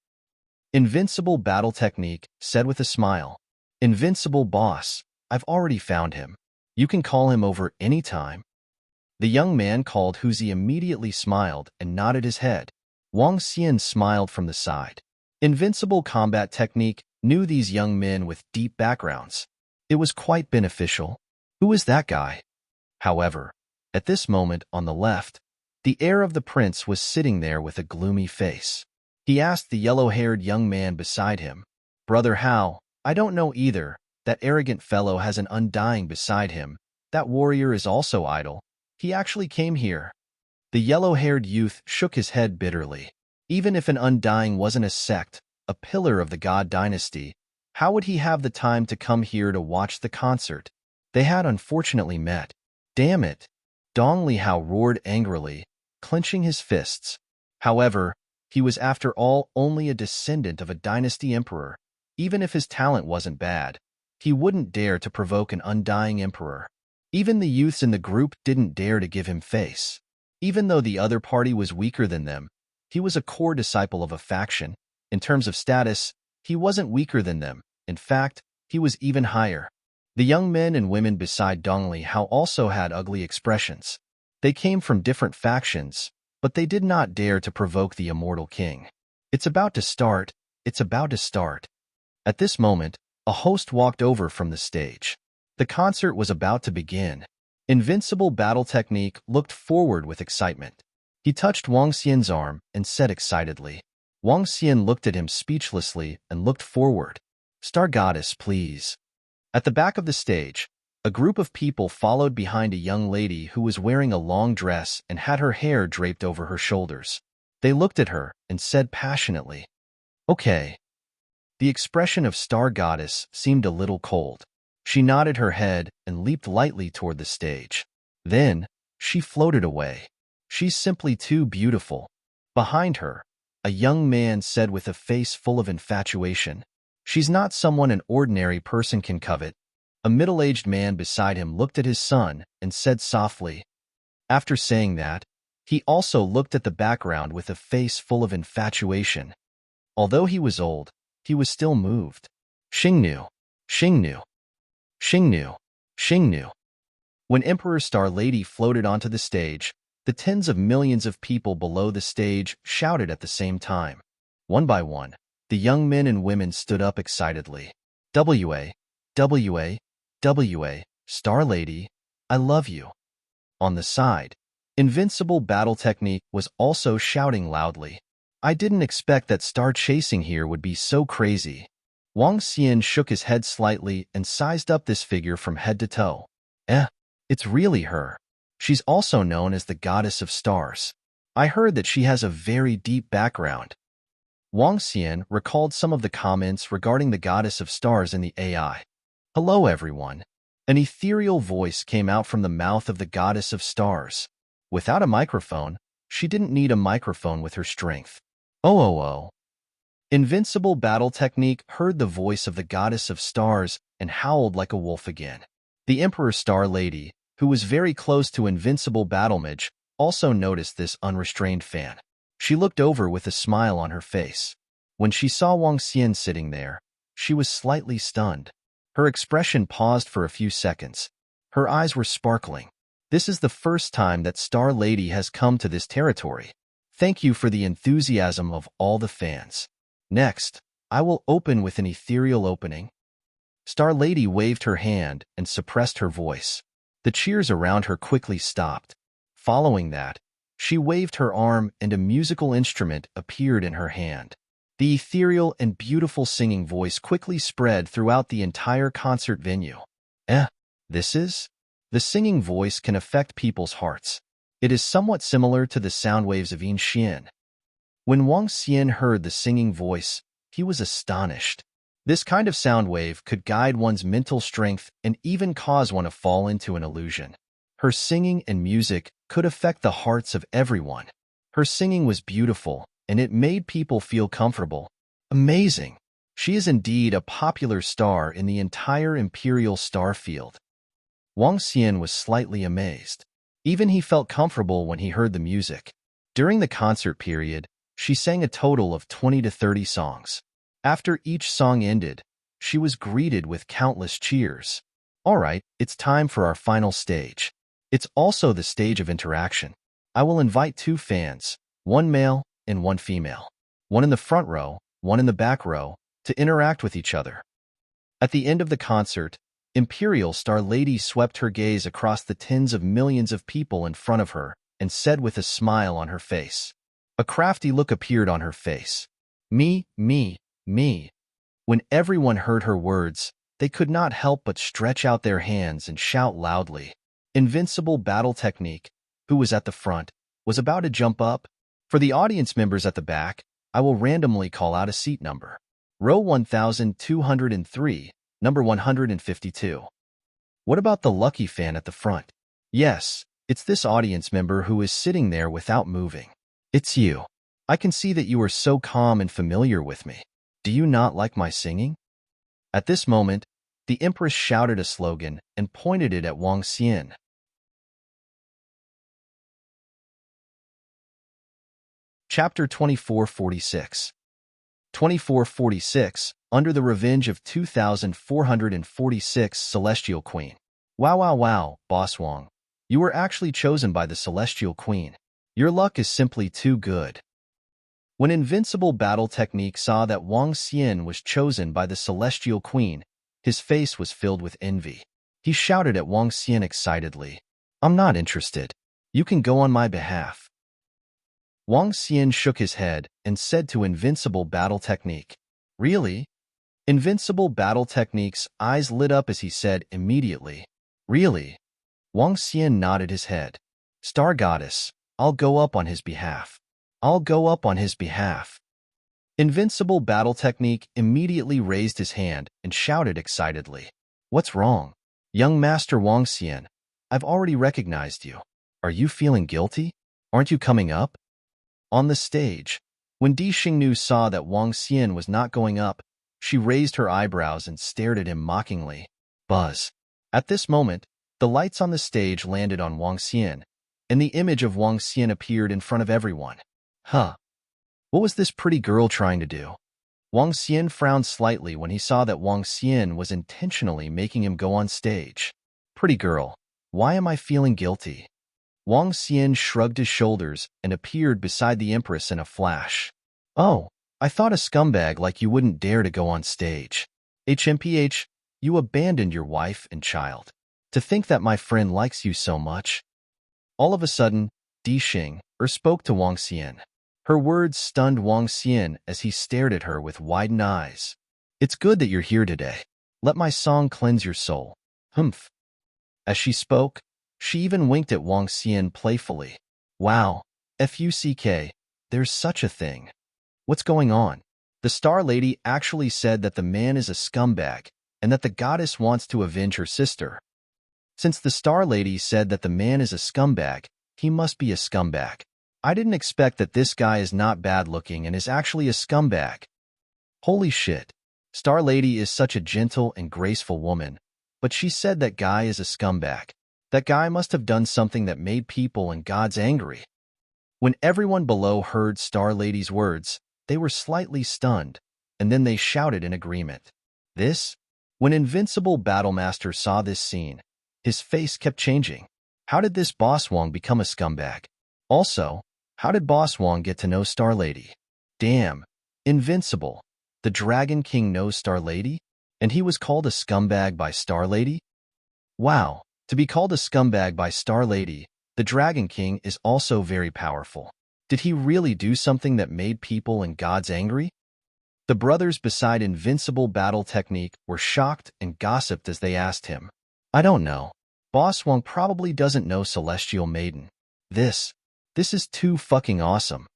Invincible Battle Technique said with a smile. Invincible boss, I've already found him. You can call him over any time. The young man called Huzi immediately smiled and nodded his head. Wang Xian smiled from the side. Invincible Combat Technique knew these young men with deep backgrounds. It was quite beneficial. Who is that guy? However, at this moment on the left, the heir of the prince was sitting there with a gloomy face. He asked the yellow-haired young man beside him, Brother Hao, I don't know either. That arrogant fellow has an undying beside him. That warrior is also idle. He actually came here. The yellow-haired youth shook his head bitterly. Even if an undying wasn't a sect, a pillar of the god dynasty, how would he have the time to come here to watch the concert? They had unfortunately met. Damn it! Dong Li Hao roared angrily, clenching his fists. However, he was after all only a descendant of a dynasty emperor. Even if his talent wasn't bad, he wouldn't dare to provoke an undying emperor. Even the youths in the group didn't dare to give him face. Even though the other party was weaker than them, he was a core disciple of a faction. In terms of status, he wasn't weaker than them. In fact, he was even higher. The young men and women beside Dong Li Hao also had ugly expressions. They came from different factions, but they did not dare to provoke the immortal king. It's about to start. It's about to start. At this moment, a host walked over from the stage. The concert was about to begin. Invincible Battle Technique looked forward with excitement. He touched Wang Xian's arm and said excitedly. Wang Xian looked at him speechlessly and looked forward. Star Goddess, please. At the back of the stage, a group of people followed behind a young lady who was wearing a long dress and had her hair draped over her shoulders. They looked at her and said passionately, Okay. The expression of Star Goddess seemed a little cold. She nodded her head and leaped lightly toward the stage. Then, she floated away. She's simply too beautiful. Behind her, a young man said with a face full of infatuation. She's not someone an ordinary person can covet. A middle-aged man beside him looked at his son and said softly. After saying that, he also looked at the background with a face full of infatuation. Although he was old, he was still moved. Xingnu, Xingnu, Xingnu, Xingnu. When Emperor Star Lady floated onto the stage, the tens of millions of people below the stage shouted at the same time. One by one, the young men and women stood up excitedly. WA, WA, WA, Star Lady, I love you. On the side, Invincible Battle Technique was also shouting loudly. I didn't expect that star chasing here would be so crazy. Wang Xian shook his head slightly and sized up this figure from head to toe. It's really her. She's also known as the Goddess of Stars. I heard that she has a very deep background. Wang Xian recalled some of the comments regarding the Goddess of Stars in the AI. Hello everyone. An ethereal voice came out from the mouth of the Goddess of Stars. Without a microphone, she didn't need a microphone with her strength. Oh. Invincible Battle Technique heard the voice of the Goddess of Stars and howled like a wolf again. The Emperor Star Lady, who was very close to Invincible Battle Mage, also noticed this unrestrained fan. She looked over with a smile on her face. When she saw Wang Xian sitting there, she was slightly stunned. Her expression paused for a few seconds. Her eyes were sparkling. This is the first time that Star Lady has come to this territory. Thank you for the enthusiasm of all the fans. Next, I will open with an ethereal opening. Star Lady waved her hand and suppressed her voice. The cheers around her quickly stopped. Following that, she waved her arm and a musical instrument appeared in her hand. The ethereal and beautiful singing voice quickly spread throughout the entire concert venue. This is? The singing voice can affect people's hearts. It is somewhat similar to the sound waves of Yin Xian. When Wang Xian heard the singing voice, he was astonished. This kind of sound wave could guide one's mental strength and even cause one to fall into an illusion. Her singing and music could affect the hearts of everyone. Her singing was beautiful, and it made people feel comfortable. Amazing! She is indeed a popular star in the entire Imperial star field. Wang Xian was slightly amazed. Even he felt comfortable when he heard the music. During the concert period, she sang a total of 20 to 30 songs. After each song ended, she was greeted with countless cheers. All right, it's time for our final stage. It's also the stage of interaction. I will invite two fans, one male and one female, one in the front row, one in the back row, to interact with each other. At the end of the concert, Imperial Star Lady swept her gaze across the tens of millions of people in front of her and said with a smile on her face. A crafty look appeared on her face. Me. When everyone heard her words, they could not help but stretch out their hands and shout loudly. Invincible Battle Technique, who was at the front, was about to jump up. For the audience members at the back, I will randomly call out a seat number. Row 1203, number 152. What about the lucky fan at the front? Yes, it's this audience member who is sitting there without moving. It's you. I can see that you are so calm and familiar with me. Do you not like my singing? At this moment, the Empress shouted a slogan and pointed it at Wang Xian. Chapter 2446. 2446, Under the Revenge of 2446 Celestial Queen. Wow, Boss Wang. You were actually chosen by the Celestial Queen. Your luck is simply too good. When Invincible Battle Technique saw that Wang Xian was chosen by the Celestial Queen, his face was filled with envy. He shouted at Wang Xian excitedly, I'm not interested. You can go on my behalf. Wang Xian shook his head and said to Invincible Battle Technique, Really? Invincible Battle Technique's eyes lit up as he said immediately, Really? Wang Xian nodded his head. Star Goddess, I'll go up on his behalf. I'll go up on his behalf. Invincible Battle Technique immediately raised his hand and shouted excitedly. What's wrong? Young Master Wang Xian, I've already recognized you. Are you feeling guilty? Aren't you coming up? On the stage, When Di Xingnu saw that Wang Xian was not going up, she raised her eyebrows and stared at him mockingly. Buzz. At this moment, the lights on the stage landed on Wang Xian, and the image of Wang Xian appeared in front of everyone. Huh. What was this pretty girl trying to do? Wang Xian frowned slightly when he saw that Wang Xian was intentionally making him go on stage. Pretty girl, why am I feeling guilty? Wang Xian shrugged his shoulders and appeared beside the Empress in a flash. Oh, I thought a scumbag like you wouldn't dare to go on stage. HMPH, you abandoned your wife and child. To think that my friend likes you so much. All of a sudden, Di Xing spoke to Wang Xian. Her words stunned Wang Xian as he stared at her with widened eyes. It's good that you're here today. Let my song cleanse your soul. Humph. As she spoke, she even winked at Wang Xian playfully. Wow, FUCK, there's such a thing. What's going on? The Star Lady actually said that the man is a scumbag and that the goddess wants to avenge her sister. Since the Star Lady said that the man is a scumbag, he must be a scumbag. I didn't expect that this guy is not bad-looking and is actually a scumbag. Holy shit. Star Lady is such a gentle and graceful woman, but she said that guy is a scumbag. That guy must have done something that made people and gods angry. When everyone below heard Star Lady's words, they were slightly stunned, and then they shouted in agreement. When Invincible Battlemaster saw this scene, his face kept changing. How did this Boss Wong become a scumbag? Also, how did Boss Wong get to know Star Lady? Damn, Invincible. The Dragon King knows Star Lady? And he was called a scumbag by Star Lady? Wow, to be called a scumbag by Star Lady, the Dragon King is also very powerful. Did he really do something that made people and gods angry? The brothers beside Invincible Battle Technique were shocked and gossiped as they asked him. I don't know. Boss Wong probably doesn't know Celestial Maiden. This is too fucking awesome.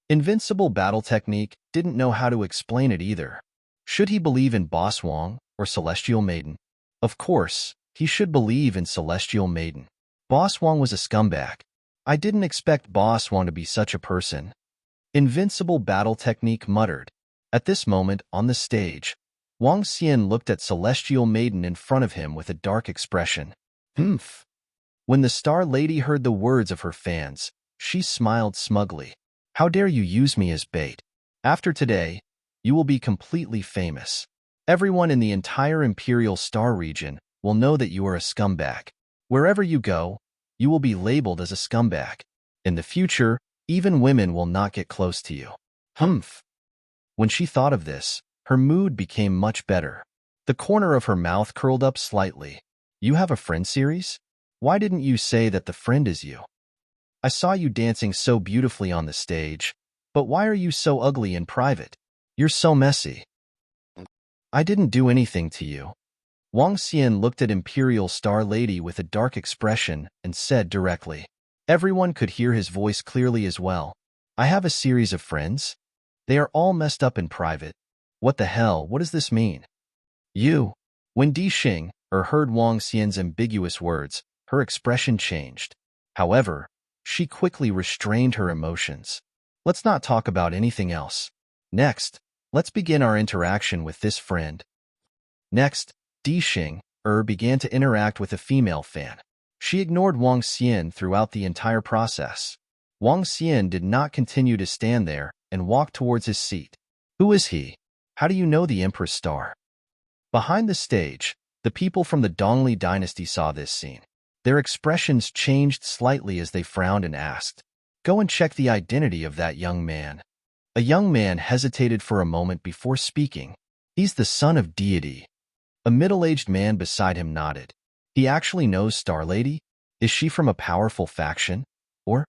Invincible Battle Technique didn't know how to explain it either. Should he believe in Boss Wong or Celestial Maiden? Of course, he should believe in Celestial Maiden. Boss Wong was a scumbag. I didn't expect Boss Wong to be such a person. Invincible Battle Technique muttered. At this moment, on the stage, Wang Xian looked at Celestial Maiden in front of him with a dark expression. Humph. When the Star Lady heard the words of her fans, she smiled smugly. How dare you use me as bait? After today, you will be completely famous. Everyone in the entire Imperial Star region will know that you are a scumbag. Wherever you go, you will be labeled as a scumbag. In the future, even women will not get close to you. Humph. When she thought of this, her mood became much better. The corner of her mouth curled up slightly. You have a friend series? Why didn't you say that the friend is you? I saw you dancing so beautifully on the stage, but why are you so ugly in private? You're so messy. I didn't do anything to you. Wang Xian looked at Imperial Star Lady with a dark expression and said directly. Everyone could hear his voice clearly as well. I have a series of friends. They are all messed up in private. What the hell, what does this mean? When Di Xing heard Wang Xian's ambiguous words, her expression changed. However, she quickly restrained her emotions. Let's not talk about anything else. Next, let's begin our interaction with this friend. Next, Di Xing began to interact with a female fan. She ignored Wang Xian throughout the entire process. Wang Xian did not continue to stand there and walked towards his seat. Who is he? How do you know the Empress Star? Behind the stage, the people from the Dongli dynasty saw this scene. Their expressions changed slightly as they frowned and asked, Go and check the identity of that young man. A young man hesitated for a moment before speaking. He's the son of deity. A middle-aged man beside him nodded. He actually knows Star Lady? Is she from a powerful faction? Or?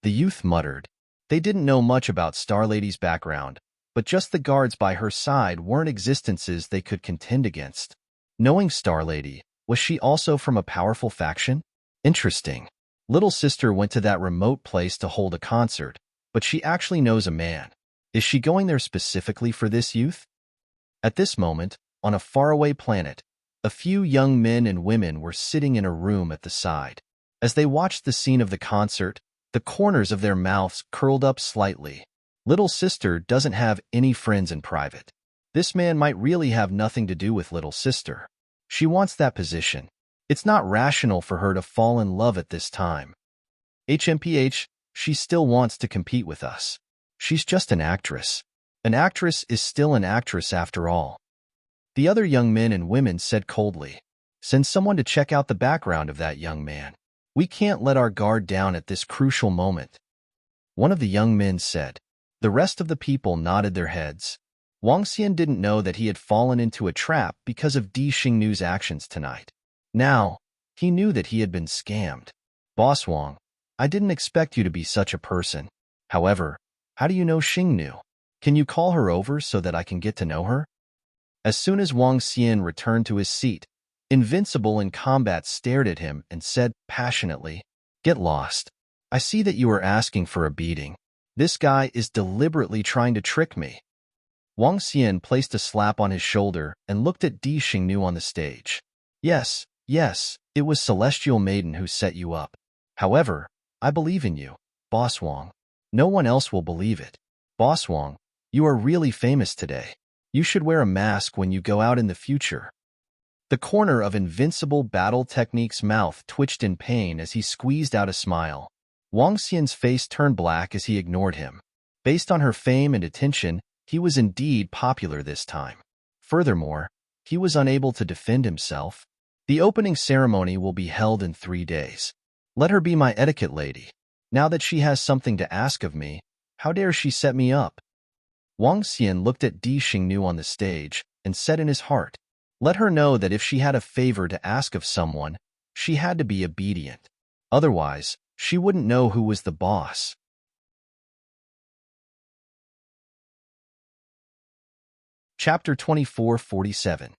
The youth muttered. They didn't know much about Star Lady's background, but just the guards by her side weren't existences they could contend against. Knowing Star Lady, was she also from a powerful faction? Interesting. Little sister went to that remote place to hold a concert, but she actually knows a man. Is she going there specifically for this youth? At this moment, on a faraway planet, a few young men and women were sitting in a room at the side. As they watched the scene of the concert, the corners of their mouths curled up slightly. Little sister doesn't have any friends in private. This man might really have nothing to do with little sister. She wants that position. It's not rational for her to fall in love at this time. HMPH, she still wants to compete with us. She's just an actress. An actress is still an actress after all. The other young men and women said coldly, "Send someone to check out the background of that young man. We can't let our guard down at this crucial moment." One of the young men said. The rest of the people nodded their heads. Wang Xian didn't know that he had fallen into a trap because of Di Xingnu's actions tonight. Now, he knew that he had been scammed. "Boss Wang, I didn't expect you to be such a person. However, how do you know Xingnu? Can you call her over so that I can get to know her?" As soon as Wang Xian returned to his seat, Invincible in Combat stared at him and said passionately, "Get lost. I see that you are asking for a beating. This guy is deliberately trying to trick me." Wang Xian placed a slap on his shoulder and looked at Di Xingnu on the stage. Yes, it was Celestial Maiden who set you up. However, I believe in you, Boss Wang. No one else will believe it. Boss Wang, you are really famous today. You should wear a mask when you go out in the future." The corner of Invincible Battle Technique's mouth twitched in pain as he squeezed out a smile. Wang Xian's face turned black as he ignored him. Based on her fame and attention, he was indeed popular this time. Furthermore, he was unable to defend himself. The opening ceremony will be held in 3 days. Let her be my etiquette lady. Now that she has something to ask of me, how dare she set me up? Wang Xian looked at Di Xingnu on the stage and said in his heart, let her know that if she had a favor to ask of someone, she had to be obedient. Otherwise, she wouldn't know who was the boss. Chapter 2447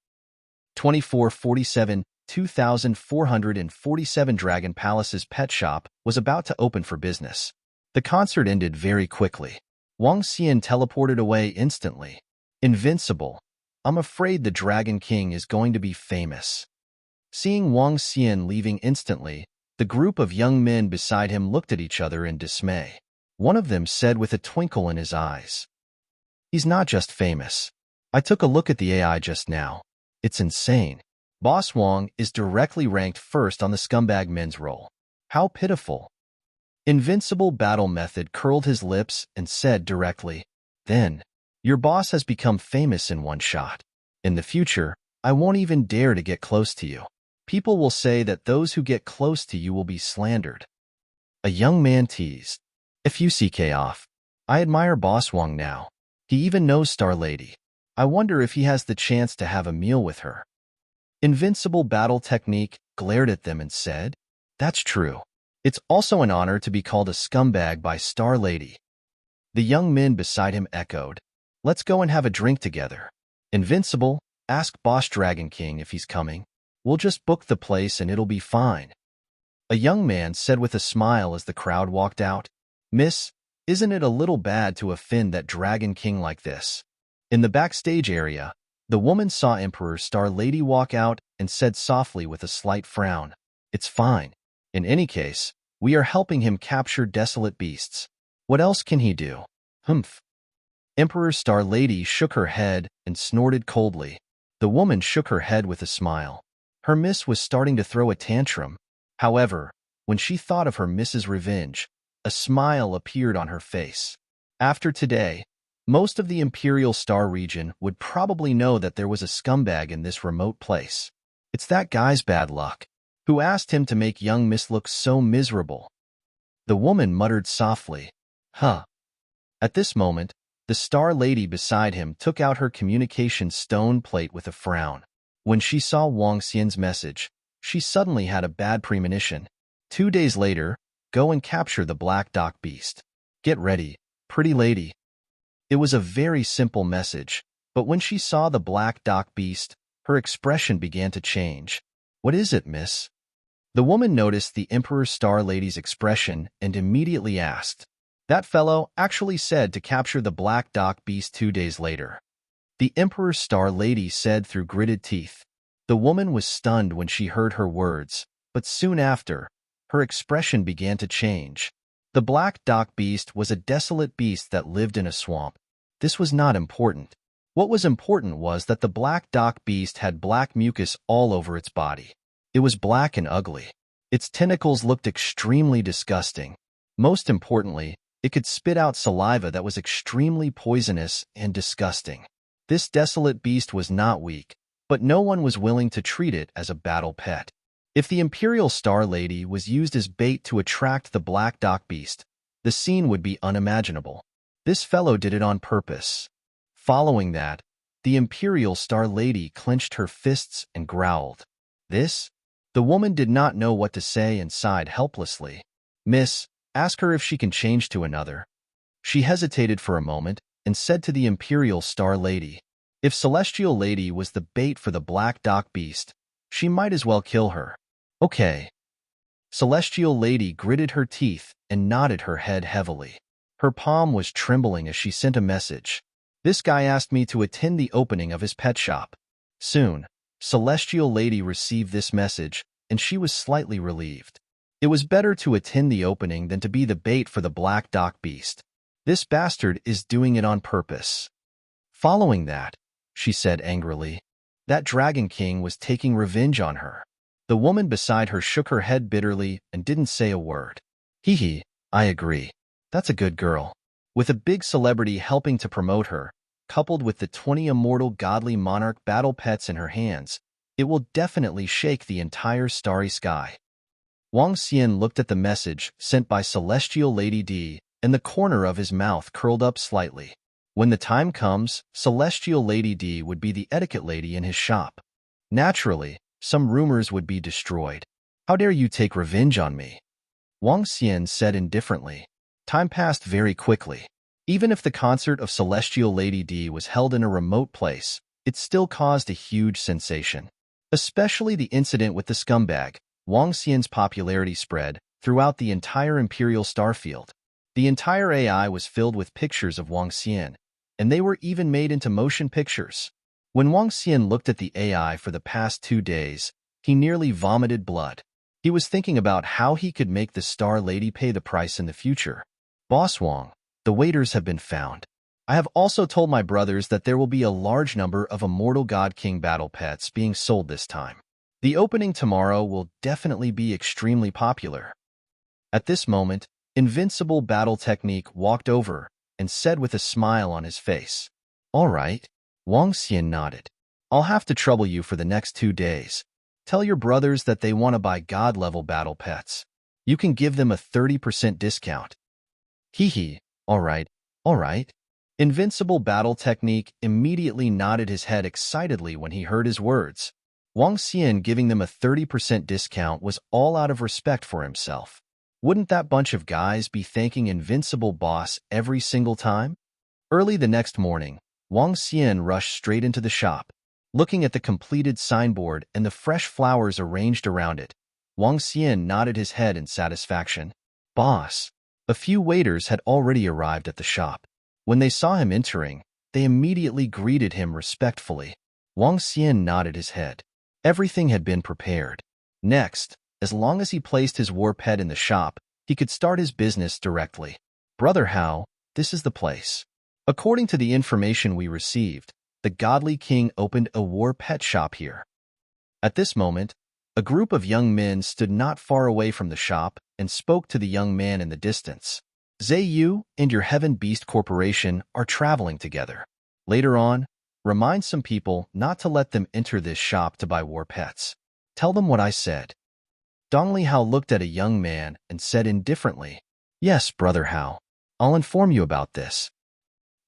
2447 2447 Dragon Palace's pet shop was about to open for business. The concert ended very quickly. Wang Xian teleported away instantly. Invincible. I'm afraid the Dragon King is going to be famous. Seeing Wang Xian leaving instantly, the group of young men beside him looked at each other in dismay. One of them said with a twinkle in his eyes, "He's not just famous. I took a look at the AI just now. It's insane. Boss Wang is directly ranked first on the scumbag men's roll. How pitiful." Invincible Battle Method curled his lips and said directly, "Then, your boss has become famous in one shot. In the future, I won't even dare to get close to you. People will say that those who get close to you will be slandered." A young man teased, "FUCK off. I admire Boss Wang now. He even knows Star Lady. I wonder if he has the chance to have a meal with her." Invincible Battle Technique glared at them and said, "That's true. It's also an honor to be called a scumbag by Star Lady." The young men beside him echoed, "Let's go and have a drink together. Invincible, ask Boss Dragon King if he's coming. We'll just book the place and it'll be fine." A young man said with a smile as the crowd walked out, "Miss, isn't it a little bad to offend that Dragon King like this?" In the backstage area, the woman saw Emperor Star Lady walk out and said softly with a slight frown, "It's fine. In any case, we are helping him capture desolate beasts. What else can he do?" "Humph." Emperor Star Lady shook her head and snorted coldly. The woman shook her head with a smile. Her miss was starting to throw a tantrum. However, when she thought of her miss's revenge, a smile appeared on her face. After today, most of the Imperial Star region would probably know that there was a scumbag in this remote place. It's that guy's bad luck. Who asked him to make young Miss look so miserable? The woman muttered softly, "Huh." At this moment, the Star Lady beside him took out her communication stone plate with a frown. When she saw Wang Xian's message, she suddenly had a bad premonition. 2 days later, go and capture the Black Dock Beast. Get ready, pretty lady. It was a very simple message, but when she saw the Black Dock Beast, her expression began to change. "What is it, miss?" The woman noticed the Emperor Star Lady's expression and immediately asked, "That fellow actually said to capture the Black Dock Beast 2 days later." The Emperor Star Lady said through gritted teeth. The woman was stunned when she heard her words, but soon after, her expression began to change. The black dock beast was a desolate beast that lived in a swamp. This was not important. What was important was that the black dock beast had black mucus all over its body. It was black and ugly. Its tentacles looked extremely disgusting. Most importantly, it could spit out saliva that was extremely poisonous and disgusting. This desolate beast was not weak, but no one was willing to treat it as a battle pet. If the Imperial Star Lady was used as bait to attract the black dock beast, the scene would be unimaginable. This fellow did it on purpose. Following that, the Imperial Star Lady clenched her fists and growled. This? The woman did not know what to say and sighed helplessly. Miss, ask her if she can change to another. She hesitated for a moment and said to the Imperial Star Lady, if Celestial Lady was the bait for the black dock beast, she might as well kill her. Okay. Celestial Lady gritted her teeth and nodded her head heavily. Her palm was trembling as she sent a message. This guy asked me to attend the opening of his pet shop. Soon, Celestial Lady received this message, and she was slightly relieved. It was better to attend the opening than to be the bait for the black dock beast. This bastard is doing it on purpose. Following that, she said angrily, that Dragon King was taking revenge on her. The woman beside her shook her head bitterly and didn't say a word. Hee hee, I agree. That's a good girl. With a big celebrity helping to promote her, coupled with the 20 immortal godly monarch battle pets in her hands, it will definitely shake the entire starry sky. Wang Xian looked at the message sent by Celestial Lady D, and the corner of his mouth curled up slightly. When the time comes, Celestial Lady D would be the etiquette lady in his shop. Naturally, some rumors would be destroyed. How dare you take revenge on me? Wang Xian said indifferently. Time passed very quickly. Even if the concert of Celestial Lady D was held in a remote place, it still caused a huge sensation. Especially the incident with the scumbag. Wang Xian's popularity spread throughout the entire Imperial Starfield. The entire AI was filled with pictures of Wang Xian, and they were even made into motion pictures. When Wang Xian looked at the AI for the past 2 days, he nearly vomited blood. He was thinking about how he could make the Star Lady pay the price in the future. Boss Wang, the waiters have been found. I have also told my brothers that there will be a large number of Immortal God King battle pets being sold this time. The opening tomorrow will definitely be extremely popular. At this moment, Invincible Battle Technique walked over and said with a smile on his face, all right. Wang Xian nodded. I'll have to trouble you for the next 2 days. Tell your brothers that they want to buy God-level battle pets. You can give them a 30% discount. Hee hee, all right. Invincible Battle Technique immediately nodded his head excitedly when he heard his words. Wang Xian giving them a 30% discount was all out of respect for himself. Wouldn't that bunch of guys be thanking Invincible Boss every single time? Early the next morning, Wang Xian rushed straight into the shop. Looking at the completed signboard and the fresh flowers arranged around it, Wang Xian nodded his head in satisfaction. Boss. A few waiters had already arrived at the shop. When they saw him entering, they immediately greeted him respectfully. Wang Xian nodded his head. Everything had been prepared. Next, as long as he placed his war pet in the shop, he could start his business directly. Brother Hao, this is the place. According to the information we received, the Godly King opened a war pet shop here. At this moment, a group of young men stood not far away from the shop and spoke to the young man in the distance. Yu and your Heaven Beast Corporation are traveling together. Later on, remind some people not to let them enter this shop to buy war pets. Tell them what I said. Dongli Hao looked at a young man and said indifferently, Yes, Brother Hao. I'll inform you about this.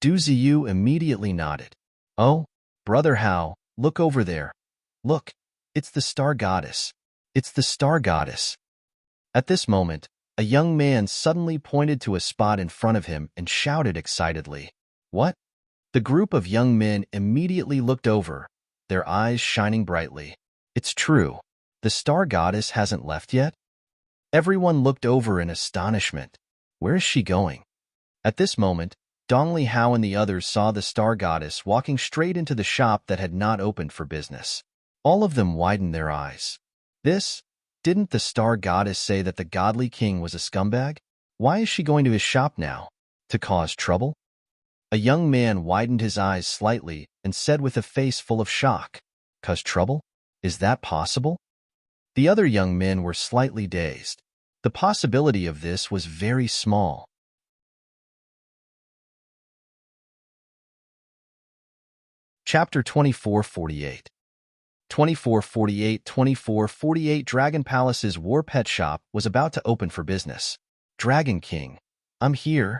Du Ziyu immediately nodded. Oh, Brother Hao, look over there. Look, it's the Star Goddess. It's the Star Goddess. At this moment, a young man suddenly pointed to a spot in front of him and shouted excitedly, What? The group of young men immediately looked over, their eyes shining brightly. It's true. The Star Goddess hasn't left yet? Everyone looked over in astonishment. Where is she going? At this moment, Dongli Hao and the others saw the Star Goddess walking straight into the shop that had not opened for business. All of them widened their eyes. Didn't the Star Goddess say that the Godly King was a scumbag? Why is she going to his shop now? To cause trouble? A young man widened his eyes slightly and said with a face full of shock, "Cause trouble? Is that possible?" The other young men were slightly dazed. The possibility of this was very small. Chapter 2448. 2448 Dragon Palace's War Pet Shop was about to open for business. Dragon King, I'm here.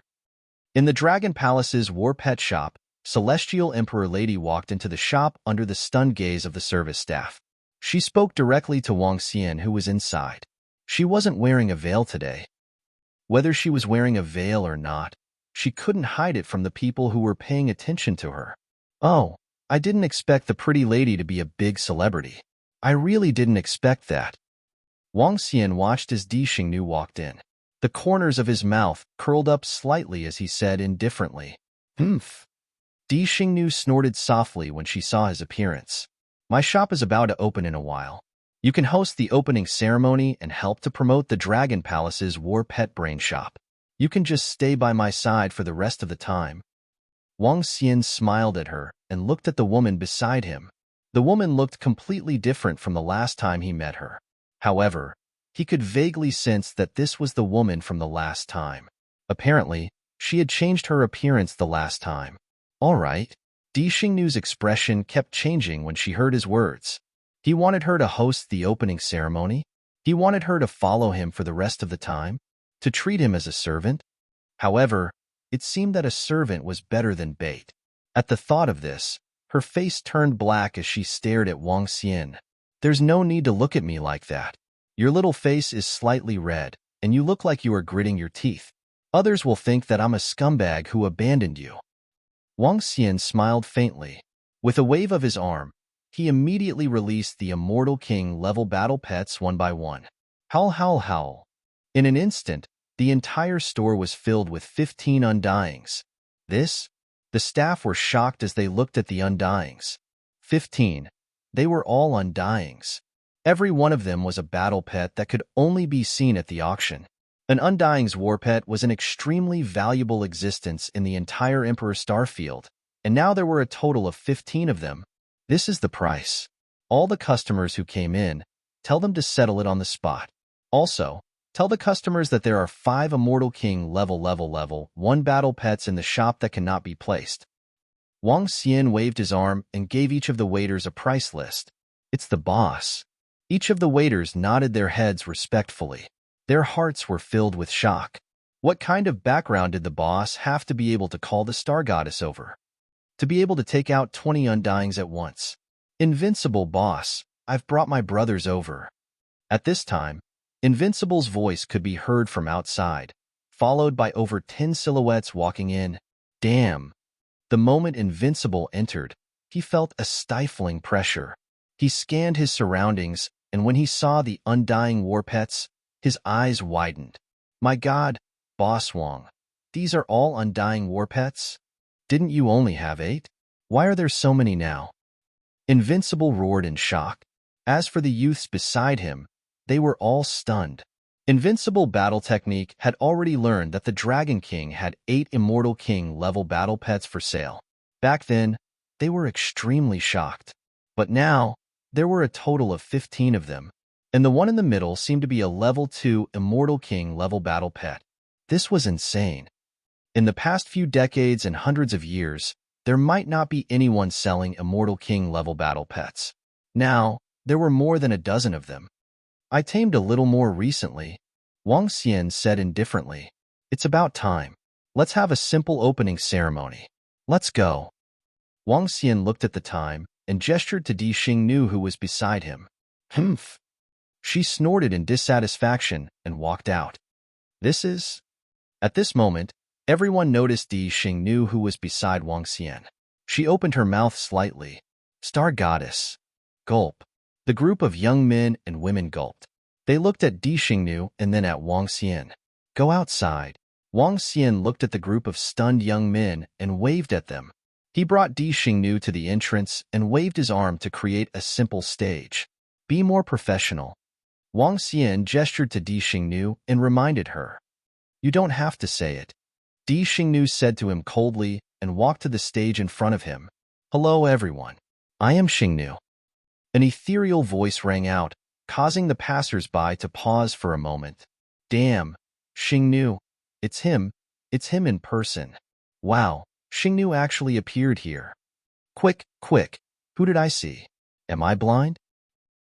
In the Dragon Palace's War Pet Shop, Celestial Emperor Lady walked into the shop under the stunned gaze of the service staff. She spoke directly to Wang Xian, who was inside. She wasn't wearing a veil today. Whether she was wearing a veil or not, she couldn't hide it from the people who were paying attention to her. Oh, I didn't expect the pretty lady to be a big celebrity. I really didn't expect that. Wang Xian watched as Di Xingnu walked in. The corners of his mouth curled up slightly as he said indifferently, "Humph." Di Xingnu snorted softly when she saw his appearance. My shop is about to open in a while. You can host the opening ceremony and help to promote the Dragon Palace's War Pet Brain Shop. You can just stay by my side for the rest of the time. Wang Xian smiled at her and looked at the woman beside him. The woman looked completely different from the last time he met her. However, he could vaguely sense that this was the woman from the last time. Apparently, she had changed her appearance the last time. All right. Di Xingnu's expression kept changing when she heard his words. He wanted her to host the opening ceremony. He wanted her to follow him for the rest of the time, to treat him as a servant. However, it seemed that a servant was better than bait. At the thought of this, her face turned black as she stared at Wang Xian. There's no need to look at me like that. Your little face is slightly red, and you look like you are gritting your teeth. Others will think that I'm a scumbag who abandoned you. Wang Xian smiled faintly. With a wave of his arm, he immediately released the Immortal King level battle pets one by one. Howl, howl, howl. In an instant, the entire store was filled with 15 undyings. The staff were shocked as they looked at the undyings. 15. They were all undyings. Every one of them was a battle pet that could only be seen at the auction. An undying's war pet was an extremely valuable existence in the entire Emperor Starfield, and now there were a total of 15 of them. This is the price. All the customers who came in, tell them to settle it on the spot. Also, tell the customers that there are 5 Immortal King level 1 battle pets in the shop that cannot be placed. Wang Xian waved his arm and gave each of the waiters a price list. It's the boss. Each of the waiters nodded their heads respectfully. Their hearts were filled with shock. What kind of background did the boss have to be able to call the Star Goddess over? To be able to take out 20 undyings at once. Invincible boss, I've brought my brothers over. At this time, Invincible's voice could be heard from outside, followed by over 10 silhouettes walking in. Damn. The moment Invincible entered, he felt a stifling pressure. He scanned his surroundings, and when he saw the undying war pets, his eyes widened. My God, Boss Wang, these are all undying war pets? Didn't you only have 8? Why are there so many now? Invincible roared in shock. As for the youths beside him, they were all stunned. Invincible Battle Technique had already learned that the Dragon King had 8 Immortal King level battle pets for sale. Back then, they were extremely shocked. But now, there were a total of 15 of them, and the one in the middle seemed to be a level 2 Immortal King level battle pet. This was insane. In the past few decades and hundreds of years, there might not be anyone selling Immortal King level battle pets. Now, there were more than a dozen of them. I tamed a little more recently, Wang Xian said indifferently. It's about time. Let's have a simple opening ceremony. Let's go. Wang Xian looked at the time and gestured to Di Xingnu, who was beside him. Humph. She snorted in dissatisfaction and walked out. At this moment, everyone noticed Di Xingnu, who was beside Wang Xian. She opened her mouth slightly. Star Goddess. Gulp. The group of young men and women gulped. They looked at Di Xingnu and then at Wang Xian. Go outside. Wang Xian looked at the group of stunned young men and waved at them. He brought Di Xingnu to the entrance and waved his arm to create a simple stage. Be more professional. Wang Xian gestured to Di Xingnu and reminded her. You don't have to say it. Di Xingnu said to him coldly and walked to the stage in front of him. Hello, everyone. I am Xingnu. An ethereal voice rang out, causing the passers-by to pause for a moment. Damn, Xingnu. It's him. It's him in person. Wow, Xingnu actually appeared here. Quick, quick. Who did I see? Am I blind?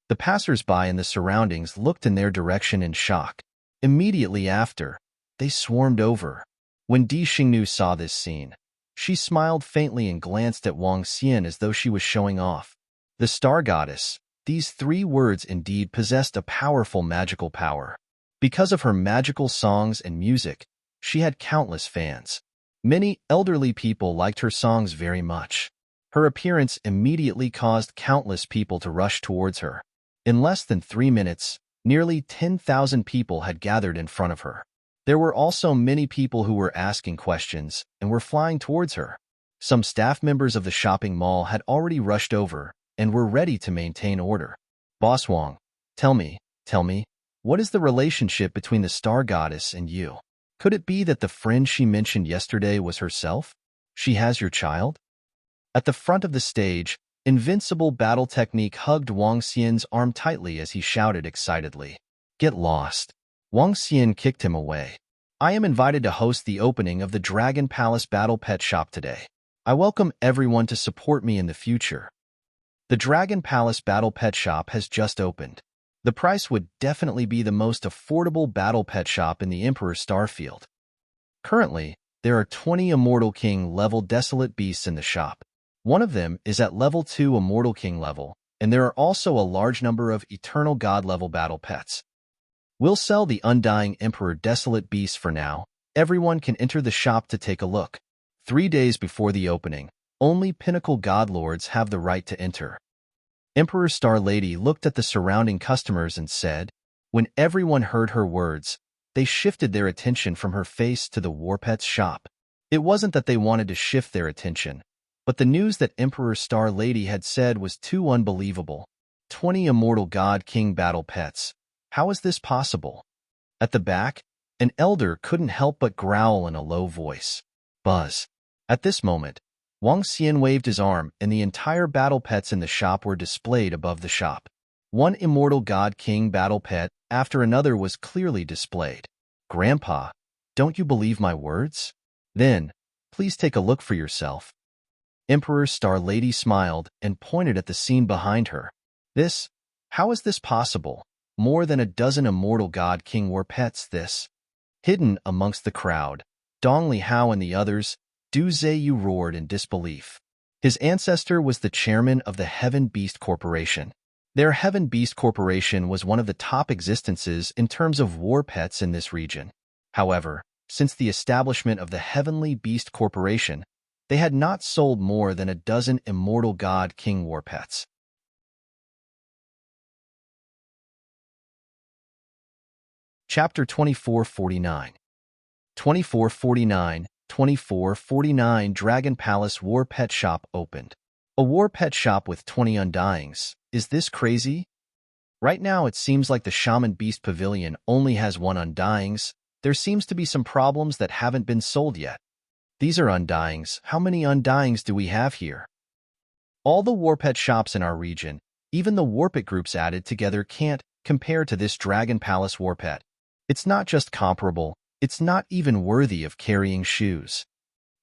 The passers-by in the surroundings looked in their direction in shock. Immediately after, they swarmed over. When Di Xingnu saw this scene, she smiled faintly and glanced at Wang Xian as though she was showing off. The Star Goddess. These 3 words indeed possessed a powerful magical power. Because of her magical songs and music, she had countless fans. Many elderly people liked her songs very much. Her appearance immediately caused countless people to rush towards her. In less than 3 minutes, nearly 10,000 people had gathered in front of her. There were also many people who were asking questions and were flying towards her. Some staff members of the shopping mall had already rushed over and were ready to maintain order. Boss Wang, tell me, what is the relationship between the Star Goddess and you? Could it be that the friend she mentioned yesterday was herself? She has your child? At the front of the stage, Invincible Battle Technique hugged Wang Xian's arm tightly as he shouted excitedly. Get lost. Wang Xian kicked him away. I am invited to host the opening of the Dragon Palace Battle Pet Shop today. I welcome everyone to support me in the future. The Dragon Palace Battle Pet Shop has just opened. The price would definitely be the most affordable battle pet shop in the Emperor Starfield. Currently, there are 20 Immortal King level Desolate Beasts in the shop. One of them is at level 2 Immortal King level, and there are also a large number of Eternal God level battle pets. We'll sell the Undying Emperor Desolate Beasts for now. Everyone can enter the shop to take a look. 3 days before the opening, only Pinnacle God Lords have the right to enter. Emperor Star Lady looked at the surrounding customers and said, when everyone heard her words, they shifted their attention from her face to the Warpets shop. It wasn't that they wanted to shift their attention, but the news that Emperor Star Lady had said was too unbelievable. 20 Immortal God King battle pets. How is this possible? At the back, an elder couldn't help but growl in a low voice. Buzz. At this moment, Wang Xian waved his arm and the entire battle pets in the shop were displayed above the shop. One Immortal God King battle pet after another was clearly displayed. Grandpa, don't you believe my words? Then, please take a look for yourself. Emperor Star Lady smiled and pointed at the scene behind her. How is this possible? More than a dozen Immortal God King war pets this. Hidden amongst the crowd, Dong Li Hao and the others, Du Zheyu roared in disbelief. His ancestor was the chairman of the Heaven Beast Corporation. Their Heaven Beast Corporation was one of the top existences in terms of war pets in this region. However, since the establishment of the Heavenly Beast Corporation, they had not sold more than a dozen Immortal God King war pets. Chapter 2449 2449 Dragon Palace War Pet Shop opened. A war pet shop with 20 undyings. Is this crazy? Right now it seems like the Shaman Beast Pavilion only has 1 undyings. There seems to be some problems that haven't been sold yet. These are undyings. How many undyings do we have here? All the war pet shops in our region, even the Warpet groups added together can't compare to this Dragon Palace war pet. It's not just comparable, it's not even worthy of carrying shoes.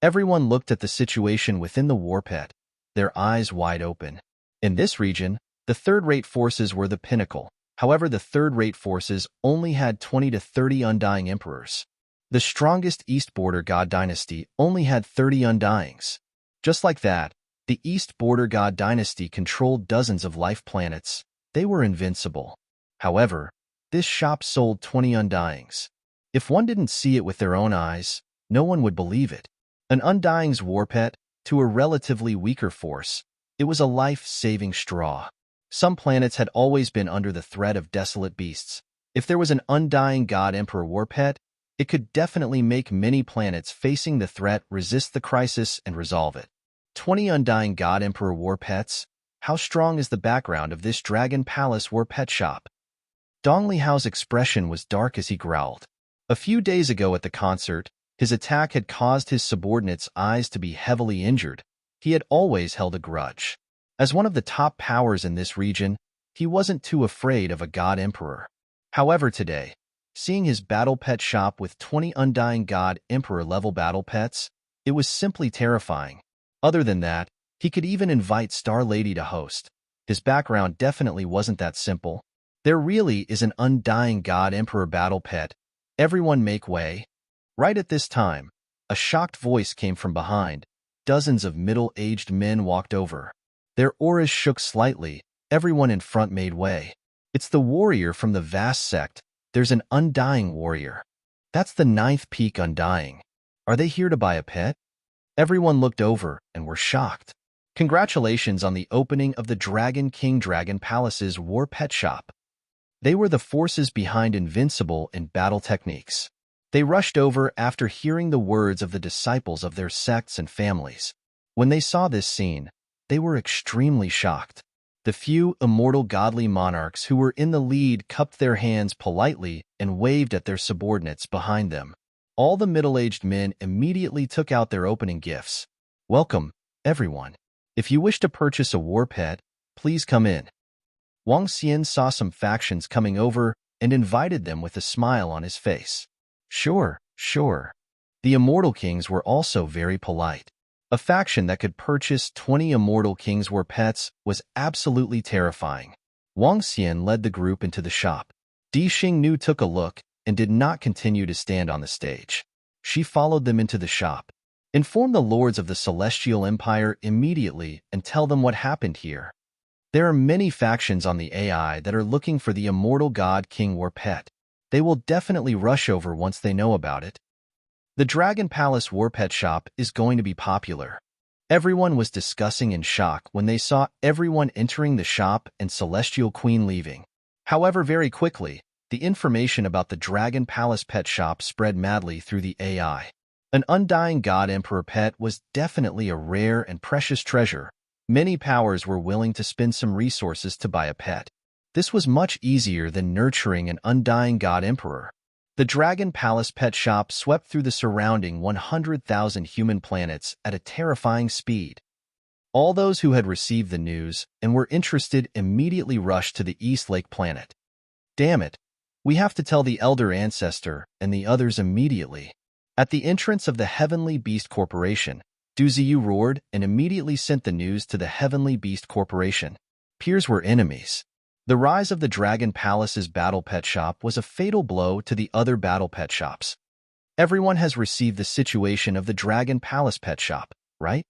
Everyone looked at the situation within the Warpet, their eyes wide open. In this region, the third-rate forces were the pinnacle. However, the third-rate forces only had 20 to 30 undying emperors. The strongest East Border God Dynasty only had 30 undyings. Just like that, the East Border God Dynasty controlled dozens of life planets. They were invincible. However, this shop sold 20 undyings. If one didn't see it with their own eyes, no one would believe it. An undying's war pet, to a relatively weaker force, it was a life-saving straw. Some planets had always been under the threat of desolate beasts. If there was an undying God Emperor war pet, it could definitely make many planets facing the threat resist the crisis and resolve it. 20 undying God Emperor war pets? How strong is the background of this Dragon Palace war pet shop? Dong Li Hao's expression was dark as he growled. A few days ago at the concert, his attack had caused his subordinates' eyes to be heavily injured. He had always held a grudge. As one of the top powers in this region, he wasn't too afraid of a god emperor. However, today, seeing his battle pet shop with 20 undying god emperor level battle pets, it was simply terrifying. Other than that, he could even invite Star Lady to host. His background definitely wasn't that simple. There really is an undying god emperor battle pet. Everyone make way. Right at this time, a shocked voice came from behind. Dozens of middle-aged men walked over. Their auras shook slightly. Everyone in front made way. It's the warrior from the vast sect. There's an undying warrior. That's the 9th peak undying. Are they here to buy a pet? Everyone looked over and were shocked. Congratulations on the opening of the Dragon King Dragon Palace's War Pet Shop. They were the forces behind Invincible in battle techniques. They rushed over after hearing the words of the disciples of their sects and families. When they saw this scene, they were extremely shocked. The few immortal godly monarchs who were in the lead cupped their hands politely and waved at their subordinates behind them. All the middle-aged men immediately took out their opening gifts. Welcome, everyone. If you wish to purchase a war pet, please come in. Wang Xian saw some factions coming over and invited them with a smile on his face. Sure. The Immortal Kings were also very polite. A faction that could purchase 20 Immortal Kings War pets was absolutely terrifying. Wang Xian led the group into the shop. Di Xingnu took a look and did not continue to stand on the stage. She followed them into the shop. Inform the lords of the Celestial Empire immediately and tell them what happened here. There are many factions on the AI that are looking for the Immortal God King War pet. They will definitely rush over once they know about it. The Dragon Palace War Pet Shop is going to be popular. Everyone was discussing in shock when they saw everyone entering the shop and Celestial Queen leaving. However, very quickly, the information about the Dragon Palace Pet Shop spread madly through the AI. An undying God Emperor pet was definitely a rare and precious treasure. Many powers were willing to spend some resources to buy a pet. This was much easier than nurturing an undying God Emperor. The Dragon Palace Pet Shop swept through the surrounding 100,000 human planets at a terrifying speed. All those who had received the news and were interested immediately rushed to the East Lake planet. Damn it! We have to tell the Elder Ancestor and the others immediately. At the entrance of the Heavenly Beast Corporation, Du Ziyu roared and immediately sent the news to the Heavenly Beast Corporation. Peers were enemies. The rise of the Dragon Palace's Battle Pet Shop was a fatal blow to the other Battle Pet Shops. Everyone has received the situation of the Dragon Palace Pet Shop, right?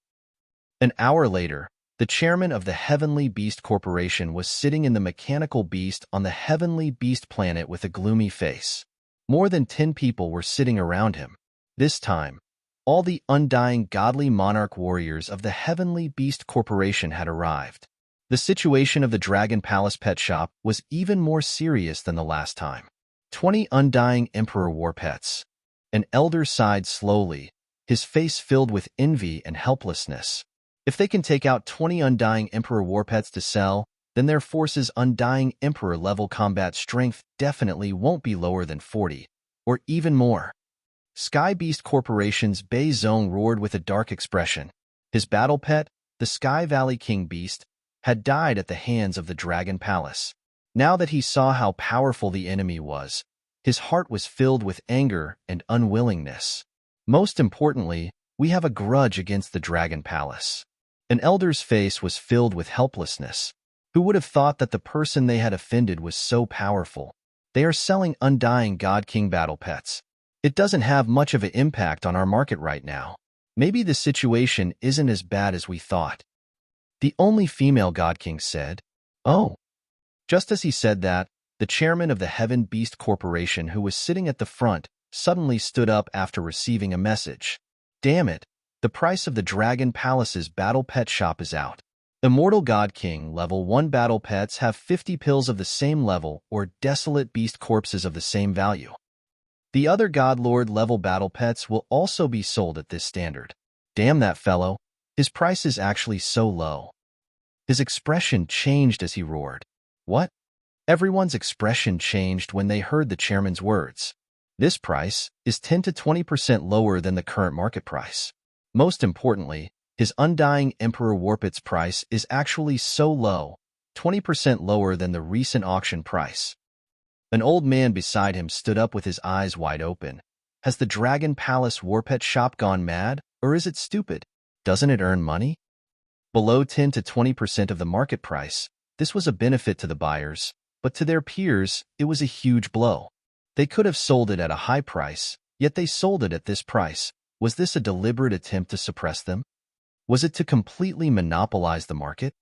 An hour later, the chairman of the Heavenly Beast Corporation was sitting in the mechanical beast on the Heavenly Beast planet with a gloomy face. More than 10 people were sitting around him. This time, all the undying godly monarch warriors of the Heavenly Beast Corporation had arrived. The situation of the Dragon Palace Pet Shop was even more serious than the last time. 20 undying Emperor War pets. An elder sighed slowly, his face filled with envy and helplessness. If they can take out 20 undying Emperor War pets to sell, then their force's undying Emperor level combat strength definitely won't be lower than 40, or even more. Sky Beast Corporation's Bei Zong roared with a dark expression. His battle pet, the Sky Valley King Beast, had died at the hands of the Dragon Palace. Now that he saw how powerful the enemy was, his heart was filled with anger and unwillingness. Most importantly, we have a grudge against the Dragon Palace. An elder's face was filled with helplessness. Who would have thought that the person they had offended was so powerful? They are selling undying God King battle pets. It doesn't have much of an impact on our market right now. Maybe the situation isn't as bad as we thought. The only female God King said, "Oh." Just as he said that, the chairman of the Heaven Beast Corporation, who was sitting at the front, suddenly stood up after receiving a message. Damn it, the price of the Dragon Palace's Battle Pet Shop is out. Immortal God King Level 1 Battle Pets have 50 pills of the same level or Desolate Beast Corpses of the same value. The other God Lord level battle pets will also be sold at this standard. Damn that fellow, his price is actually so low. His expression changed as he roared. What? Everyone's expression changed when they heard the chairman's words. This price is 10 to 20% lower than the current market price. Most importantly, his undying Emperor Warpit's price is actually so low, 20% lower than the recent auction price. An old man beside him stood up with his eyes wide open. Has the Dragon Palace Warpet shop gone mad, or is it stupid? Doesn't it earn money? Below 10 to 20% of the market price, this was a benefit to the buyers, but to their peers, it was a huge blow. They could have sold it at a high price, yet they sold it at this price. Was this a deliberate attempt to suppress them? Was it to completely monopolize the market?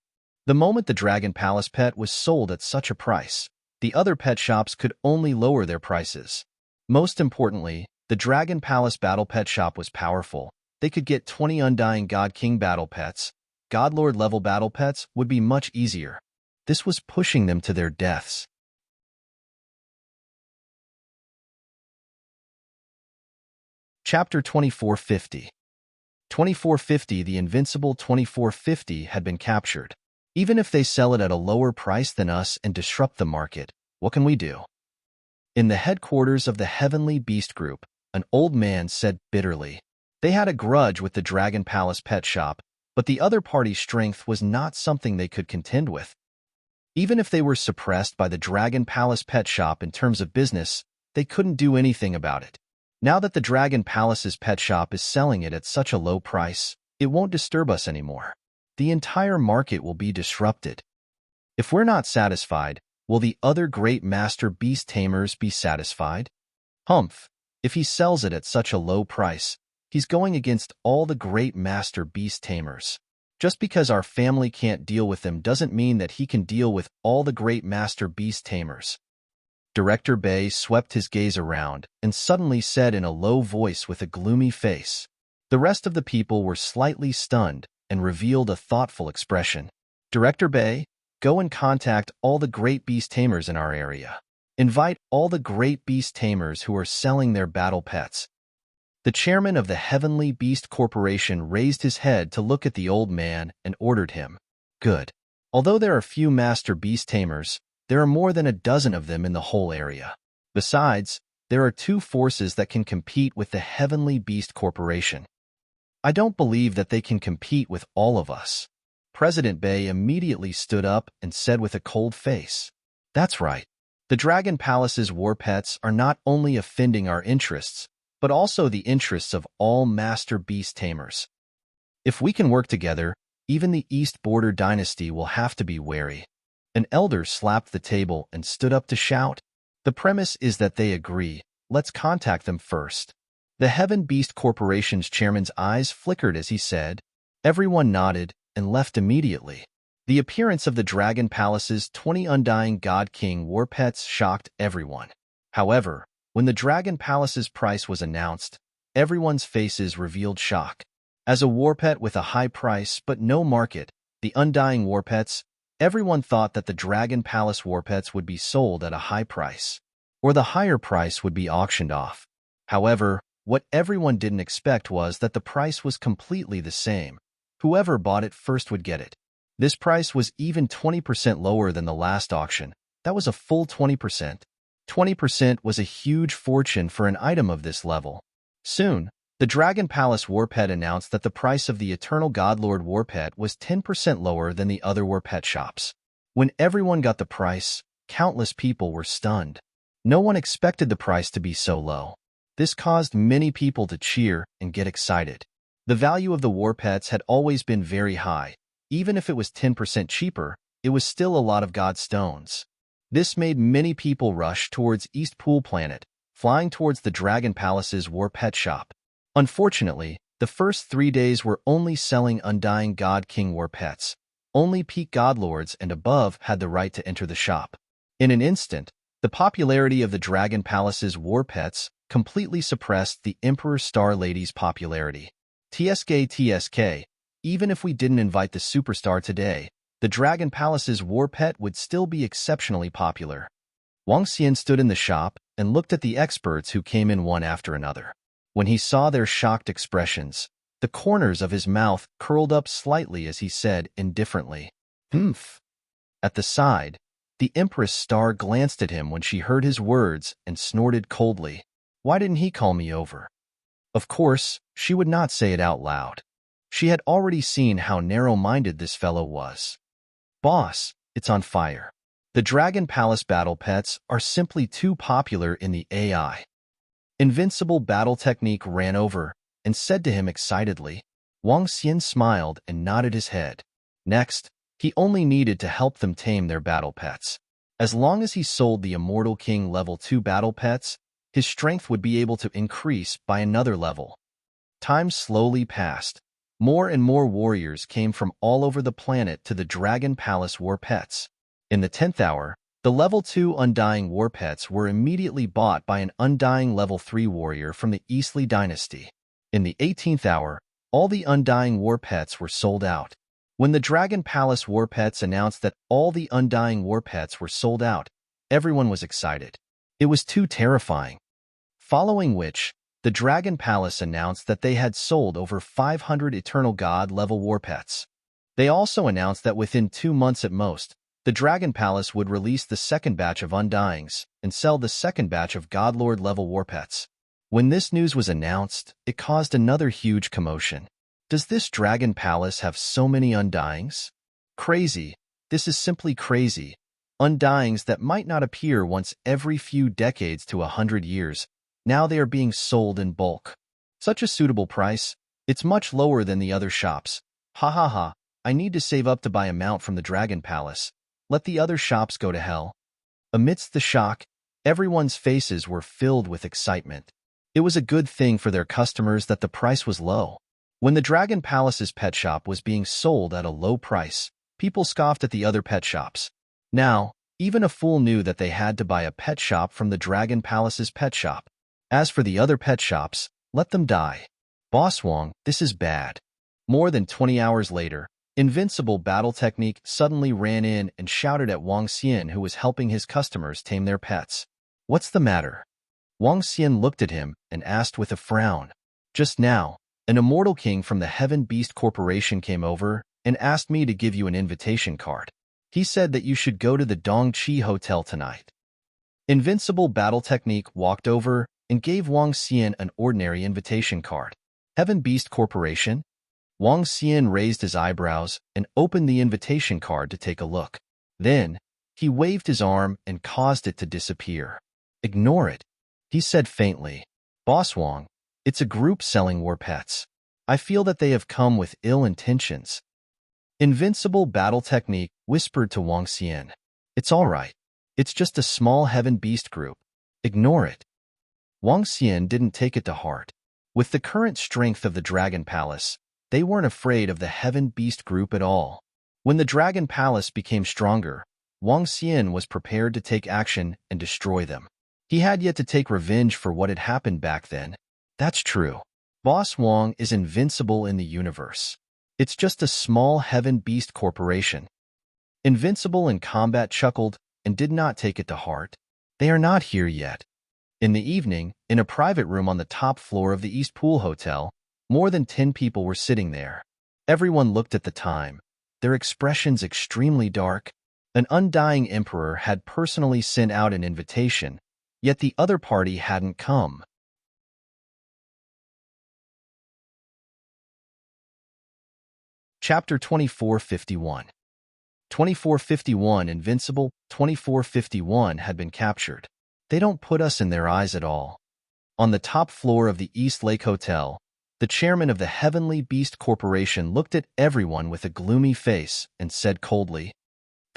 The moment the Dragon Palace pet was sold at such a price, the other pet shops could only lower their prices. Most importantly, the Dragon Palace Battle Pet Shop was powerful. They could get 20 Undying God King battle pets. Godlord level battle pets would be much easier. This was pushing them to their deaths. Chapter 2450. 2450. The invincible 2450 had been captured. Even if they sell it at a lower price than us and disrupt the market, what can we do? In the headquarters of the Heavenly Beast Group, an old man said bitterly. They had a grudge with the Dragon Palace Pet Shop, but the other party's strength was not something they could contend with. Even if they were suppressed by the Dragon Palace Pet Shop in terms of business, they couldn't do anything about it. Now that the Dragon Palace's pet shop is selling it at such a low price, it won't disturb us anymore. The entire market will be disrupted. If we're not satisfied, will the other great master beast tamers be satisfied? Humph! If he sells it at such a low price, he's going against all the great master beast tamers. Just because our family can't deal with them doesn't mean that he can deal with all the great master beast tamers. Director Bay swept his gaze around and suddenly said in a low voice with a gloomy face. The rest of the people were slightly stunned and revealed a thoughtful expression. Director Bay, go and contact all the great beast tamers in our area. Invite all the great beast tamers who are selling their battle pets. The chairman of the Heavenly Beast Corporation raised his head to look at the old man and ordered him. Good. Although there are few master beast tamers, there are more than a dozen of them in the whole area. Besides, there are two forces that can compete with the Heavenly Beast Corporation. I don't believe that they can compete with all of us. President Bay immediately stood up and said with a cold face, That's right. The Dragon Palace's war pets are not only offending our interests, but also the interests of all master beast tamers. If we can work together, even the East Border Dynasty will have to be wary. An elder slapped the table and stood up to shout. The premise is that they agree. Let's contact them first. The Heaven Beast Corporation's chairman's eyes flickered as he said. Everyone nodded and left immediately. The appearance of the Dragon Palace's 20 Undying God King war pets shocked everyone. However, when the Dragon Palace's price was announced, everyone's faces revealed shock. As a war pet with a high price but no market, the Undying war pets, everyone thought that the Dragon Palace war pets would be sold at a high price, or the higher price would be auctioned off. However, what everyone didn't expect was that the price was completely the same. Whoever bought it first would get it. This price was even 20% lower than the last auction. That was a full 20%. 20% was a huge fortune for an item of this level. Soon, the Dragon Palace war pet announced that the price of the Eternal Godlord war pet was 10% lower than the other war pet shops. When everyone got the price, countless people were stunned. No one expected the price to be so low. This caused many people to cheer and get excited. The value of the war pets had always been very high. Even if it was 10% cheaper, it was still a lot of god stones. This made many people rush towards East Pool Planet, flying towards the Dragon Palace's war pet shop. Unfortunately, the first 3 days were only selling Undying God King war pets. Only peak godlords and above had the right to enter the shop. In an instant, the popularity of the Dragon Palace's war pets completely suppressed the Emperor Star Lady's popularity. TSK, even if we didn't invite the superstar today, the Dragon Palace's war pet would still be exceptionally popular. Wang Xian stood in the shop and looked at the experts who came in one after another. When he saw their shocked expressions, the corners of his mouth curled up slightly as he said indifferently, "Humph." At the side, the Empress Star glanced at him when she heard his words and snorted coldly. Why didn't he call me over? Of course, she would not say it out loud. She had already seen how narrow-minded this fellow was. Boss, it's on fire. The Dragon Palace battle pets are simply too popular in the AI. Invincible Battle Technique ran over and said to him excitedly. Wang Xian smiled and nodded his head. Next, he only needed to help them tame their battle pets. As long as he sold the Immortal King Level 2 battle pets, his strength would be able to increase by another level. Time slowly passed. More and more warriors came from all over the planet to the Dragon Palace war pets. In the 10th hour, the Level 2 Undying war pets were immediately bought by an Undying Level 3 warrior from the Eastly dynasty. In the 18th hour, all the Undying war pets were sold out. When the Dragon Palace war pets announced that all the Undying war pets were sold out, everyone was excited. It was too terrifying. Following which, the Dragon Palace announced that they had sold over 500 Eternal God level war pets. They also announced that within 2 months at most, the Dragon Palace would release the second batch of Undyings and sell the second batch of Godlord level war pets. When this news was announced, it caused another huge commotion. Does this Dragon Palace have so many Undyings? Crazy. This is simply crazy. Undyings that might not appear once every few decades to 100 years. Now they are being sold in bulk. Such a suitable price. It's much lower than the other shops. Ha ha ha. I need to save up to buy a mount from the Dragon Palace. Let the other shops go to hell. Amidst the shock, everyone's faces were filled with excitement. It was a good thing for their customers that the price was low. When the Dragon Palace's pet shop was being sold at a low price, people scoffed at the other pet shops. Now, even a fool knew that they had to buy a pet shop from the Dragon Palace's pet shop. As for the other pet shops, let them die. Boss Wang, this is bad. More than 20 hours later, Invincible Battle Technique suddenly ran in and shouted at Wang Xian, who was helping his customers tame their pets. What's the matter? Wang Xian looked at him and asked with a frown. Just now, an Immortal King from the Heaven Beast Corporation came over and asked me to give you an invitation card. He said that you should go to the Dongqi Hotel tonight. Invincible Battle Technique walked over and gave Wang Xian an ordinary invitation card. Heaven Beast Corporation? Wang Xian raised his eyebrows and opened the invitation card to take a look. Then, he waved his arm and caused it to disappear. Ignore it, he said faintly. Boss Wang, it's a group selling war pets. I feel that they have come with ill intentions. Invincible Battle Technique whispered to Wang Xian. It's all right. It's just a small Heaven Beast group. Ignore it. Wang Xian didn't take it to heart. With the current strength of the Dragon Palace, they weren't afraid of the Heaven Beast group at all. When the Dragon Palace became stronger, Wang Xian was prepared to take action and destroy them. He had yet to take revenge for what had happened back then. That's true. Boss Wang is invincible in the universe. It's just a small Heaven Beast corporation. Invincible in Combat chuckled and did not take it to heart. They are not here yet. In the evening, in a private room on the top floor of the East Pool Hotel, more than 10 people were sitting there. Everyone looked at the time, their expressions extremely dark. An Undying Emperor had personally sent out an invitation, yet the other party hadn't come. Chapter 2451. 2451 Invincible. 2451 had been captured. They don't put us in their eyes at all. On the top floor of the East Lake Hotel, the chairman of the Heavenly Beast Corporation looked at everyone with a gloomy face and said coldly,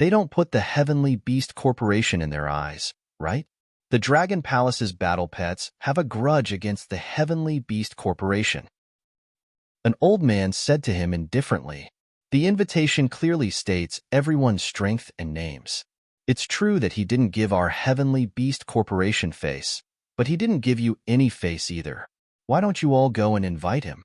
They don't put the Heavenly Beast Corporation in their eyes, right? The Dragon Palace's battle pets have a grudge against the Heavenly Beast Corporation. An old man said to him indifferently, The invitation clearly states everyone's strength and names. It's true that he didn't give our Heavenly Beast Corporation face, but he didn't give you any face either. Why don't you all go and invite him?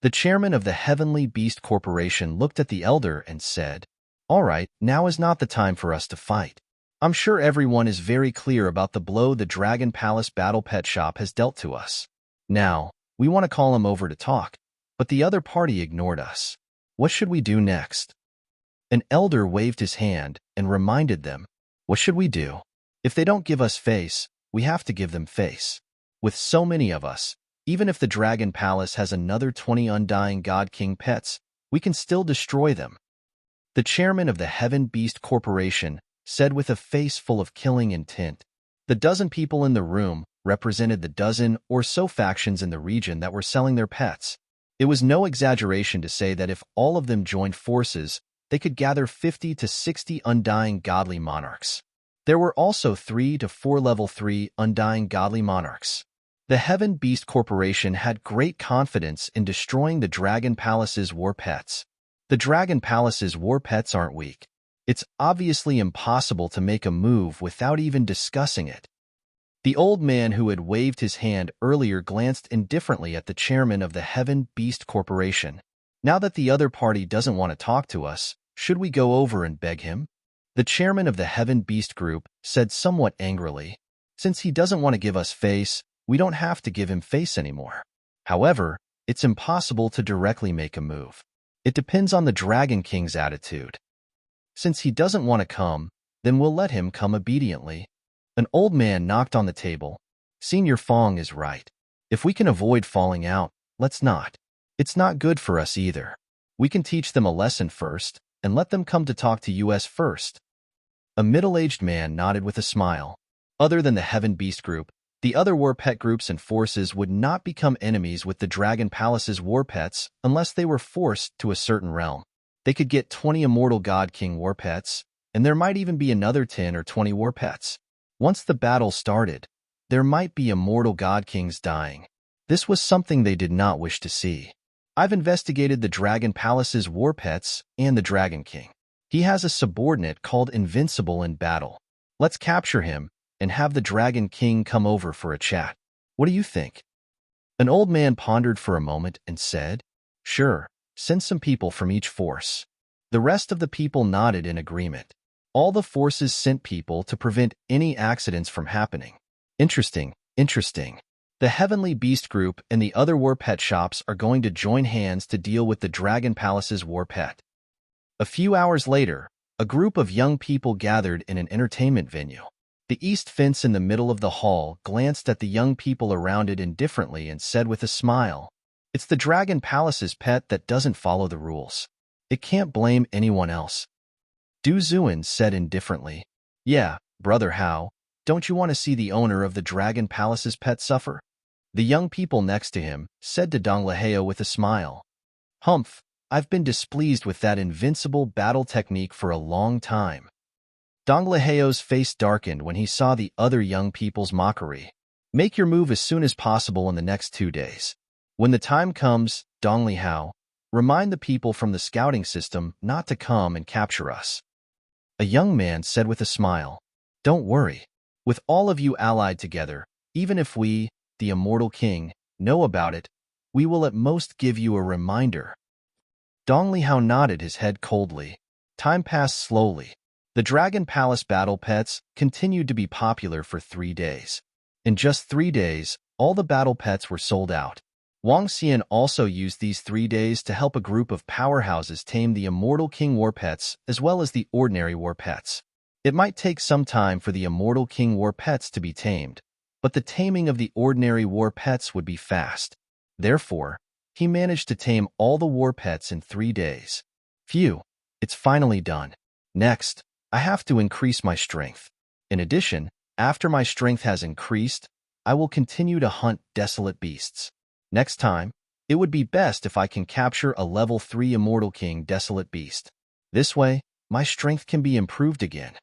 The chairman of the Heavenly Beast Corporation looked at the elder and said, All right, now is not the time for us to fight. I'm sure everyone is very clear about the blow the Dragon Palace Battle Pet Shop has dealt to us. Now, we want to call him over to talk, but the other party ignored us. What should we do next? An elder waved his hand and reminded them, What should we do? If they don't give us face, we have to give them face. With so many of us, even if the Dragon Palace has another 20 undying God King pets, we can still destroy them. The chairman of the Heaven Beast Corporation said with a face full of killing intent. The dozen people in the room represented the dozen or so factions in the region that were selling their pets. It was no exaggeration to say that if all of them joined forces, they could gather 50 to 60 undying godly monarchs. There were also 3 to 4 level 3 undying godly monarchs. The Heaven Beast Corporation had great confidence in destroying the Dragon Palace's war pets. The Dragon Palace's war pets aren't weak. It's obviously impossible to make a move without even discussing it. The old man who had waved his hand earlier glanced indifferently at the chairman of the Heaven Beast Corporation. Now that the other party doesn't want to talk to us, should we go over and beg him? The chairman of the Heaven Beast Group said somewhat angrily. Since he doesn't want to give us face, we don't have to give him face anymore. However, it's impossible to directly make a move. It depends on the Dragon King's attitude. Since he doesn't want to come, then we'll let him come obediently. An old man knocked on the table. Senior Fong is right. If we can avoid falling out, let's not. It's not good for us either. We can teach them a lesson first, and let them come to talk to us first. A middle-aged man nodded with a smile. Other than the Heaven Beast Group, the other war pet groups and forces would not become enemies with the Dragon Palace's war pets unless they were forced to a certain realm. They could get 20 Immortal God King war pets, and there might even be another 10 or 20 war pets. Once the battle started, there might be Immortal God Kings dying. This was something they did not wish to see. I've investigated the Dragon Palace's war pets and the Dragon King. He has a subordinate called Invincible in battle. Let's capture him and have the Dragon King come over for a chat. What do you think? An old man pondered for a moment and said, "Sure, send some people from each force." The rest of the people nodded in agreement. All the forces sent people to prevent any accidents from happening. Interesting. The Heavenly Beast Group and the other war pet shops are going to join hands to deal with the Dragon Palace's war pet. A few hours later, a group of young people gathered in an entertainment venue. The east fence in the middle of the hall glanced at the young people around it indifferently and said with a smile, "It's the Dragon Palace's pet that doesn't follow the rules. It can't blame anyone else." Du Zuan said indifferently, "Yeah, Brother Hao, don't you want to see the owner of the Dragon Palace's pet suffer?" The young people next to him said to Dong Leheo with a smile, "Humph, I've been displeased with that invincible battle technique for a long time." Dong Leheo's face darkened when he saw the other young people's mockery. "Make your move as soon as possible in the next 2 days. When the time comes, Dong Leheo, remind the people from the scouting system not to come and capture us." A young man said with a smile, "Don't worry. With all of you allied together, even if we, the Immortal King, know about it, we will at most give you a reminder." Dong Leheo nodded his head coldly. Time passed slowly. The Dragon Palace battle pets continued to be popular for 3 days. In just 3 days, all the battle pets were sold out. Wang Xian also used these 3 days to help a group of powerhouses tame the Immortal King war pets as well as the ordinary war pets. It might take some time for the Immortal King war pets to be tamed, but the taming of the ordinary war pets would be fast. Therefore, he managed to tame all the war pets in 3 days. Phew, it's finally done. Next, I have to increase my strength. In addition, after my strength has increased, I will continue to hunt desolate beasts. Next time, it would be best if I can capture a level 3 Immortal King desolate beast. This way, my strength can be improved again.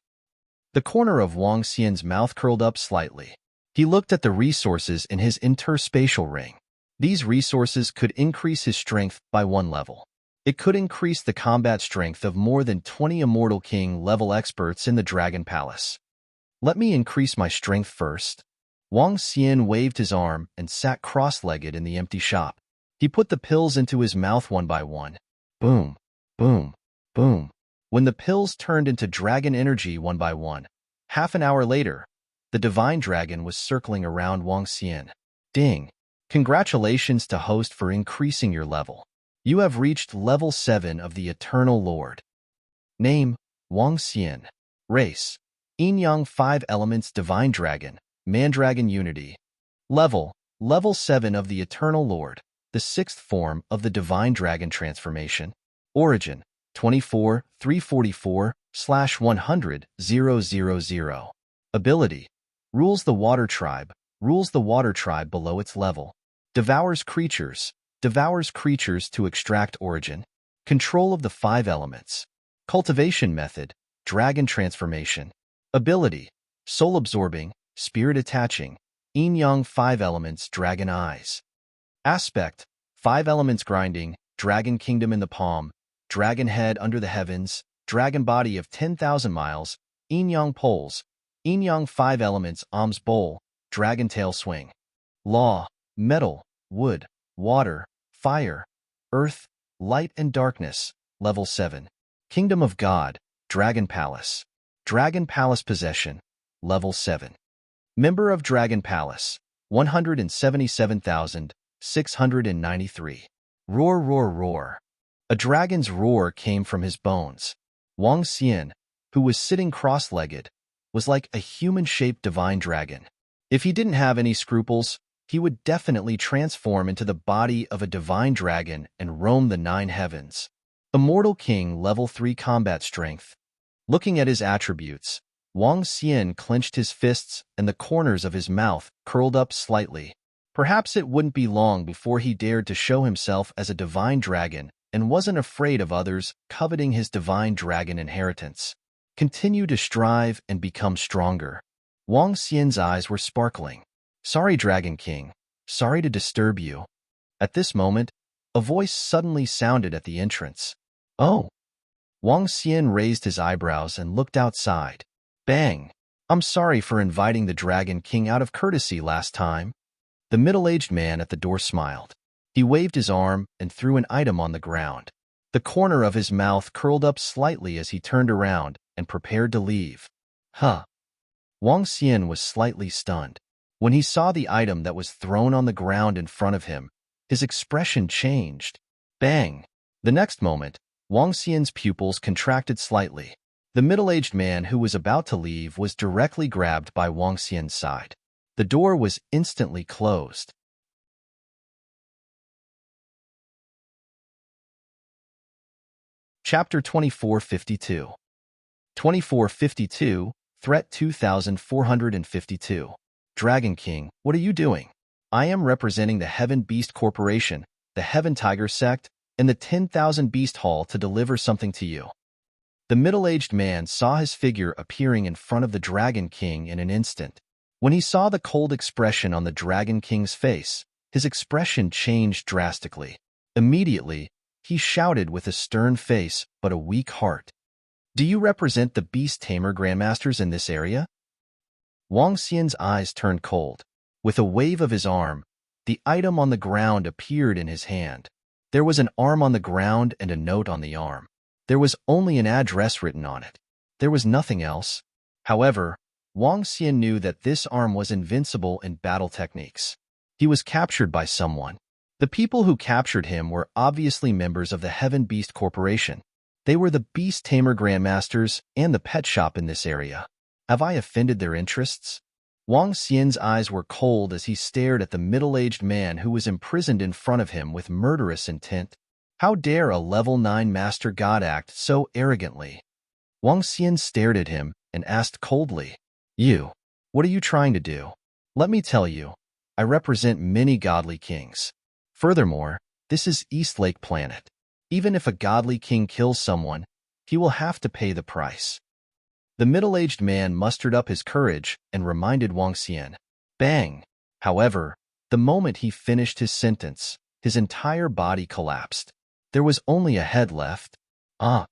The corner of Wang Xian's mouth curled up slightly. He looked at the resources in his interspatial ring. These resources could increase his strength by 1 level. It could increase the combat strength of more than 20 Immortal King level experts in the Dragon Palace. Let me increase my strength first. Wang Xian waved his arm and sat cross-legged in the empty shop. He put the pills into his mouth one by one. Boom, boom, boom. When the pills turned into dragon energy one by one, half an hour later, the divine dragon was circling around Wang Xian. Ding! Congratulations to host for increasing your level. You have reached level 7 of the Eternal Lord. Name, Wang Xian. Race, Yin Yang 5 Elements Divine Dragon, Mandragon Unity. Level 7 of the Eternal Lord, the sixth form of the Divine Dragon transformation. Origin, 24,344/100,000. Ability, rules the water tribe below its level. Devours creatures to extract origin. Control of the 5 elements. Cultivation method, dragon transformation. Ability, soul absorbing, spirit attaching. Yin-yang 5 elements, dragon eyes. Aspect, 5 elements grinding, dragon kingdom in the palm, dragon head under the heavens, dragon body of 10,000 miles, yin-yang poles, yin-yang 5 elements, alms bowl, dragon tail swing. Law, metal, wood, water, fire, earth, light and darkness. Level 7. Kingdom of God, Dragon Palace possession. Level 7. Member of Dragon Palace, 177,693. Roar, roar, roar. A dragon's roar came from his bones. Wang Xian, who was sitting cross-legged, was like a human-shaped divine dragon. If he didn't have any scruples, he would definitely transform into the body of a divine dragon and roam the 9 heavens. Immortal King, level 3 combat strength. Looking at his attributes, Wang Xian clenched his fists and the corners of his mouth curled up slightly. Perhaps it wouldn't be long before he dared to show himself as a divine dragon and wasn't afraid of others coveting his divine dragon inheritance. Continue to strive and become stronger. Wang Xian's eyes were sparkling. Sorry, Dragon King. Sorry to disturb you. At this moment, a voice suddenly sounded at the entrance. Oh. Wang Xian raised his eyebrows and looked outside. Bang! I'm sorry for inviting the Dragon King out of courtesy last time. The middle-aged man at the door smiled. He waved his arm and threw an item on the ground. The corner of his mouth curled up slightly as he turned around and prepared to leave. Huh. Wang Xian was slightly stunned. When he saw the item that was thrown on the ground in front of him, his expression changed. Bang! The next moment, Wang Xian's pupils contracted slightly. The middle-aged man who was about to leave was directly grabbed by Wang Xian's side. The door was instantly closed. Chapter 2452. 2452, Threat 2452. Dragon King, what are you doing? I am representing the Heaven Beast Corporation, the Heaven Tiger Sect, and the 10,000 Beast Hall to deliver something to you. The middle-aged man saw his figure appearing in front of the Dragon King in an instant. When he saw the cold expression on the Dragon King's face, his expression changed drastically. Immediately, he shouted with a stern face but a weak heart. Do you represent the Beast Tamer Grandmasters in this area? Wang Xian's eyes turned cold. With a wave of his arm, the item on the ground appeared in his hand. There was an arm on the ground and a note on the arm. There was only an address written on it. There was nothing else. However, Wang Xian knew that this arm was invincible in battle techniques. He was captured by someone. The people who captured him were obviously members of the Heaven Beast Corporation. They were the Beast Tamer Grandmasters and the pet shop in this area. Have I offended their interests? Wang Xian's eyes were cold as he stared at the middle-aged man who was imprisoned in front of him with murderous intent. How dare a level 9 Master God act so arrogantly? Wang Xian stared at him and asked coldly, You, what are you trying to do? Let me tell you, I represent many godly kings. Furthermore, this is Eastlake Planet. Even if a godly king kills someone, he will have to pay the price. The middle-aged man mustered up his courage and reminded Wang Xian. Bang! However, the moment he finished his sentence, his entire body collapsed. There was only a head left. Ah!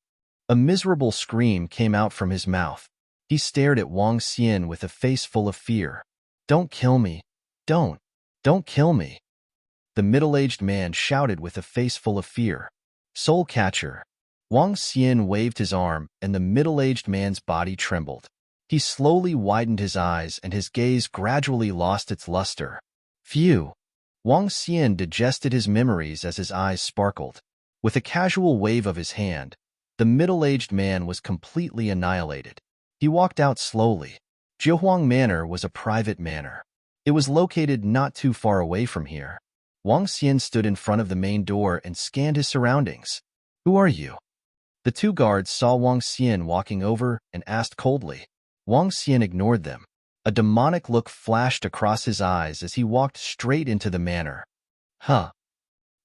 A miserable scream came out from his mouth. He stared at Wang Xian with a face full of fear. Don't kill me. Don't kill me. The middle-aged man shouted with a face full of fear. Soul Catcher. Wang Xian waved his arm and the middle-aged man's body trembled. He slowly widened his eyes and his gaze gradually lost its luster. Phew! Wang Xian digested his memories as his eyes sparkled. With a casual wave of his hand, the middle-aged man was completely annihilated. He walked out slowly. Jiuhuang Manor was a private manor. It was located not too far away from here. Wang Xian stood in front of the main door and scanned his surroundings. Who are you? The two guards saw Wang Xian walking over and asked coldly. Wang Xian ignored them. A demonic look flashed across his eyes as he walked straight into the manor. Huh.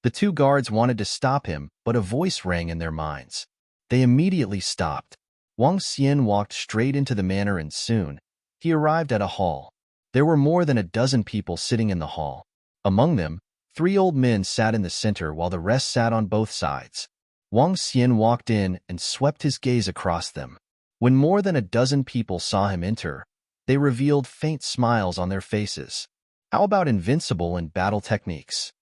The two guards wanted to stop him, but a voice rang in their minds. They immediately stopped. Wang Xian walked straight into the manor and soon, he arrived at a hall. There were more than a dozen people sitting in the hall. Among them, 3 old men sat in the center while the rest sat on both sides. Wang Xian walked in and swept his gaze across them. When more than a dozen people saw him enter, they revealed faint smiles on their faces. How about invincible and battle techniques?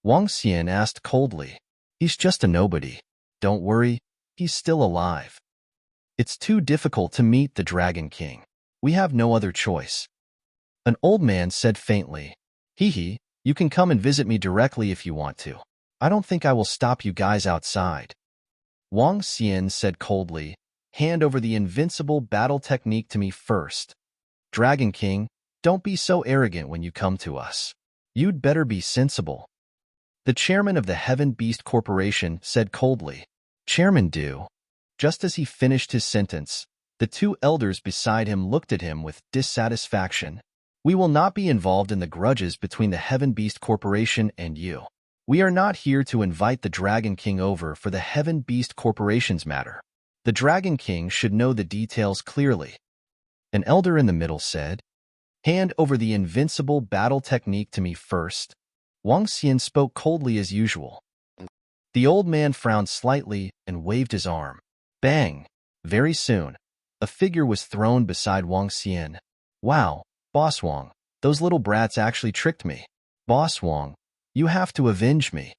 Wang Xian asked coldly. He's just a nobody. Don't worry, he's still alive. It's too difficult to meet the Dragon King. We have no other choice. An old man said faintly. Hee, you can come and visit me directly if you want to. I don't think I will stop you guys outside. Wang Xian said coldly. Hand over the invincible battle technique to me first. Dragon King, don't be so arrogant when you come to us. You'd better be sensible. The chairman of the Heaven Beast Corporation said coldly. Chairman do. Just as he finished his sentence, the 2 elders beside him looked at him with dissatisfaction. We will not be involved in the grudges between the Heaven Beast Corporation and you. We are not here to invite the Dragon King over for the Heaven Beast Corporation's matter. The Dragon King should know the details clearly. An elder in the middle said, Hand over the invincible battle technique to me first. Wang Xian spoke coldly as usual. The old man frowned slightly and waved his arm. Bang! Very soon, a figure was thrown beside Wang Xian. Wow, Boss Wang, those little brats actually tricked me. Boss Wang, you have to avenge me.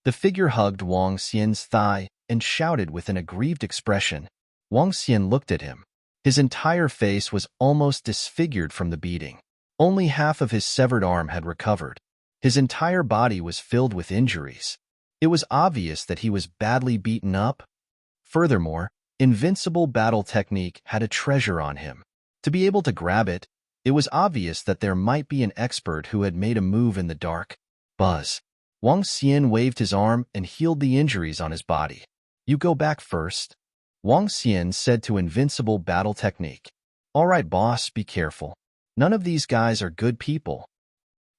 The figure hugged Wang Xian's thigh and shouted with an aggrieved expression. Wang Xian looked at him. His entire face was almost disfigured from the beating. Only half of his severed arm had recovered. His entire body was filled with injuries. It was obvious that he was badly beaten up. Furthermore, invincible battle technique had a treasure on him. To be able to grab it, it was obvious that there might be an expert who had made a move in the dark. Buzz. Wang Xian waved his arm and healed the injuries on his body. You go back first. Wang Xian said to invincible battle technique. All right, boss, be careful. None of these guys are good people.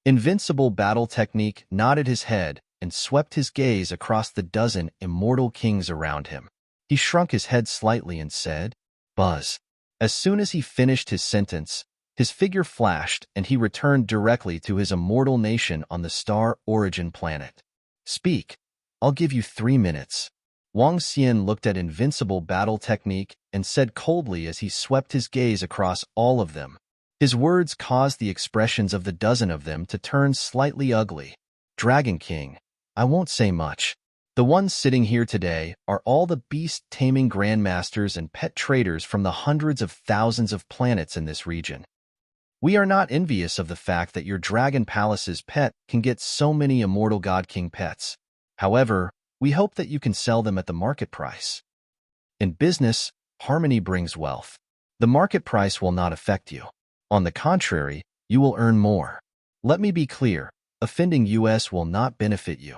Invincible battle technique nodded his head and swept his gaze across the dozen immortal kings around him. He shrunk his head slightly and said, Buzz. As soon as he finished his sentence, his figure flashed and he returned directly to his immortal nation on the star origin planet. Speak. I'll give you 3 minutes. Wang Xian looked at invincible battle technique and said coldly as he swept his gaze across all of them. His words caused the expressions of the dozen of them to turn slightly ugly. Dragon King, I won't say much. The ones sitting here today are all the beast-taming grandmasters and pet traders from the hundreds of thousands of planets in this region. We are not envious of the fact that your Dragon Palace's pet can get so many immortal God King pets. However, we hope that you can sell them at the market price. In business, harmony brings wealth. The market price will not affect you. On the contrary, you will earn more. Let me be clear, offending us will not benefit you.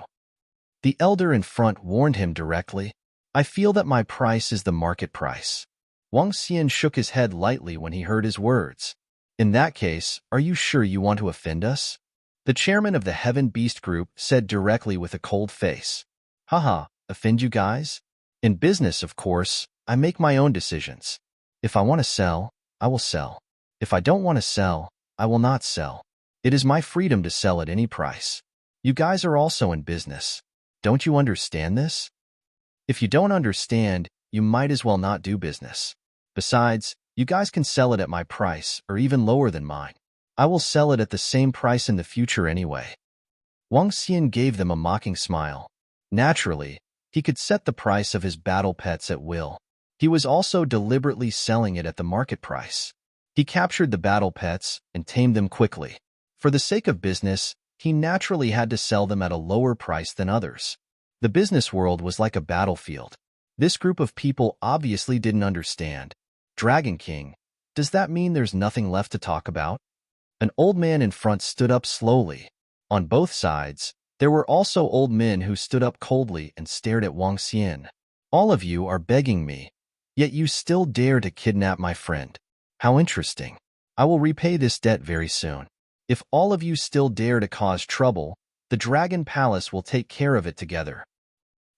The elder in front warned him directly. I feel that my price is the market price. Wang Xian shook his head lightly when he heard his words. In that case, are you sure you want to offend us? The chairman of the Heaven Beast Group said directly with a cold face. Haha, offend you guys? In business, of course, I make my own decisions. If I want to sell, I will sell. If I don't want to sell, I will not sell. It is my freedom to sell at any price. You guys are also in business. Don't you understand this? If you don't understand, you might as well not do business. Besides, you guys can sell it at my price or even lower than mine. I will sell it at the same price in the future anyway. Wang Xian gave them a mocking smile. Naturally, he could set the price of his battle pets at will. He was also deliberately selling it at the market price. He captured the battle pets and tamed them quickly. For the sake of business, he naturally had to sell them at a lower price than others. The business world was like a battlefield. This group of people obviously didn't understand. Dragon King, does that mean there's nothing left to talk about? An old man in front stood up slowly. On both sides, there were also old men who stood up coldly and stared at Wang Xian. All of you are begging me, yet you still dare to kidnap my friend. How interesting. I will repay this debt very soon. If all of you still dare to cause trouble, the Dragon Palace will take care of it together.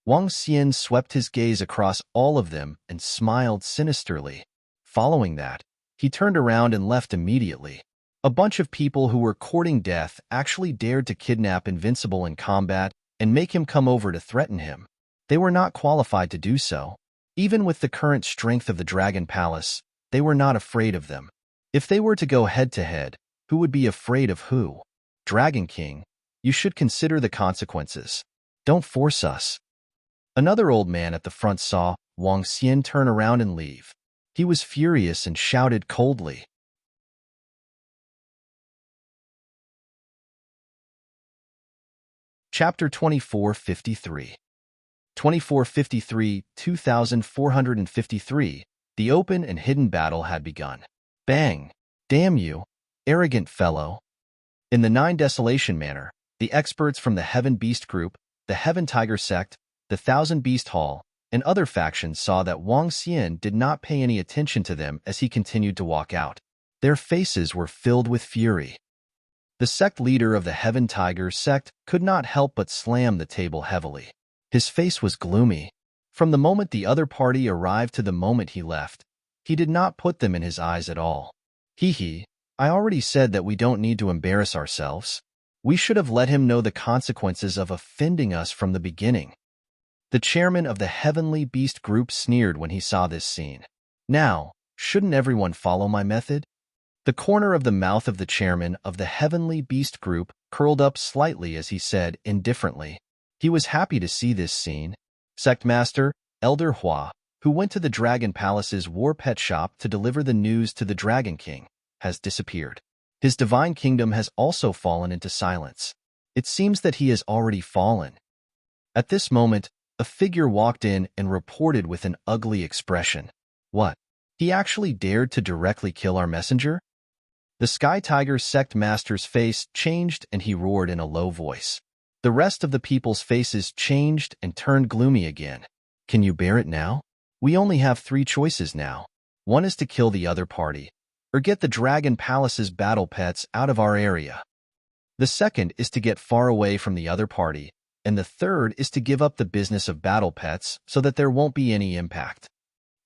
Wang Xian swept his gaze across all of them and smiled sinisterly. Following that, he turned around and left immediately. A bunch of people who were courting death actually dared to kidnap Invincible in combat and make him come over to threaten him. They were not qualified to do so. Even with the current strength of the Dragon Palace, they were not afraid of them. If they were to go head-to-head, who would be afraid of who? Dragon King, you should consider the consequences. Don't force us. Another old man at the front saw Wang Xian turn around and leave. He was furious and shouted coldly. Chapter 2453 2453, 2453, the open and hidden battle had begun. Bang! Damn you, arrogant fellow! In the Nine Desolation manner, the experts from the Heaven Beast Group, the Heaven Tiger Sect, the Thousand Beast Hall, and other factions saw that Wang Xian did not pay any attention to them as he continued to walk out. Their faces were filled with fury. The sect leader of the Heaven Tiger Sect could not help but slam the table heavily. His face was gloomy. From the moment the other party arrived to the moment he left, he did not put them in his eyes at all. Hee, I already said that we don't need to embarrass ourselves. We should have let him know the consequences of offending us from the beginning. The chairman of the Heavenly Beast Group sneered when he saw this scene. Now, shouldn't everyone follow my method? The corner of the mouth of the chairman of the Heavenly Beast Group curled up slightly as he said indifferently. He was happy to see this scene. Sect Master, Elder Hua, who went to the Dragon Palace's war pet shop to deliver the news to the Dragon King, has disappeared. His divine kingdom has also fallen into silence. It seems that he has already fallen. At this moment, a figure walked in and reported with an ugly expression. What? He actually dared to directly kill our messenger? The Sky Tiger Sect Master's face changed and he roared in a low voice. The rest of the people's faces changed and turned gloomy again. Can you bear it now? We only have 3 choices now. One is to kill the other party, or get the Dragon Palace's battle pets out of our area. The second is to get far away from the other party, and the third is to give up the business of battle pets so that there won't be any impact.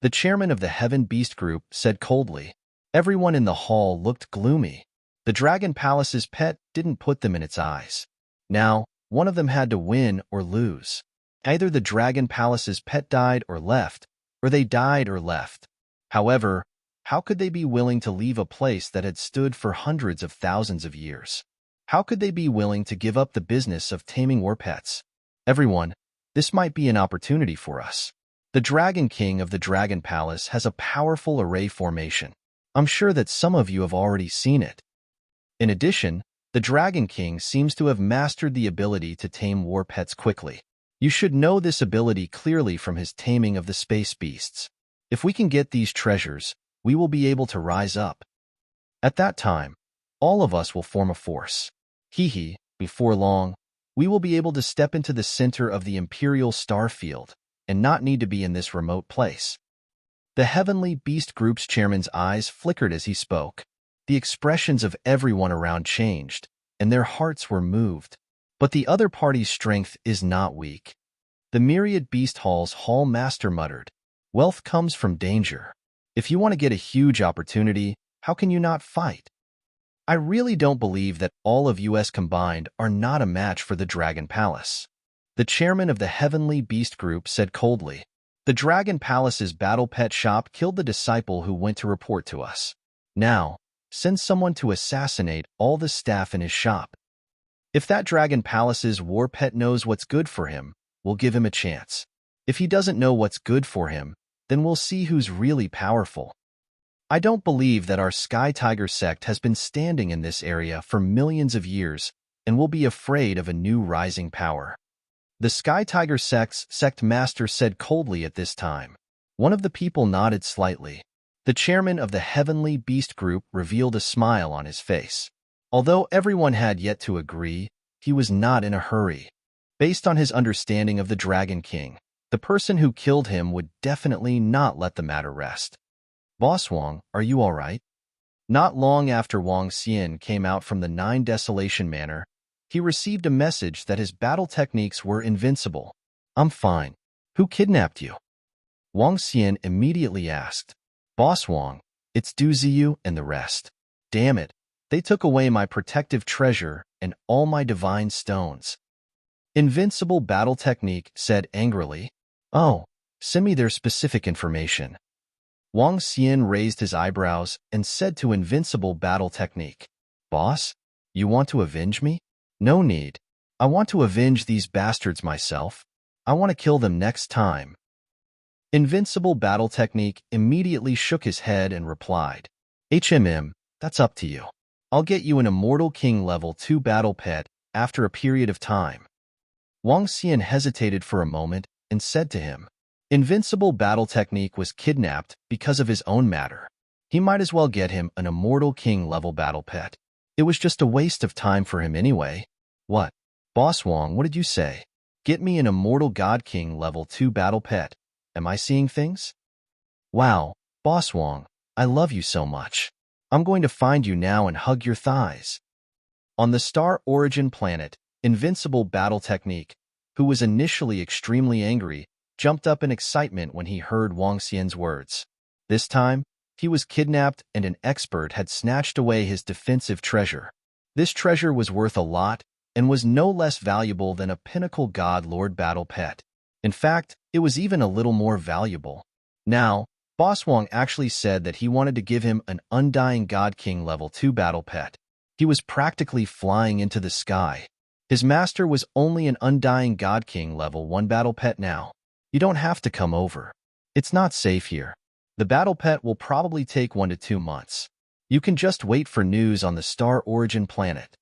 The chairman of the Heaven Beast Group said coldly. Everyone in the hall looked gloomy. The Dragon Palace's pet didn't put them in its eyes. Now, one of them had to win or lose. Either the Dragon Palace's pet died or left, or they died or left. However, how could they be willing to leave a place that had stood for hundreds of thousands of years? How could they be willing to give up the business of taming war pets? Everyone, this might be an opportunity for us. The Dragon King of the Dragon Palace has a powerful array formation. I'm sure that some of you have already seen it. In addition, the Dragon King seems to have mastered the ability to tame war pets quickly. You should know this ability clearly from his taming of the space beasts. If we can get these treasures, we will be able to rise up. At that time, all of us will form a force. Before long, we will be able to step into the center of the Imperial Star Field and not need to be in this remote place. The Heavenly Beast Group's chairman's eyes flickered as he spoke. The expressions of everyone around changed, and their hearts were moved. But the other party's strength is not weak. The Myriad Beast Hall's Hall Master muttered, "Wealth comes from danger. If you want to get a huge opportunity, how can you not fight?" I really don't believe that all of us combined are not a match for the Dragon Palace. The chairman of the Heavenly Beast Group said coldly. The Dragon Palace's battle pet shop killed the disciple who went to report to us. Now, send someone to assassinate all the staff in his shop. If that Dragon Palace's war pet knows what's good for him, we'll give him a chance. If he doesn't know what's good for him, then we'll see who's really powerful. I don't believe that our Sky Tiger sect has been standing in this area for millions of years and will be afraid of a new rising power. The Sky Tiger sect's sect master said coldly at this time. One of the people nodded slightly. The chairman of the Heavenly Beast Group revealed a smile on his face. Although everyone had yet to agree, he was not in a hurry. Based on his understanding of the Dragon King, the person who killed him would definitely not let the matter rest. Boss Wang, are you all right? Not long after Wang Xian came out from the Nine Desolation Manor, he received a message that his battle techniques were invincible. I'm fine. Who kidnapped you? Wang Xian immediately asked. Boss Wang, it's Du Ziyu and the rest. Damn it, they took away my protective treasure and all my divine stones. Invincible Battle Technique said angrily. Oh, send me their specific information. Wang Xian raised his eyebrows and said to Invincible Battle Technique, Boss, you want to avenge me? No need. I want to avenge these bastards myself. I want to kill them next time. Invincible Battle Technique immediately shook his head and replied, that's up to you. I'll get you an Immortal King Level 2 battle pet after a period of time. Wang Xian hesitated for a moment and said to him, Invincible Battle Technique was kidnapped because of his own matter. He might as well get him an Immortal King level battle pet. It was just a waste of time for him anyway. What? Boss Wang, what did you say? Get me an Immortal God King level 2 battle pet. Am I seeing things? Wow, Boss Wang, I love you so much. I'm going to find you now and hug your thighs. On the Star Origin planet, Invincible Battle Technique, who was initially extremely angry, jumped up in excitement when he heard Wang Xian's words. This time, he was kidnapped and an expert had snatched away his defensive treasure. This treasure was worth a lot and was no less valuable than a Pinnacle God Lord battle pet. In fact, it was even a little more valuable. Now, Boss Wang actually said that he wanted to give him an Undying God King level 2 battle pet. He was practically flying into the sky. His master was only an Undying God King level 1 battle pet now. You don't have to come over. It's not safe here. The battle pet will probably take 1 to 2 months. You can just wait for news on the Star Origin planet.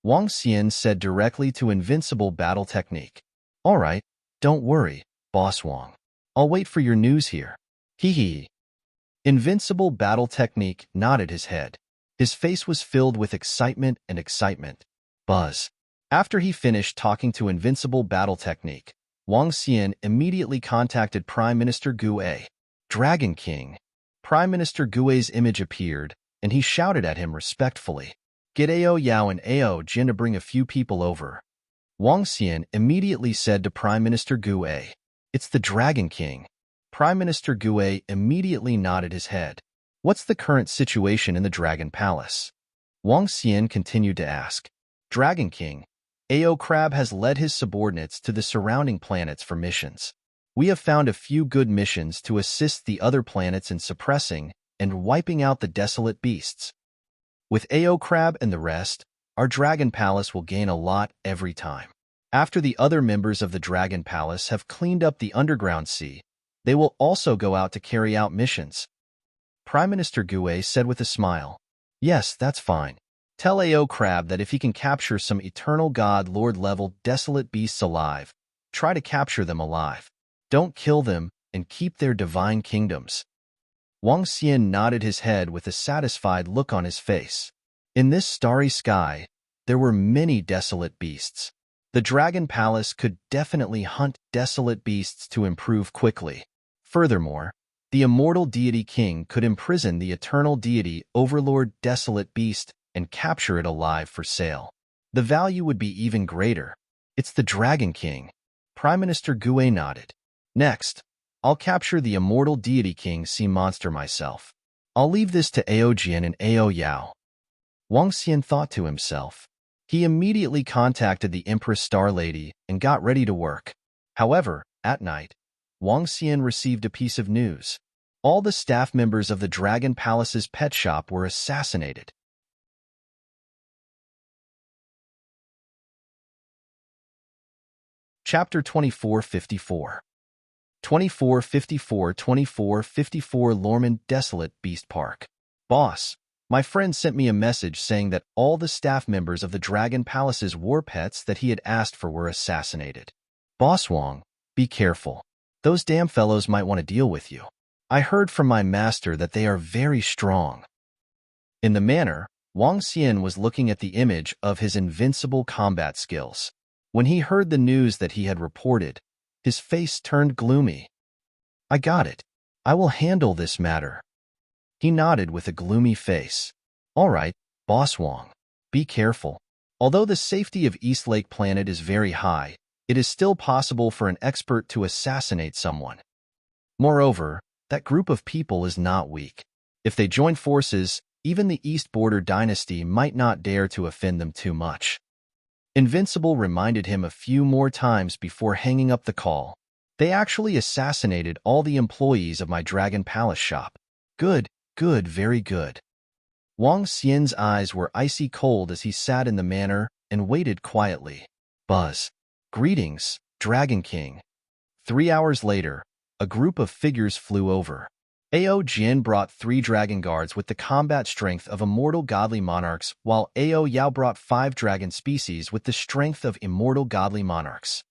Wang Xian said directly to Invincible Battle Technique. All right, don't worry, Boss Wang. I'll wait for your news here. Hee hee. Invincible Battle Technique nodded his head. His face was filled with excitement and excitement. Buzz. After he finished talking to Invincible Battle Technique, Wang Xian immediately contacted Prime Minister Gue. Dragon King. Prime Minister Gue's image appeared, and he shouted at him respectfully. Get Ao Yao and Ao Jin to bring a few people over. Wang Xian immediately said to Prime Minister Gue, It's the Dragon King. Prime Minister Gue immediately nodded his head. What's the current situation in the Dragon Palace? Wang Xian continued to ask. Dragon King, Ao Crab has led his subordinates to the surrounding planets for missions. We have found a few good missions to assist the other planets in suppressing and wiping out the desolate beasts. With Ao Crab and the rest, our Dragon Palace will gain a lot every time. After the other members of the Dragon Palace have cleaned up the underground sea, they will also go out to carry out missions. Prime Minister Gue said with a smile, Yes, that's fine. Tell Ao Crab that if he can capture some Eternal God Lord-level desolate beasts alive, try to capture them alive. Don't kill them and keep their divine kingdoms. Wang Xian nodded his head with a satisfied look on his face. In this starry sky, there were many desolate beasts. The Dragon Palace could definitely hunt desolate beasts to improve quickly. Furthermore, the Immortal Deity King could imprison the Eternal Deity Overlord Desolate Beast and capture it alive for sale. The value would be even greater. It's the Dragon King. Prime Minister Gue nodded. Next, I'll capture the Immortal Deity King Sea Monster myself. I'll leave this to Ao Jian and Ao Yao. Wang Xian thought to himself. He immediately contacted the Empress Star Lady and got ready to work. However, at night, Wang Xian received a piece of news. All the staff members of the Dragon Palace's pet shop were assassinated. Chapter 2454 2454 Lormond Desolate Beast Park. Boss, my friend sent me a message saying that all the staff members of the Dragon Palace's war pets that he had asked for were assassinated. Boss Wang, be careful. Those damn fellows might want to deal with you. I heard from my master that they are very strong. In the manor, Wang Xian was looking at the image of his invincible combat skills. When he heard the news that he had reported, his face turned gloomy. I got it. I will handle this matter. He nodded with a gloomy face. All right, Boss Wang. Be careful. Although the safety of East Lake Planet is very high, it is still possible for an expert to assassinate someone. Moreover, that group of people is not weak. If they join forces, even the East Border Dynasty might not dare to offend them too much. Invincible reminded him a few more times before hanging up the call. They actually assassinated all the employees of my Dragon Palace shop. Good, good, very good. Wang Xian's eyes were icy cold as he sat in the manor and waited quietly. Buzz. Greetings, Dragon King. 3 hours later, a group of figures flew over. Ao Jin brought 3 dragon guards with the combat strength of immortal godly monarchs, while Ao Yao brought 5 dragon species with the strength of immortal godly monarchs.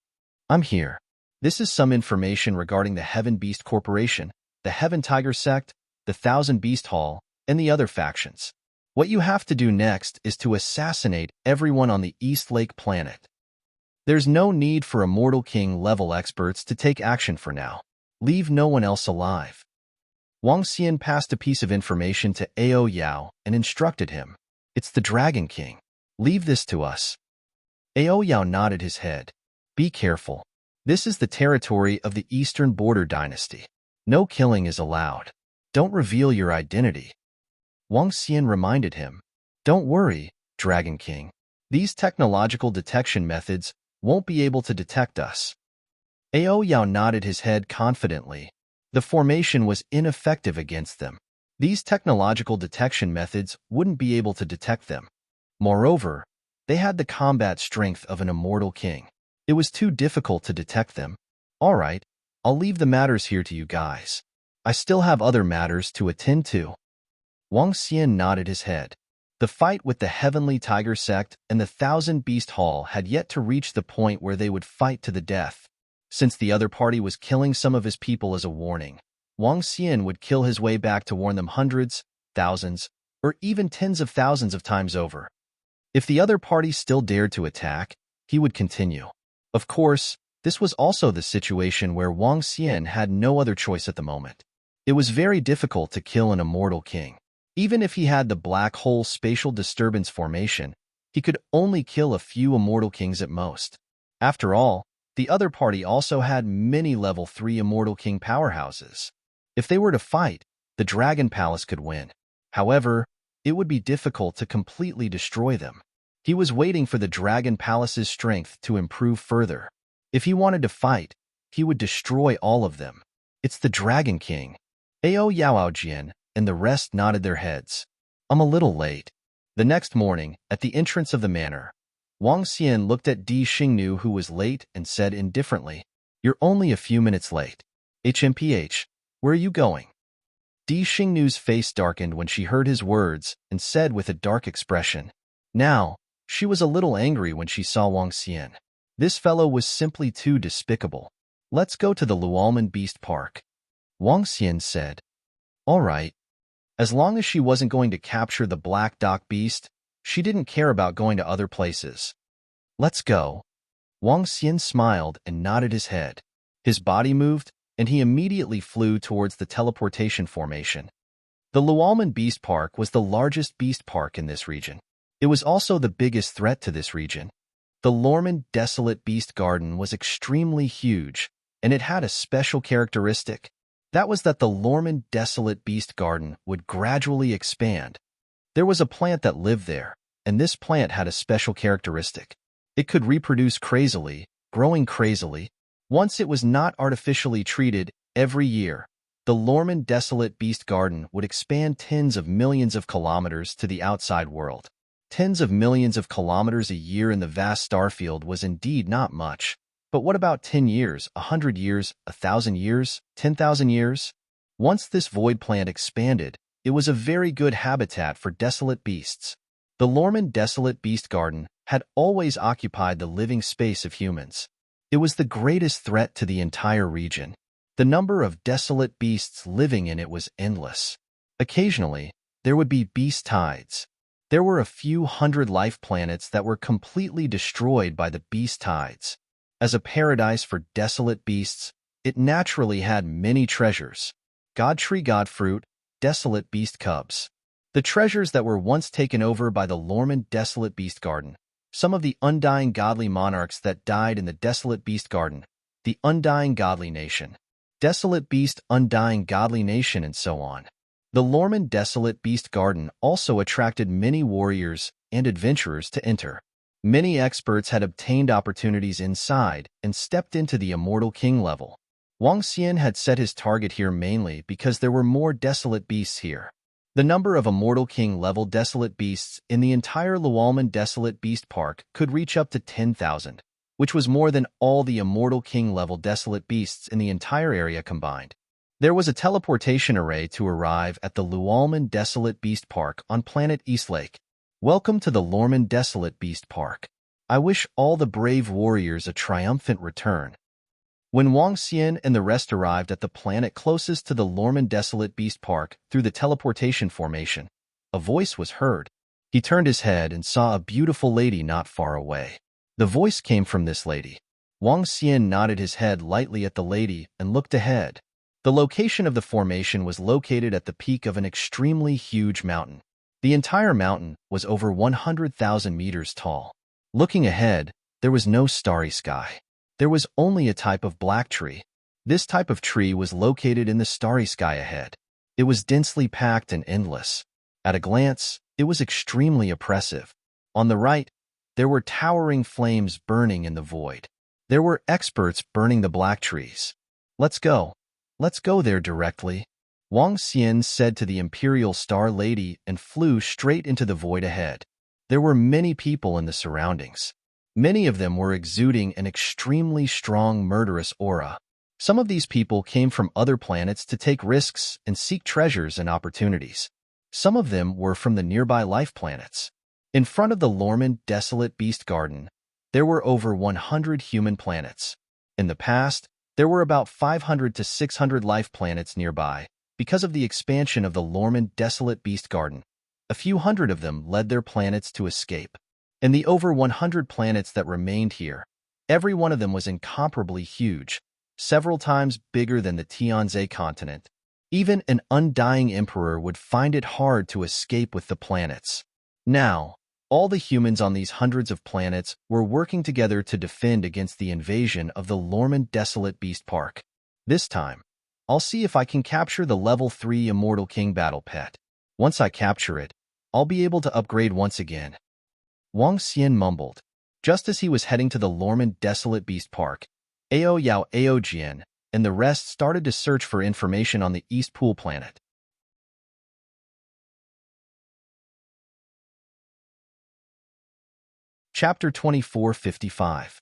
I'm here. This is some information regarding the Heaven Beast Corporation, the Heaven Tiger Sect, the Thousand Beast Hall, and the other factions. What you have to do next is to assassinate everyone on the East Lake Planet. There's no need for Immortal King-level experts to take action for now. Leave no one else alive. Wang Xian passed a piece of information to Ao Yao and instructed him. It's the Dragon King. Leave this to us. Ao Yao nodded his head. Be careful. This is the territory of the Eastern Border Dynasty. No killing is allowed. Don't reveal your identity. Wang Xian reminded him. Don't worry, Dragon King. These technological detection methods won't be able to detect us. Ao Yao nodded his head confidently. The formation was ineffective against them. These technological detection methods wouldn't be able to detect them. Moreover, they had the combat strength of an immortal king. It was too difficult to detect them. All right, I'll leave the matters here to you guys. I still have other matters to attend to. Wang Xian nodded his head. The fight with the Heavenly Tiger Sect and the Thousand Beast Hall had yet to reach the point where they would fight to the death. Since the other party was killing some of his people as a warning, Wang Xian would kill his way back to warn them hundreds, thousands, or even tens of thousands of times over. If the other party still dared to attack, he would continue. Of course, this was also the situation where Wang Xian had no other choice at the moment. It was very difficult to kill an immortal king. Even if he had the black hole spatial disturbance formation, he could only kill a few immortal kings at most. After all, the other party also had many level 3 immortal king powerhouses. If they were to fight, the Dragon Palace could win. However, it would be difficult to completely destroy them. He was waiting for the Dragon Palace's strength to improve further. If he wanted to fight, he would destroy all of them. It's the Dragon King. Ao Yao Jian and the rest nodded their heads. I'm a little late. The next morning, at the entrance of the manor, Wang Xian looked at Di Xingnu, who was late, and said indifferently, You're only a few minutes late. HMPH, where are you going? Di Xingnu's face darkened when she heard his words and said with a dark expression. Now, she was a little angry when she saw Wang Xian. This fellow was simply too despicable. Let's go to the Lualman Beast Park. Wang Xian said. All right. As long as she wasn't going to capture the Black Dock Beast, she didn't care about going to other places. Let's go. Wang Xian smiled and nodded his head. His body moved, and he immediately flew towards the teleportation formation. The Lualman Beast Park was the largest beast park in this region. It was also the biggest threat to this region. The Lorman Desolate Beast Garden was extremely huge, and it had a special characteristic. That was that the Lorman Desolate Beast Garden would gradually expand. There was a plant that lived there, and this plant had a special characteristic. It could reproduce crazily, growing crazily. Once it was not artificially treated, every year, the Lorman Desolate Beast Garden would expand tens of millions of kilometers to the outside world. Tens of millions of kilometers a year in the vast starfield was indeed not much. But what about 10 years, 100 years, 1,000 years, 10,000 years? Once this void plant expanded, it was a very good habitat for desolate beasts. The Lorman Desolate Beast Garden had always occupied the living space of humans. It was the greatest threat to the entire region. The number of desolate beasts living in it was endless. Occasionally, there would be beast tides. There were a few hundred life planets that were completely destroyed by the beast tides. As a paradise for desolate beasts, it naturally had many treasures. God tree, god fruit, desolate beast cubs. The treasures that were once taken over by the Lormand desolate beast garden. Some of the undying godly monarchs that died in the desolate beast garden. The undying godly nation. Desolate beast, undying godly nation, and so on. The Lormand desolate beast garden also attracted many warriors and adventurers to enter. Many experts had obtained opportunities inside and stepped into the Immortal King level. Wang Xian had set his target here mainly because there were more desolate beasts here. The number of Immortal King level desolate beasts in the entire Lualman Desolate Beast Park could reach up to 10,000, which was more than all the Immortal King level desolate beasts in the entire area combined. There was a teleportation array to arrive at the Lualman Desolate Beast Park on planet Eastlake. Welcome to the Lormand Desolate Beast Park. I wish all the brave warriors a triumphant return. When Wang Xian and the rest arrived at the planet closest to the Lormand Desolate Beast Park through the teleportation formation, a voice was heard. He turned his head and saw a beautiful lady not far away. The voice came from this lady. Wang Xian nodded his head lightly at the lady and looked ahead. The location of the formation was located at the peak of an extremely huge mountain. The entire mountain was over 100,000 meters tall. Looking ahead, there was no starry sky. There was only a type of black tree. This type of tree was located in the starry sky ahead. It was densely packed and endless. At a glance, it was extremely oppressive. On the right, there were towering flames burning in the void. There were experts burning the black trees. Let's go. Let's go there directly. Wang Xian said to the Imperial Star Lady and flew straight into the void ahead. There were many people in the surroundings. Many of them were exuding an extremely strong murderous aura. Some of these people came from other planets to take risks and seek treasures and opportunities. Some of them were from the nearby life planets. In front of the Lormand Desolate Beast Garden, there were over 100 human planets. In the past, there were about 500 to 600 life planets nearby. Because of the expansion of the Lormand Desolate Beast Garden, a few hundred of them led their planets to escape. In the over 100 planets that remained here, every one of them was incomparably huge, several times bigger than the Tianzhe continent. Even an undying emperor would find it hard to escape with the planets. Now, all the humans on these hundreds of planets were working together to defend against the invasion of the Lormand Desolate Beast Park. This time, I'll see if I can capture the level 3 Immortal King battle pet. Once I capture it, I'll be able to upgrade once again. Wang Xian mumbled. Just as he was heading to the Lormand Desolate Beast Park, Ao Yao Ao Jian and the rest started to search for information on the East Pool planet. Chapter 2455.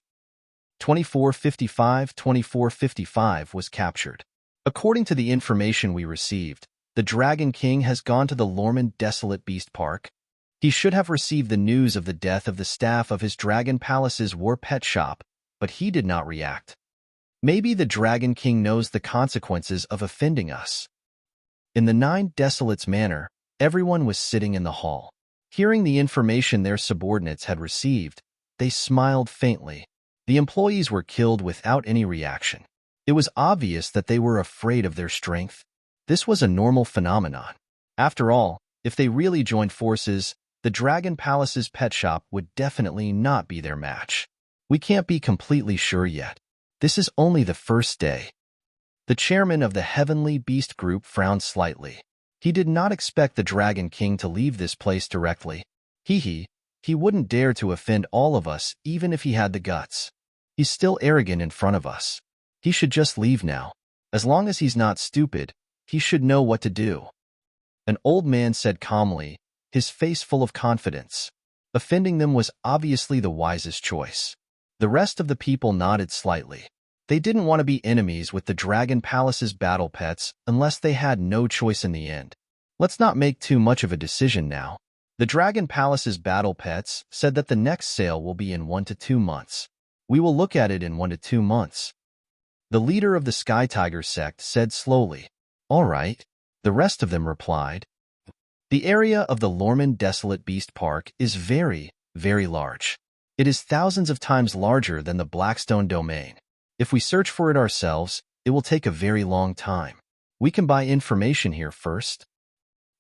2455 was captured. According to the information we received, the Dragon King has gone to the Lormand Desolate Beast Park. He should have received the news of the death of the staff of his Dragon Palace's war pet shop, but he did not react. Maybe the Dragon King knows the consequences of offending us. In the 9 Desolates Manor, everyone was sitting in the hall. Hearing the information their subordinates had received, they smiled faintly. The employees were killed without any reaction. It was obvious that they were afraid of their strength. This was a normal phenomenon. After all, if they really joined forces, the Dragon Palace's pet shop would definitely not be their match. We can't be completely sure yet. This is only the first day. The chairman of the Heavenly Beast Group frowned slightly. He did not expect the Dragon King to leave this place directly. He wouldn't dare to offend all of us even if he had the guts. He's still arrogant in front of us. He should just leave now. As long as he's not stupid, he should know what to do. An old man said calmly, his face full of confidence. Offending them was obviously the wisest choice. The rest of the people nodded slightly. They didn't want to be enemies with the Dragon Palace's battle pets unless they had no choice in the end. Let's not make too much of a decision now. The Dragon Palace's battle pets said that the next sale will be in 1 to 2 months. We will look at it in 1 to 2 months. The leader of the Sky Tiger sect said slowly. All right. The rest of them replied. The area of the Lorman Desolate Beast Park is very, very large. It is thousands of times larger than the Blackstone Domain. If we search for it ourselves, it will take a very long time. We can buy information here first.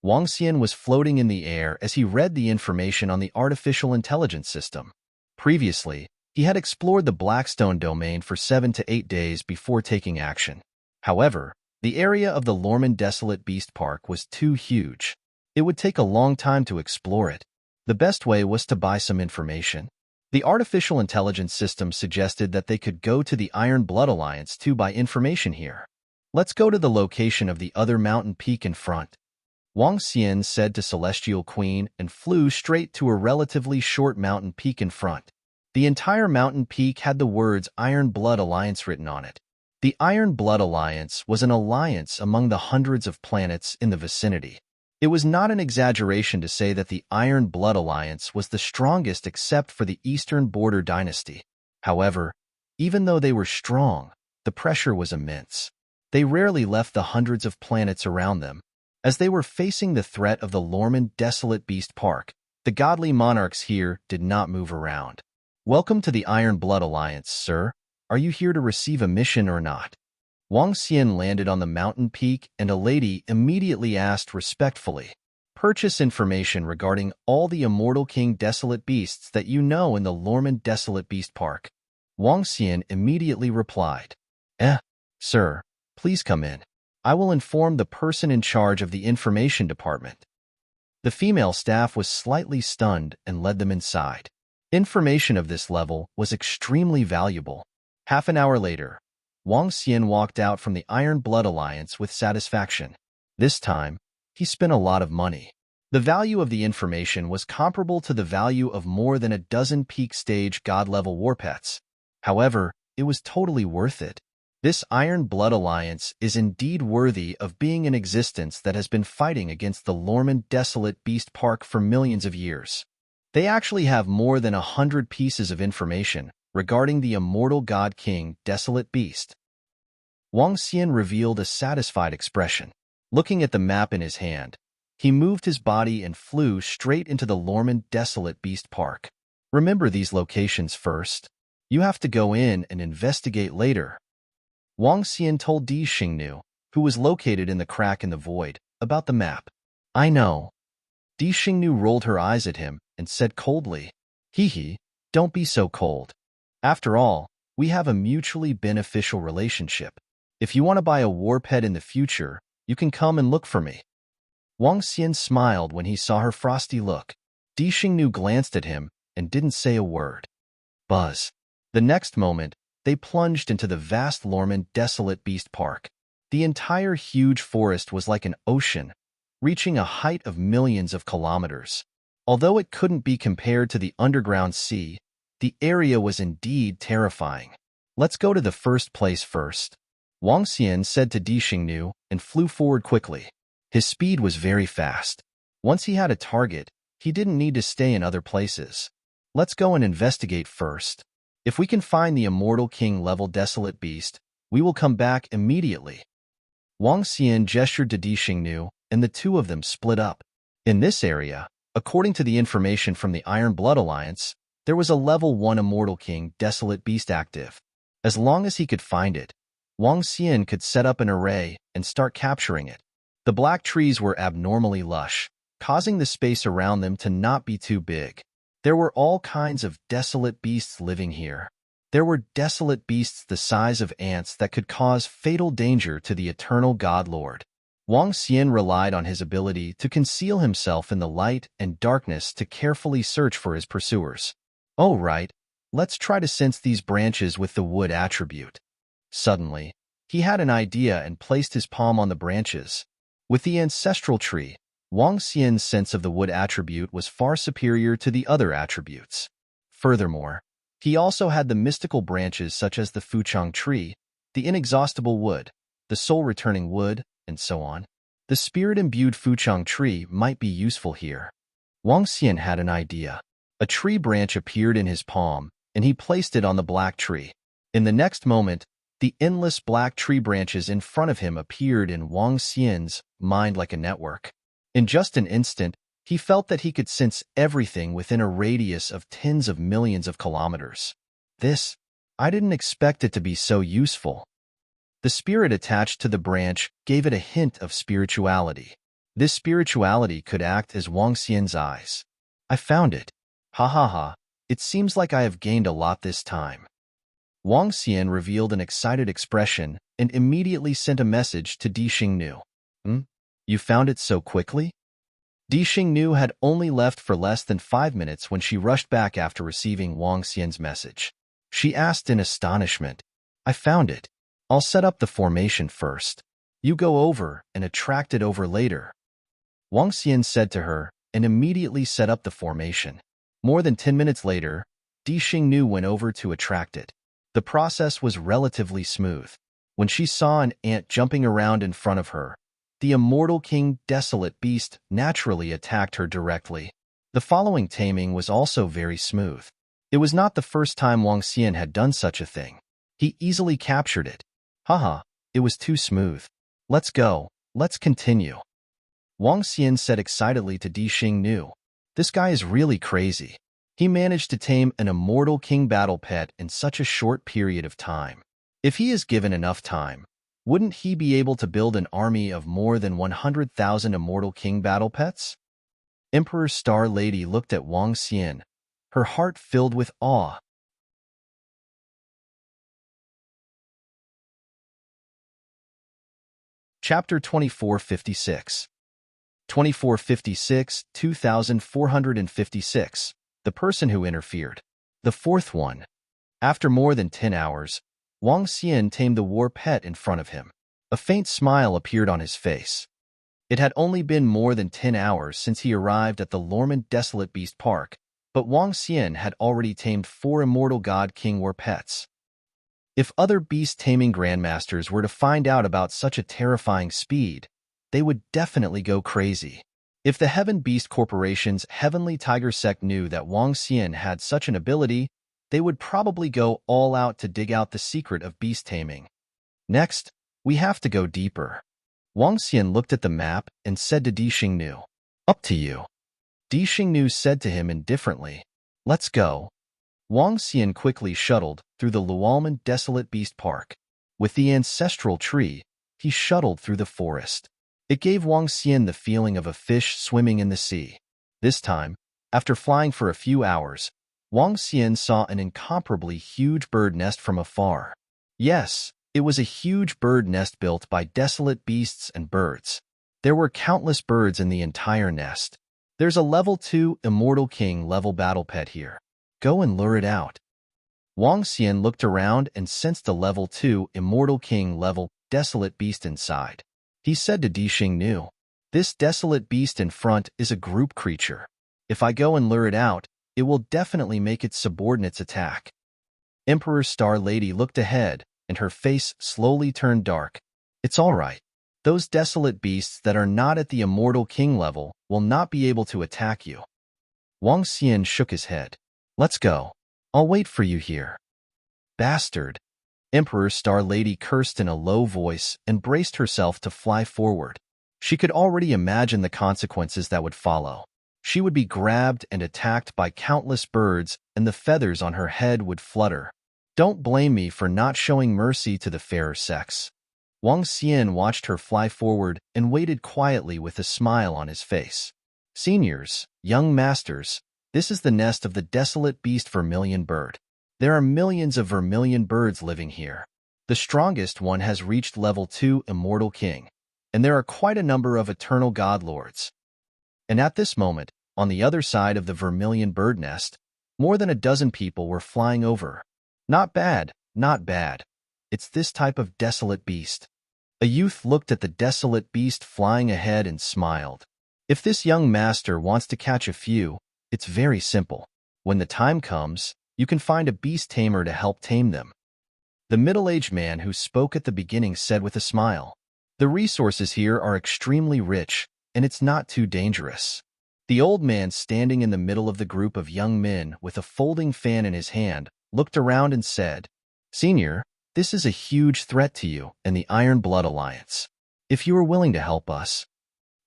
Wang Xian was floating in the air as he read the information on the artificial intelligence system. Previously, he had explored the Blackstone Domain for 7 to 8 days before taking action. However, the area of the Lorman Desolate Beast Park was too huge. It would take a long time to explore it. The best way was to buy some information. The artificial intelligence system suggested that they could go to the Iron Blood Alliance to buy information here. Let's go to the location of the other mountain peak in front. Wang Xian said to Celestial Queen and flew straight to a relatively short mountain peak in front. The entire mountain peak had the words Iron Blood Alliance written on it. The Iron Blood Alliance was an alliance among the hundreds of planets in the vicinity. It was not an exaggeration to say that the Iron Blood Alliance was the strongest except for the Eastern Border Dynasty. However, even though they were strong, the pressure was immense. They rarely left the hundreds of planets around them. As they were facing the threat of the Lorman Desolate Beast Park, the godly monarchs here did not move around. Welcome to the Iron Blood Alliance, sir. Are you here to receive a mission or not? Wang Xian landed on the mountain peak and a lady immediately asked respectfully, "Purchase information regarding all the Immortal King Desolate Beasts that you know in the Lorman Desolate Beast Park." Wang Xian immediately replied, Sir, please come in. I will inform the person in charge of the information department." The female staff was slightly stunned and led them inside. Information of this level was extremely valuable. Half an hour later, Wang Xian walked out from the Iron Blood Alliance with satisfaction. This time, he spent a lot of money. The value of the information was comparable to the value of more than a dozen peak-stage god-level war pets. However, it was totally worth it. This Iron Blood Alliance is indeed worthy of being in existence that has been fighting against the Lorman Desolate Beast Park for millions of years. They actually have more than 100 pieces of information regarding the immortal God King Desolate Beast. Wang Xian revealed a satisfied expression. Looking at the map in his hand, he moved his body and flew straight into the Lorman Desolate Beast Park. Remember these locations first. You have to go in and investigate later. Wang Xian told Di Xingnu, who was located in the crack in the void, about the map. "I know." Di Xingnu rolled her eyes at him and said coldly, "Hee, don't be so cold. After all, we have a mutually beneficial relationship. If you want to buy a war pet in the future, you can come and look for me." Wang Xian smiled when he saw her frosty look. Di Xingnu glanced at him and didn't say a word. Buzz. The next moment, they plunged into the vast Lorman Desolate Beast Park. The entire huge forest was like an ocean, reaching a height of millions of kilometers. Although it couldn't be compared to the underground sea, the area was indeed terrifying. "Let's go to the first place first," Wang Xian said to Di Xingnu and flew forward quickly. His speed was very fast. Once he had a target, he didn't need to stay in other places. "Let's go and investigate first. If we can find the Immortal King level Desolate Beast, we will come back immediately." Wang Xian gestured to Di Xingnu, and the two of them split up. In this area, according to the information from the Iron Blood Alliance, there was a level 1 Immortal King Desolate Beast active. As long as he could find it, Wang Xian could set up an array and start capturing it. The black trees were abnormally lush, causing the space around them to not be too big. There were all kinds of desolate beasts living here. There were desolate beasts the size of ants that could cause fatal danger to the eternal God Lord. Wang Xian relied on his ability to conceal himself in the light and darkness to carefully search for his pursuers. "Oh, right. Let's try to sense these branches with the wood attribute." Suddenly, he had an idea and placed his palm on the branches. With the ancestral tree, Wang Xian's sense of the wood attribute was far superior to the other attributes. Furthermore, he also had the mystical branches such as the Fuchang tree, the inexhaustible wood, the soul-returning wood, and so on. The spirit-imbued Fuchang tree might be useful here. Wang Xian had an idea. A tree branch appeared in his palm, and he placed it on the black tree. In the next moment, the endless black tree branches in front of him appeared in Wang Xian's mind like a network. In just an instant, he felt that he could sense everything within a radius of tens of millions of kilometers. I didn't expect it to be so useful. The spirit attached to the branch gave it a hint of spirituality. This spirituality could act as Wang Xian's eyes. I found it. Ha ha ha, it seems like I have gained a lot this time. Wang Xian revealed an excited expression and immediately sent a message to Di Xingnu. You found it so quickly? Di Xingnu had only left for less than 5 minutes when she rushed back after receiving Wang Xian's message. She asked in astonishment, I found it. I'll set up the formation first. You go over and attract it over later. Wang Xian said to her and immediately set up the formation. More than 10 minutes later, Di Xingnu went over to attract it. The process was relatively smooth. When she saw an ant jumping around in front of her, the immortal king desolate beast naturally attacked her directly. The following taming was also very smooth. It was not the first time Wang Xian had done such a thing. He easily captured it. Haha, it was too smooth. Let's go, let's continue. Wang Xian said excitedly to Di Xingnu. This guy is really crazy. He managed to tame an immortal king battle pet in such a short period of time. If he is given enough time, wouldn't he be able to build an army of more than 100,000 immortal king battle pets? Emperor Star Lady looked at Wang Xian, her heart filled with awe. Chapter 2456 2456, 2456. The person who interfered. The fourth one. After more than 10 hours, Wang Xian tamed the war pet in front of him. A faint smile appeared on his face. It had only been more than 10 hours since he arrived at the Lormont Desolate Beast Park, but Wang Xian had already tamed 4 immortal god king war pets. If other beast-taming grandmasters were to find out about such a terrifying speed, they would definitely go crazy. If the Heaven Beast Corporation's Heavenly Tiger Sect knew that Wang Xian had such an ability, they would probably go all out to dig out the secret of beast taming. Next, we have to go deeper. Wang Xian looked at the map and said to Di Xingnu, Up to you. Di Xingnu said to him indifferently, Let's go. Wang Xian quickly shuttled through the Lualman Desolate Beast Park. With the ancestral tree, he shuttled through the forest. It gave Wang Xian the feeling of a fish swimming in the sea. This time, after flying for a few hours, Wang Xian saw an incomparably huge bird nest from afar. Yes, it was a huge bird nest built by desolate beasts and birds. There were countless birds in the entire nest. There's a level 2 Immortal King level battle pet here. Go and lure it out. Wang Xian looked around and sensed a level 2 Immortal King level desolate beast inside. He said to Di Xingnu, This desolate beast in front is a group creature. If I go and lure it out, it will definitely make its subordinates attack. Emperor Star Lady looked ahead, and her face slowly turned dark. It's all right. Those desolate beasts that are not at the Immortal King level will not be able to attack you. Wang Xian shook his head. Let's go. I'll wait for you here. Bastard. Emperor Star Lady cursed in a low voice and braced herself to fly forward. She could already imagine the consequences that would follow. She would be grabbed and attacked by countless birds, and the feathers on her head would flutter. Don't blame me for not showing mercy to the fairer sex. Wang Xian watched her fly forward and waited quietly with a smile on his face. Seniors, young masters, this is the nest of the desolate beast vermilion bird. There are millions of vermilion birds living here. The strongest one has reached level 2 Immortal King, and there are quite a number of eternal god lords. And at this moment, on the other side of the vermilion bird nest, more than a dozen people were flying over. Not bad, not bad. It's this type of desolate beast. A youth looked at the desolate beast flying ahead and smiled. If this young master wants to catch a few, it's very simple. When the time comes, you can find a beast tamer to help tame them. The middle-aged man who spoke at the beginning said with a smile, The resources here are extremely rich, and it's not too dangerous. The old man standing in the middle of the group of young men with a folding fan in his hand looked around and said, Senior, this is a huge threat to you and the Iron Blood Alliance. If you are willing to help us,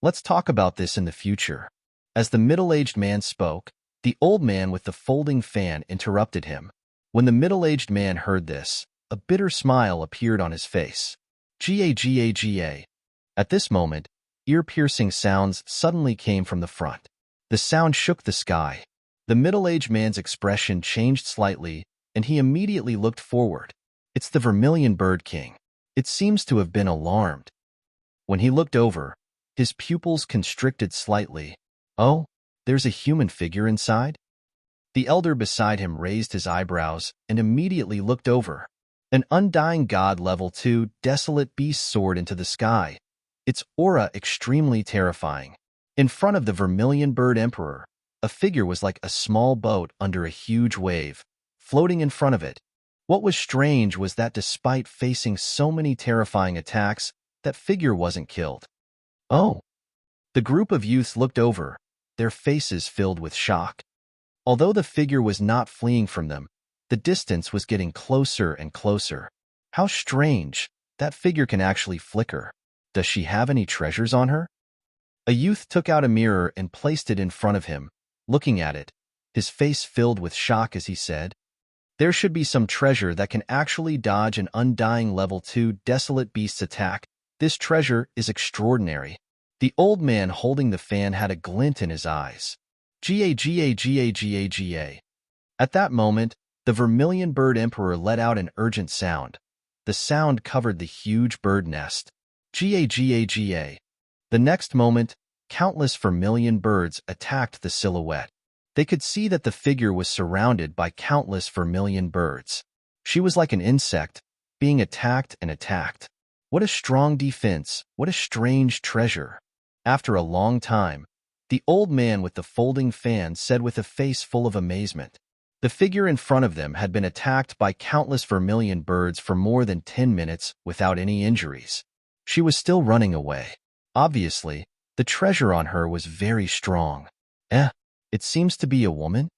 Let's talk about this in the future. As the middle-aged man spoke, the old man with the folding fan interrupted him. When the middle-aged man heard this, a bitter smile appeared on his face. Ga. At this moment, ear-piercing sounds suddenly came from the front. The sound shook the sky. The middle-aged man's expression changed slightly, and he immediately looked forward. It's the Vermilion Bird King. It seems to have been alarmed. When he looked over, his pupils constricted slightly. Oh, there's a human figure inside? The elder beside him raised his eyebrows and immediately looked over. An undying god level 2 desolate beast soared into the sky, its aura extremely terrifying. In front of the Vermilion Bird Emperor, a figure was like a small boat under a huge wave, floating in front of it. What was strange was that despite facing so many terrifying attacks, that figure wasn't killed. Oh! The group of youths looked over, their faces filled with shock. Although the figure was not fleeing from them, the distance was getting closer and closer. How strange! That figure can actually flicker. Does she have any treasures on her? A youth took out a mirror and placed it in front of him, looking at it, his face filled with shock as he said, "There should be some treasure that can actually dodge an undying level 2 desolate beast's attack. This treasure is extraordinary." The old man holding the fan had a glint in his eyes. Ga. At that moment, the Vermilion Bird Emperor let out an urgent sound. The sound covered the huge bird nest. Ga. The next moment, countless vermilion birds attacked the silhouette. They could see that the figure was surrounded by countless vermilion birds. She was like an insect, being attacked and attacked. What a strong defense, what a strange treasure. After a long time, the old man with the folding fan said with a face full of amazement. The figure in front of them had been attacked by countless vermilion birds for more than 10 minutes without any injuries. She was still running away. Obviously, the treasure on her was very strong. It seems to be a woman?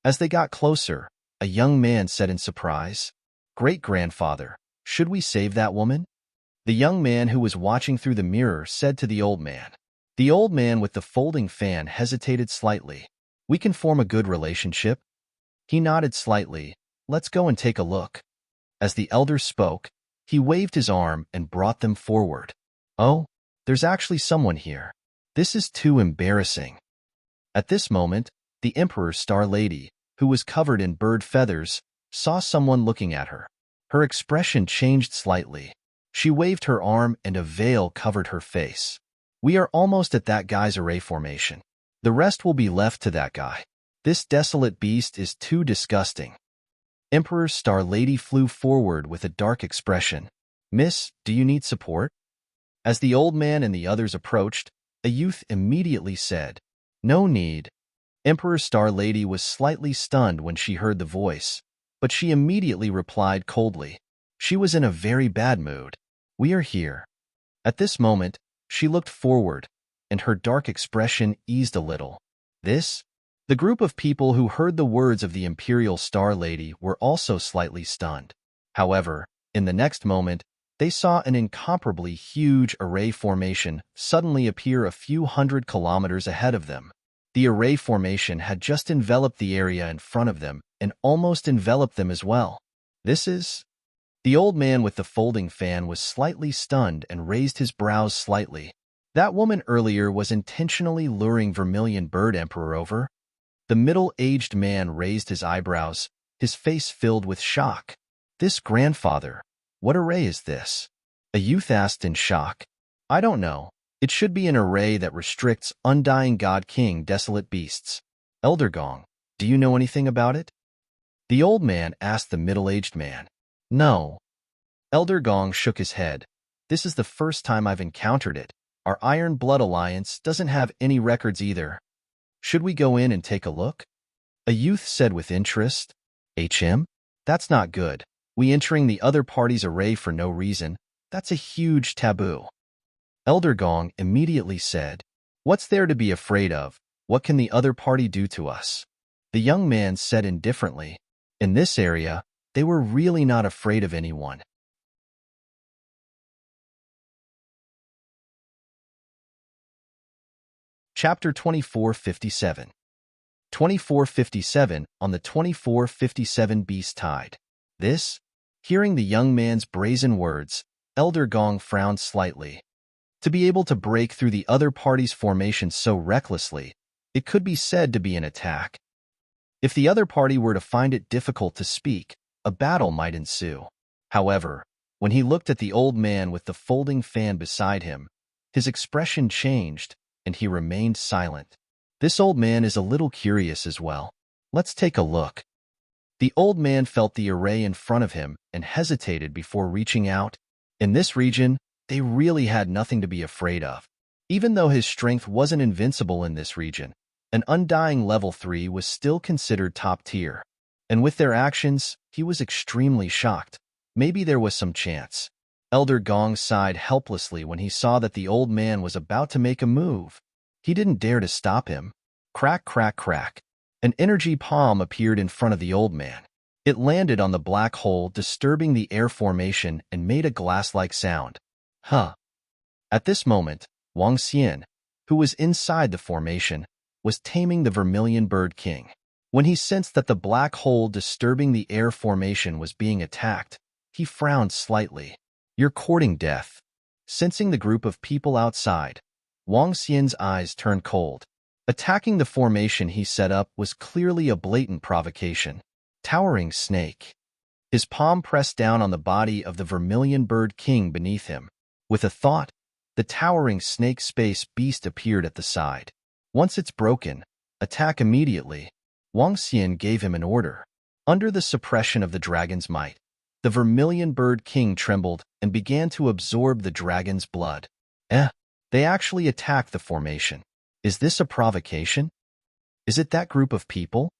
As they got closer, a young man said in surprise, "Great-grandfather, should we save that woman?" The young man who was watching through the mirror said to the old man. The old man with the folding fan hesitated slightly. "We can form a good relationship." He nodded slightly. "Let's go and take a look." As the elder spoke, he waved his arm and brought them forward. "Oh, there's actually someone here. This is too embarrassing." At this moment, the Emperor's Star Lady, who was covered in bird feathers, saw someone looking at her. Her expression changed slightly. She waved her arm and a veil covered her face. "We are almost at that guy's array formation. The rest will be left to that guy. This desolate beast is too disgusting." Emperor's Star Lady flew forward with a dark expression. "Miss, do you need support?" As the old man and the others approached, a youth immediately said, "No need." Emperor's Star Lady was slightly stunned when she heard the voice, but she immediately replied coldly. She was in a very bad mood. "We are here." At this moment, she looked forward, and her dark expression eased a little. "This?" The group of people who heard the words of the Imperial Star Lady were also slightly stunned. However, in the next moment, they saw an incomparably huge array formation suddenly appear a few hundred kilometers ahead of them. The array formation had just enveloped the area in front of them and almost enveloped them as well. "This is—" The old man with the folding fan was slightly stunned and raised his brows slightly. That woman earlier was intentionally luring Vermilion Bird Emperor over? The middle-aged man raised his eyebrows, his face filled with shock. "This grandfather, what array is this?" A youth asked in shock. "I don't know. It should be an array that restricts Undying God King Desolate Beasts. Elder Gong, do you know anything about it?" The old man asked the middle-aged man. "No." Elder Gong shook his head. "This is the first time I've encountered it. Our Iron Blood Alliance doesn't have any records either. Should we go in and take a look?" A youth said with interest. That's not good. We entering the other party's array for no reason. That's a huge taboo." Elder Gong immediately said, "What's there to be afraid of? What can the other party do to us?" The young man said indifferently, "In this area, they were really not afraid of anyone. Chapter 2457. 2457 on the 2457 Beast Tide. This, hearing the young man's brazen words, Elder Gong frowned slightly. To be able to break through the other party's formation so recklessly, it could be said to be an attack. If the other party were to find it difficult to speak, a battle might ensue. However, when he looked at the old man with the folding fan beside him, his expression changed, and he remained silent. This old man is a little curious as well. Let's take a look. The old man felt the array in front of him and hesitated before reaching out. In this region, they really had nothing to be afraid of. Even though his strength wasn't invincible in this region, an undying level 3 was still considered top tier. And with their actions, he was extremely shocked. Maybe there was some chance. Elder Gong sighed helplessly when he saw that the old man was about to make a move. He didn't dare to stop him. Crack, crack, crack. An energy palm appeared in front of the old man. It landed on the black hole, disturbing the air formation and made a glass-like sound. Huh. At this moment, Wang Xian, who was inside the formation, was taming the vermilion bird king. When he sensed that the black hole disturbing the air formation was being attacked, he frowned slightly. You're courting death. Sensing the group of people outside, Wang Xian's eyes turned cold. Attacking the formation he set up was clearly a blatant provocation. Towering snake. His palm pressed down on the body of the vermilion bird king beneath him. With a thought, the towering snake space beast appeared at the side. Once it's broken, attack immediately. Wang Xian gave him an order. Under the suppression of the dragon's might, the vermilion bird king trembled and began to absorb the dragon's blood. They actually attacked the formation. Is this a provocation? Is it that group of people?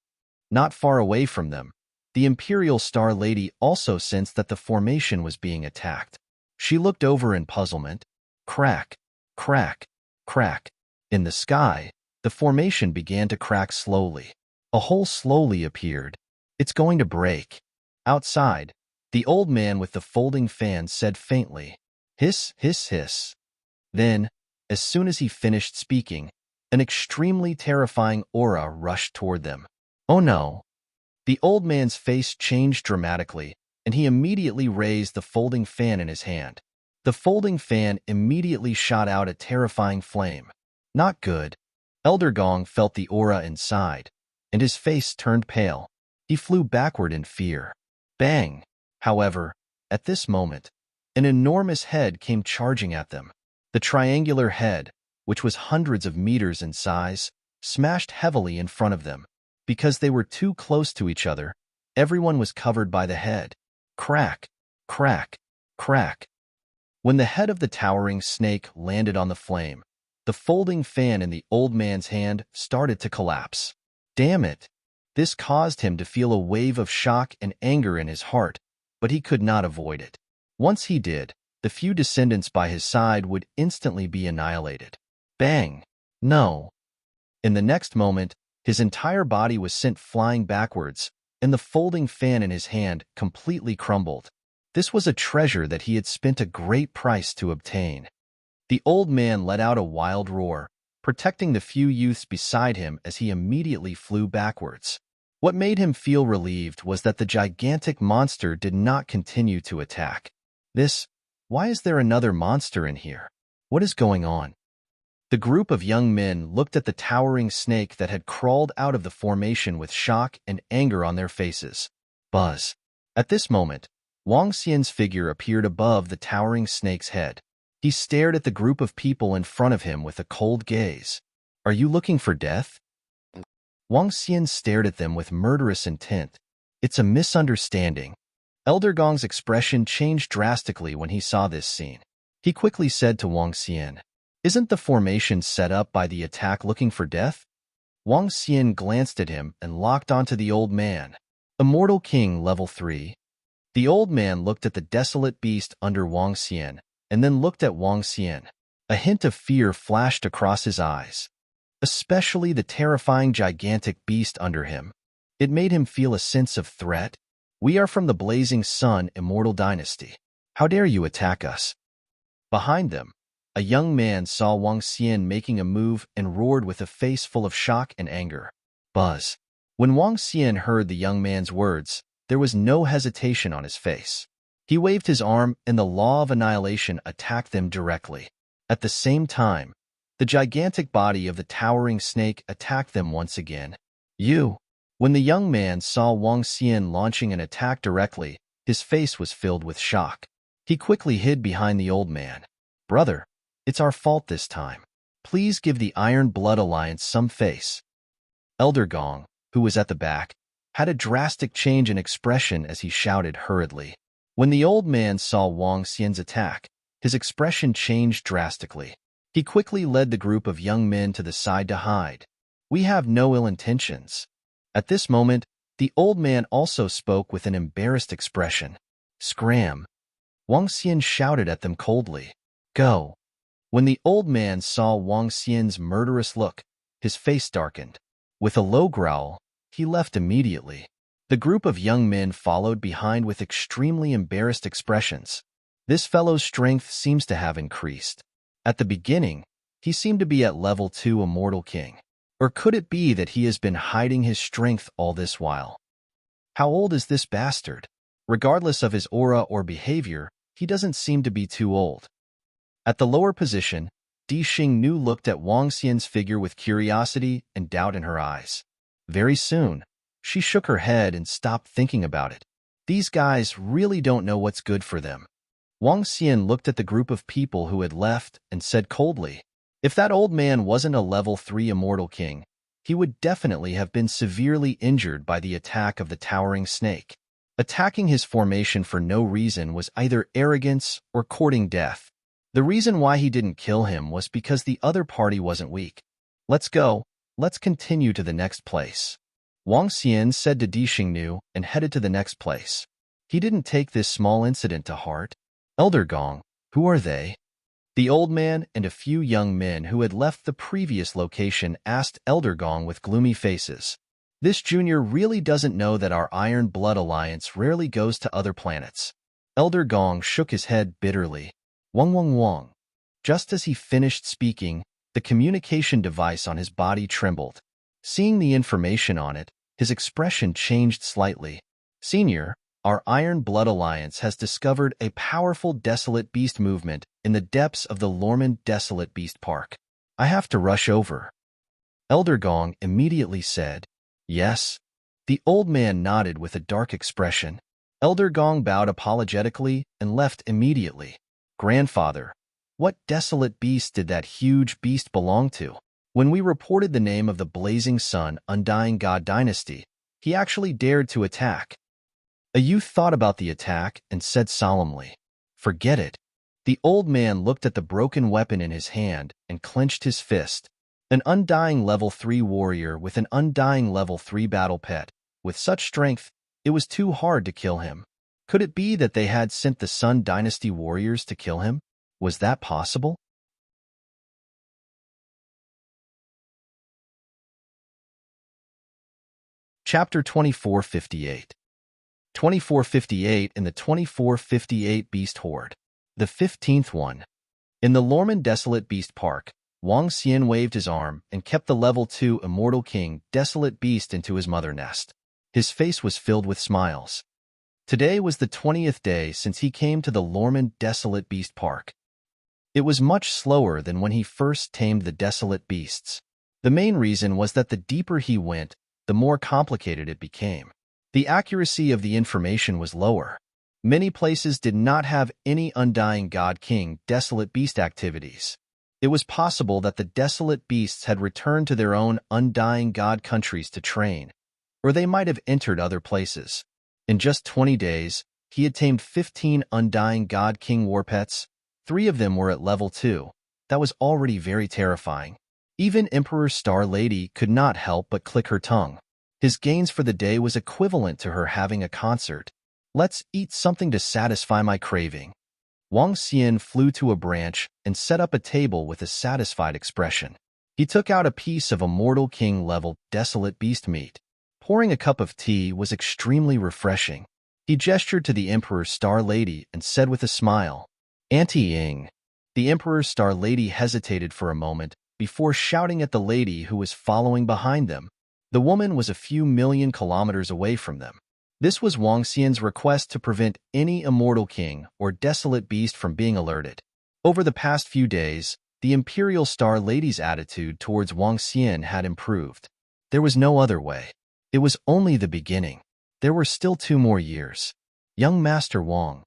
Not far away from them, the Imperial Star Lady also sensed that the formation was being attacked. She looked over in puzzlement. Crack, crack, crack. In the sky, the formation began to crack slowly. A hole slowly appeared. It's going to break. Outside, the old man with the folding fan said faintly, hiss, hiss, hiss. Then, as soon as he finished speaking, an extremely terrifying aura rushed toward them. Oh no! The old man's face changed dramatically, and he immediately raised the folding fan in his hand. The folding fan immediately shot out a terrifying flame. Not good. Elder Gong felt the aura inside, and his face turned pale. He flew backward in fear. Bang! However, at this moment, an enormous head came charging at them. The triangular head, which was hundreds of meters in size, smashed heavily in front of them. Because they were too close to each other, everyone was covered by the head. Crack, crack, crack. When the head of the towering snake landed on the flame, the folding fan in the old man's hand started to collapse. Damn it! This caused him to feel a wave of shock and anger in his heart, but he could not avoid it. Once he did, the few descendants by his side would instantly be annihilated. Bang! No! In the next moment, his entire body was sent flying backwards, and the folding fan in his hand completely crumbled. This was a treasure that he had spent a great price to obtain. The old man let out a wild roar, protecting the few youths beside him as he immediately flew backwards. What made him feel relieved was that the gigantic monster did not continue to attack. Why is there another monster in here? What is going on? The group of young men looked at the towering snake that had crawled out of the formation with shock and anger on their faces. Buzz. At this moment, Wang Xian's figure appeared above the towering snake's head. He stared at the group of people in front of him with a cold gaze. Are you looking for death? Wang Xian stared at them with murderous intent. It's a misunderstanding. Elder Gong's expression changed drastically when he saw this scene. He quickly said to Wang Xian, "Isn't the formation set up by the attack looking for death?" Wang Xian glanced at him and locked onto the old man. Immortal King Level 3. The old man looked at the desolate beast under Wang Xian, and then looked at Wang Xian. A hint of fear flashed across his eyes. Especially the terrifying gigantic beast under him. It made him feel a sense of threat. We are from the Blazing Sun Immortal Dynasty. How dare you attack us? Behind them, a young man saw Wang Xian making a move and roared with a face full of shock and anger. Buzz. When Wang Xian heard the young man's words, there was no hesitation on his face. He waved his arm and the law of annihilation attacked them directly. At the same time, the gigantic body of the towering snake attacked them once again. When the young man saw Wang Xian launching an attack directly, his face was filled with shock. He quickly hid behind the old man. Brother, it's our fault this time. Please give the Iron Blood Alliance some face. Elder Gong, who was at the back, had a drastic change in expression as he shouted hurriedly. When the old man saw Wang Xian's attack, his expression changed drastically. He quickly led the group of young men to the side to hide. We have no ill intentions. At this moment, the old man also spoke with an embarrassed expression. Scram! Wang Xian shouted at them coldly. Go! When the old man saw Wang Xian's murderous look, his face darkened. With a low growl, he left immediately. The group of young men followed behind with extremely embarrassed expressions. This fellow's strength seems to have increased. At the beginning, he seemed to be at level 2 Immortal King. Or could it be that he has been hiding his strength all this while? How old is this bastard? Regardless of his aura or behavior, he doesn't seem to be too old. At the lower position, Di Xingnu looked at Wang Xian's figure with curiosity and doubt in her eyes. Very soon, she shook her head and stopped thinking about it. These guys really don't know what's good for them. Wang Xian looked at the group of people who had left and said coldly, if that old man wasn't a level 3 Immortal King, he would definitely have been severely injured by the attack of the towering snake. Attacking his formation for no reason was either arrogance or courting death. The reason why he didn't kill him was because the other party wasn't weak. Let's go. Let's continue to the next place. Wang Xian said to Di Xingnu and headed to the next place. He didn't take this small incident to heart. Elder Gong, who are they? The old man and a few young men who had left the previous location asked Elder Gong with gloomy faces. This junior really doesn't know that our Iron Blood Alliance rarely goes to other planets. Elder Gong shook his head bitterly. Wang. Just as he finished speaking, the communication device on his body trembled. Seeing the information on it, his expression changed slightly. Senior, our Iron Blood Alliance has discovered a powerful Desolate Beast movement in the depths of the Lormand Desolate Beast Park. I have to rush over. Elder Gong immediately said, Yes. The old man nodded with a dark expression. Elder Gong bowed apologetically and left immediately. Grandfather, what desolate beast did that huge beast belong to? When we reported the name of the Blazing Sun Undying God Dynasty, he actually dared to attack. A youth thought about the attack and said solemnly, Forget it. The old man looked at the broken weapon in his hand and clenched his fist. An undying level 3 warrior with an undying level 3 battle pet. With such strength, it was too hard to kill him. Could it be that they had sent the Sun Dynasty warriors to kill him? Was that possible? Chapter 2458. 2458 in the 2458 Beast Horde. The 15th one. In the Lormand Desolate Beast Park, Wang Xian waved his arm and kept the level 2 Immortal King Desolate Beast into his mother nest. His face was filled with smiles. Today was the 20th day since he came to the Lormand Desolate Beast Park. It was much slower than when he first tamed the Desolate Beasts. The main reason was that the deeper he went, the more complicated it became. The accuracy of the information was lower. Many places did not have any Undying God King Desolate Beast activities. It was possible that the Desolate Beasts had returned to their own Undying God countries to train, or they might have entered other places. In just 20 days, he had tamed 15 Undying God King war pets. 3 of them were at level 2. That was already very terrifying. Even Emperor Star Lady could not help but click her tongue. His gains for the day was equivalent to her having a concert. Let's eat something to satisfy my craving. Wang Xian flew to a branch and set up a table with a satisfied expression. He took out a piece of Immortal King level Desolate Beast meat. Pouring a cup of tea was extremely refreshing. He gestured to the Emperor Star Lady and said with a smile, Auntie Ying, The Emperor's Star Lady hesitated for a moment before shouting at the lady who was following behind them. The woman was a few million kilometers away from them. This was Wang Xian's request to prevent any immortal king or desolate beast from being alerted. Over the past few days, the Imperial Star Lady's attitude towards Wang Xian had improved. There was no other way. It was only the beginning. There were still 2 more years. Young Master Wang.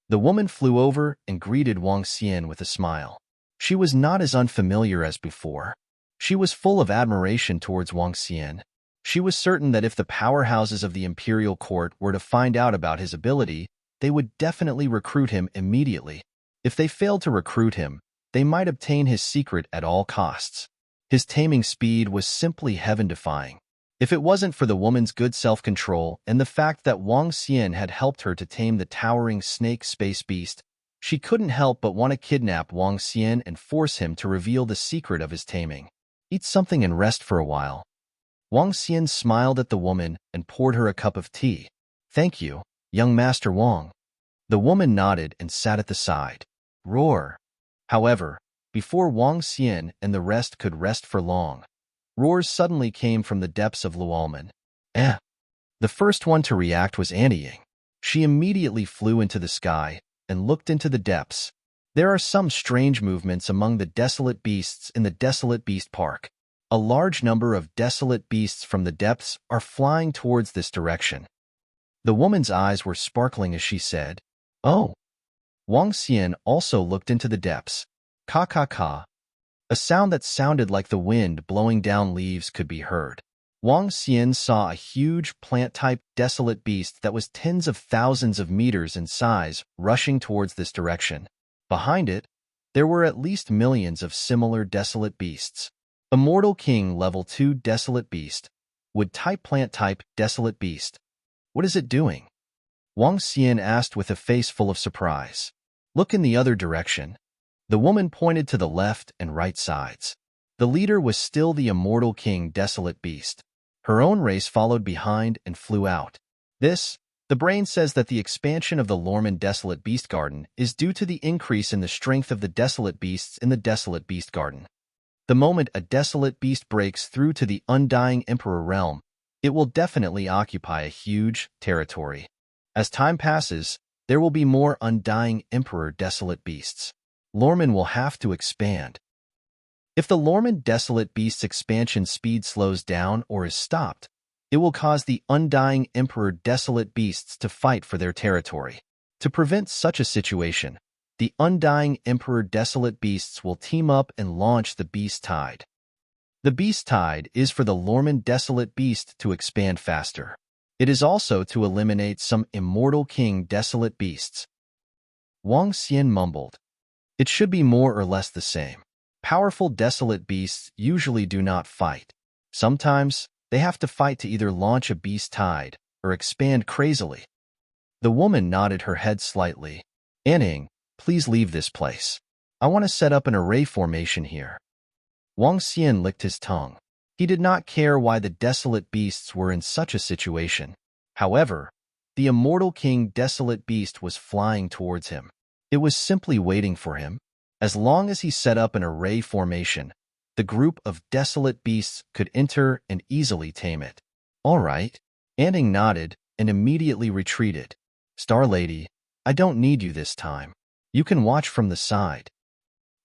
The woman flew over and greeted Wang Xian with a smile. She was not as unfamiliar as before. She was full of admiration towards Wang Xian. She was certain that if the powerhouses of the imperial court were to find out about his ability, they would definitely recruit him immediately. If they failed to recruit him, they might obtain his secret at all costs. His taming speed was simply heaven-defying. If it wasn't for the woman's good self-control and the fact that Wang Xian had helped her to tame the towering snake space beast, she couldn't help but want to kidnap Wang Xian and force him to reveal the secret of his taming. Eat something and rest for a while. Wang Xian smiled at the woman and poured her a cup of tea. Thank you, young Master Wang. The woman nodded and sat at the side. Roar. However, before Wang Xian and the rest could rest for long, roars suddenly came from the depths of Luomen. Eh. The first one to react was Aniying. She immediately flew into the sky and looked into the depths. There are some strange movements among the desolate beasts in the Desolate Beast Park. A large number of desolate beasts from the depths are flying towards this direction. The woman's eyes were sparkling as she said, "Oh." Wang Xian also looked into the depths. Ka ka ka. A sound that sounded like the wind blowing down leaves could be heard. Wang Xian saw a huge plant-type desolate beast that was tens of thousands of meters in size rushing towards this direction. Behind it, there were at least millions of similar desolate beasts. Immortal King Level 2 Desolate Beast. Wood-type plant-type desolate beast. What is it doing? Wang Xian asked with a face full of surprise. Look in the other direction. The woman pointed to the left and right sides. The leader was still the Immortal King Desolate Beast. Her own race followed behind and flew out. The brain says that the expansion of the Lorman Desolate Beast Garden is due to the increase in the strength of the desolate beasts in the Desolate Beast Garden. The moment a desolate beast breaks through to the Undying Emperor realm, it will definitely occupy a huge territory. As time passes, there will be more Undying Emperor desolate beasts. Lorman will have to expand. If the Lorman Desolate Beast's expansion speed slows down or is stopped, it will cause the Undying Emperor Desolate Beasts to fight for their territory. To prevent such a situation, the Undying Emperor Desolate Beasts will team up and launch the Beast Tide. The Beast Tide is for the Lorman Desolate Beast to expand faster. It is also to eliminate some Immortal King Desolate Beasts. Wang Xian mumbled. It should be more or less the same. Powerful desolate beasts usually do not fight. Sometimes, they have to fight to either launch a beast tide or expand crazily. The woman nodded her head slightly. Anning, please leave this place. I want to set up an array formation here. Wang Xian licked his tongue. He did not care why the desolate beasts were in such a situation. However, the Immortal King Desolate Beast was flying towards him. It was simply waiting for him. As long as he set up an array formation, the group of desolate beasts could enter and easily tame it. All right. Anning nodded and immediately retreated. Star Lady, I don't need you this time. You can watch from the side.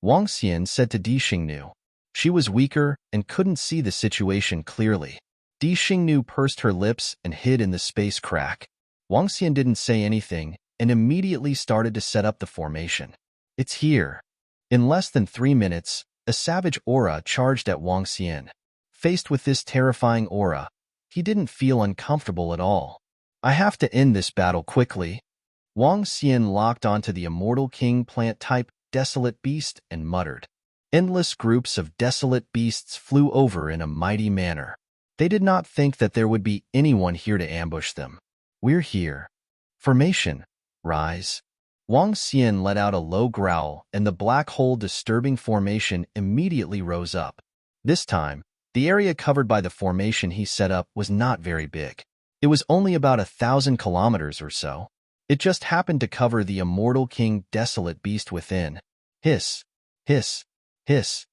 Wang Xian said to Di Xingnu. She was weaker and couldn't see the situation clearly. Di Xingnu pursed her lips and hid in the space crack. Wang Xian didn't say anything and immediately started to set up the formation. It's here. In less than 3 minutes, a savage aura charged at Wang Xian. Faced with this terrifying aura, he didn't feel uncomfortable at all. I have to end this battle quickly. Wang Xian locked onto the Immortal King plant-type Desolate Beast and muttered. Endless groups of desolate beasts flew over in a mighty manner. They did not think that there would be anyone here to ambush them. We're here. Formation. Rise. Wang Xian let out a low growl, and the black hole disturbing formation immediately rose up. This time, the area covered by the formation he set up was not very big. It was only about 1,000 kilometers or so. It just happened to cover the Immortal King Desolate Beast within. Hiss. Hiss, hiss.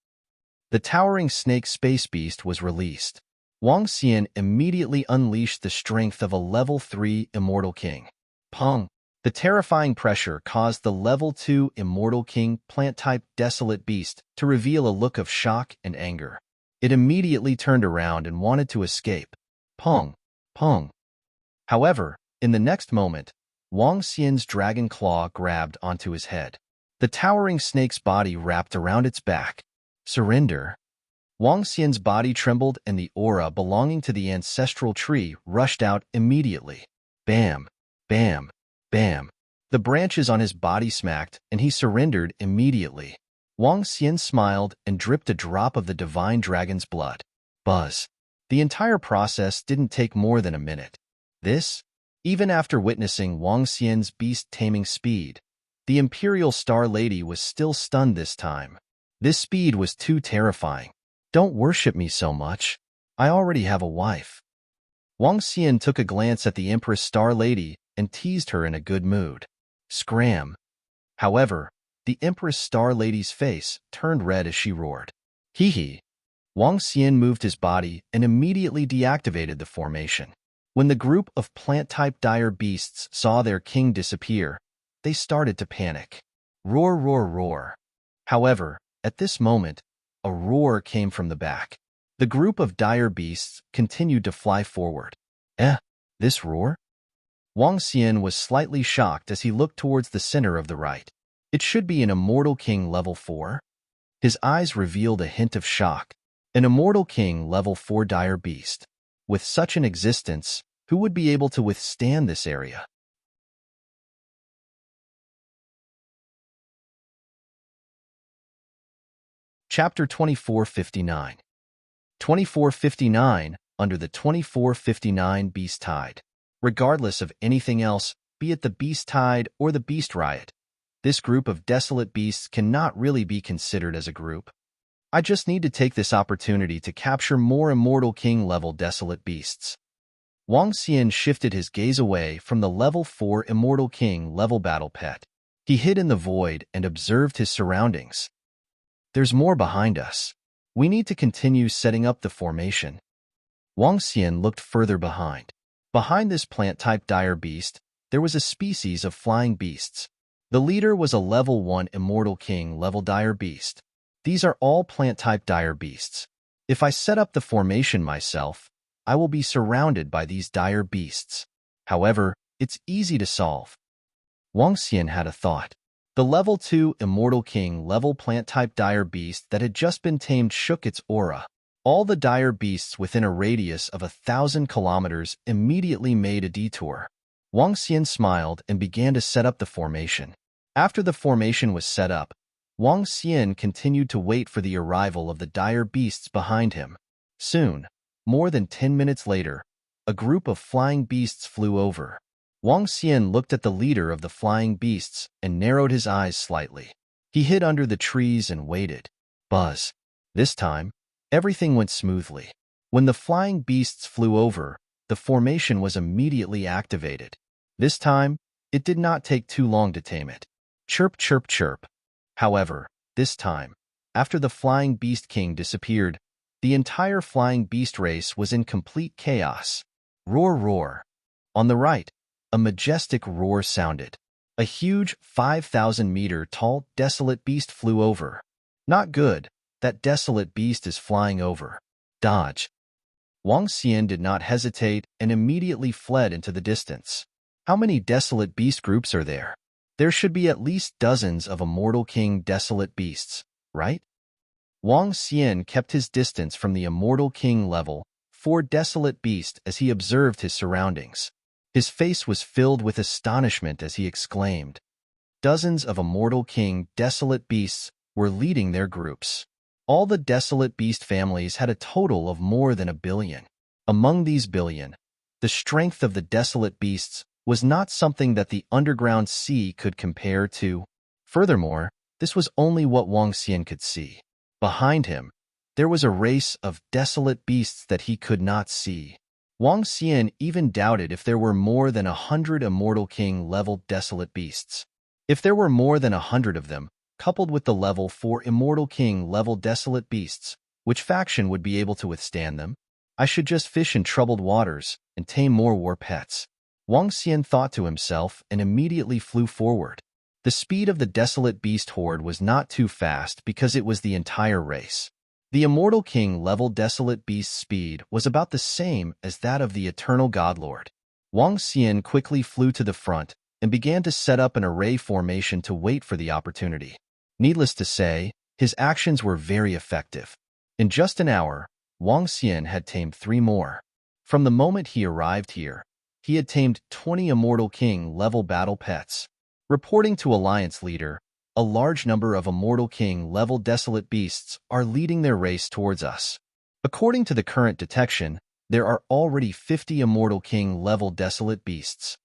The towering snake space beast was released. Wang Xian immediately unleashed the strength of a level 3 immortal king. Pong! The terrifying pressure caused the level 2 immortal king plant-type desolate beast to reveal a look of shock and anger. It immediately turned around and wanted to escape. Pong! Pong! However, in the next moment, Wang Xian's dragon claw grabbed onto his head. The towering snake's body wrapped around its back. Surrender. Wang Xian's body trembled and the aura belonging to the ancestral tree rushed out immediately. Bam! Bam! Bam! The branches on his body smacked and he surrendered immediately. Wang Xian smiled and dripped a drop of the divine dragon's blood. Buzz. The entire process didn't take more than a minute. This, even after witnessing Wang Xian's beast-taming speed, the Imperial Star Lady was still stunned this time. This speed was too terrifying. Don't worship me so much. I already have a wife. Wang Xian took a glance at the Empress Star Lady and teased her in a good mood. Scram. However, the Empress Star Lady's face turned red as she roared. Hee hee. Wang Xian moved his body and immediately deactivated the formation. When the group of plant-type dire beasts saw their king disappear, they started to panic. Roar, roar, roar. However, at this moment, a roar came from the back. The group of dire beasts continued to fly forward. This roar? Wang Xian was slightly shocked as he looked towards the center of the right. It should be an Immortal King level 4. His eyes revealed a hint of shock. An Immortal King level 4 dire beast. With such an existence, who would be able to withstand this area? Chapter 2459. 2459, under the 2459 Beast Tide. Regardless of anything else, be it the Beast Tide or the Beast Riot, this group of desolate beasts cannot really be considered as a group. I just need to take this opportunity to capture more Immortal King-level desolate beasts. Wang Xian shifted his gaze away from the level 4 Immortal King-level battle pet. He hid in the void and observed his surroundings. There's more behind us. We need to continue setting up the formation. Wang Xian looked further behind. Behind this plant-type dire beast, there was a species of flying beasts. The leader was a level 1 Immortal King level dire beast. These are all plant-type dire beasts. If I set up the formation myself, I will be surrounded by these dire beasts. However, it's easy to solve. Wang Xian had a thought. The level 2 Immortal King level plant-type dire beast that had just been tamed shook its aura. All the dire beasts within a radius of 1,000 kilometers immediately made a detour. Wang Xian smiled and began to set up the formation. After the formation was set up, Wang Xian continued to wait for the arrival of the dire beasts behind him. Soon, more than 10 minutes later, a group of flying beasts flew over. Wang Xian looked at the leader of the flying beasts and narrowed his eyes slightly. He hid under the trees and waited. Buzz. This time, everything went smoothly. When the flying beasts flew over, the formation was immediately activated. This time, it did not take too long to tame it. Chirp, chirp, chirp. However, this time, after the Flying Beast King disappeared, the entire Flying Beast race was in complete chaos. Roar, roar. On the right, a majestic roar sounded. A huge 5,000-meter tall desolate beast flew over. Not good, that desolate beast is flying over. Dodge. Wang Xian did not hesitate and immediately fled into the distance. How many desolate beast groups are there? There should be at least dozens of Immortal King desolate beasts, right? Wang Xian kept his distance from the Immortal King level 4 desolate beast as he observed his surroundings. His face was filled with astonishment as he exclaimed. Dozens of Immortal King desolate beasts were leading their groups. All the desolate beast families had a total of more than 1 billion. Among these billion, the strength of the desolate beasts was not something that the underground sea could compare to. Furthermore, this was only what Wang Xian could see. Behind him, there was a race of desolate beasts that he could not see. Wang Xian even doubted if there were more than 100 Immortal King level desolate beasts. If there were more than 100 of them, coupled with the level 4 Immortal King level Desolate Beasts, which faction would be able to withstand them? I should just fish in troubled waters and tame more war pets. Wang Xian thought to himself and immediately flew forward. The speed of the Desolate Beast horde was not too fast because it was the entire race. The Immortal King level Desolate Beast's speed was about the same as that of the Eternal Godlord. Wang Xian quickly flew to the front and began to set up an array formation to wait for the opportunity. Needless to say, his actions were very effective. In just an hour, Wang Xian had tamed 3 more. From the moment he arrived here, he had tamed 20 Immortal King level battle pets. Reporting to Alliance Leader, a large number of Immortal King level Desolate Beasts are leading their race towards us. According to the current detection, there are already 50 Immortal King level Desolate Beasts.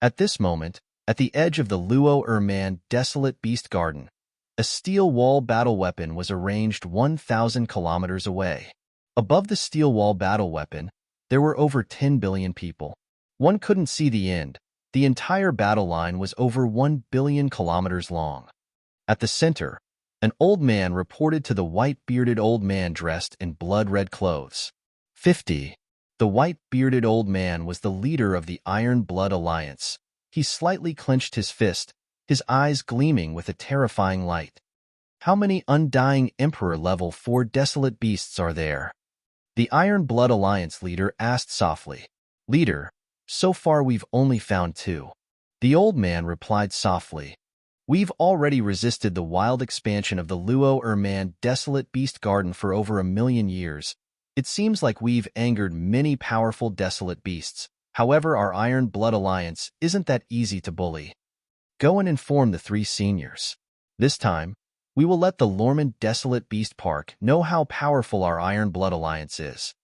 At this moment, at the edge of the Luo Erman Desolate Beast Garden, a steel wall battle weapon was arranged 1,000 kilometers away. Above the steel wall battle weapon, there were over 10 billion people. One couldn't see the end. The entire battle line was over 1 billion kilometers long. At the center, an old man reported to the white-bearded old man dressed in blood-red clothes. 50. The white-bearded old man was the leader of the Iron Blood Alliance. He slightly clenched his fist, his eyes gleaming with a terrifying light. How many Undying Emperor level 4 Desolate Beasts are there? The Iron Blood Alliance leader asked softly. Leader, so far we've only found 2. The old man replied softly. We've already resisted the wild expansion of the Luo Erman Desolate Beast Garden for over 1,000,000 years. It seems like we've angered many powerful Desolate Beasts. However, our Iron Blood Alliance isn't that easy to bully. Go and inform the 3 seniors. This time, we will let the Lormand Desolate Beast Park know how powerful our Iron Blood Alliance is.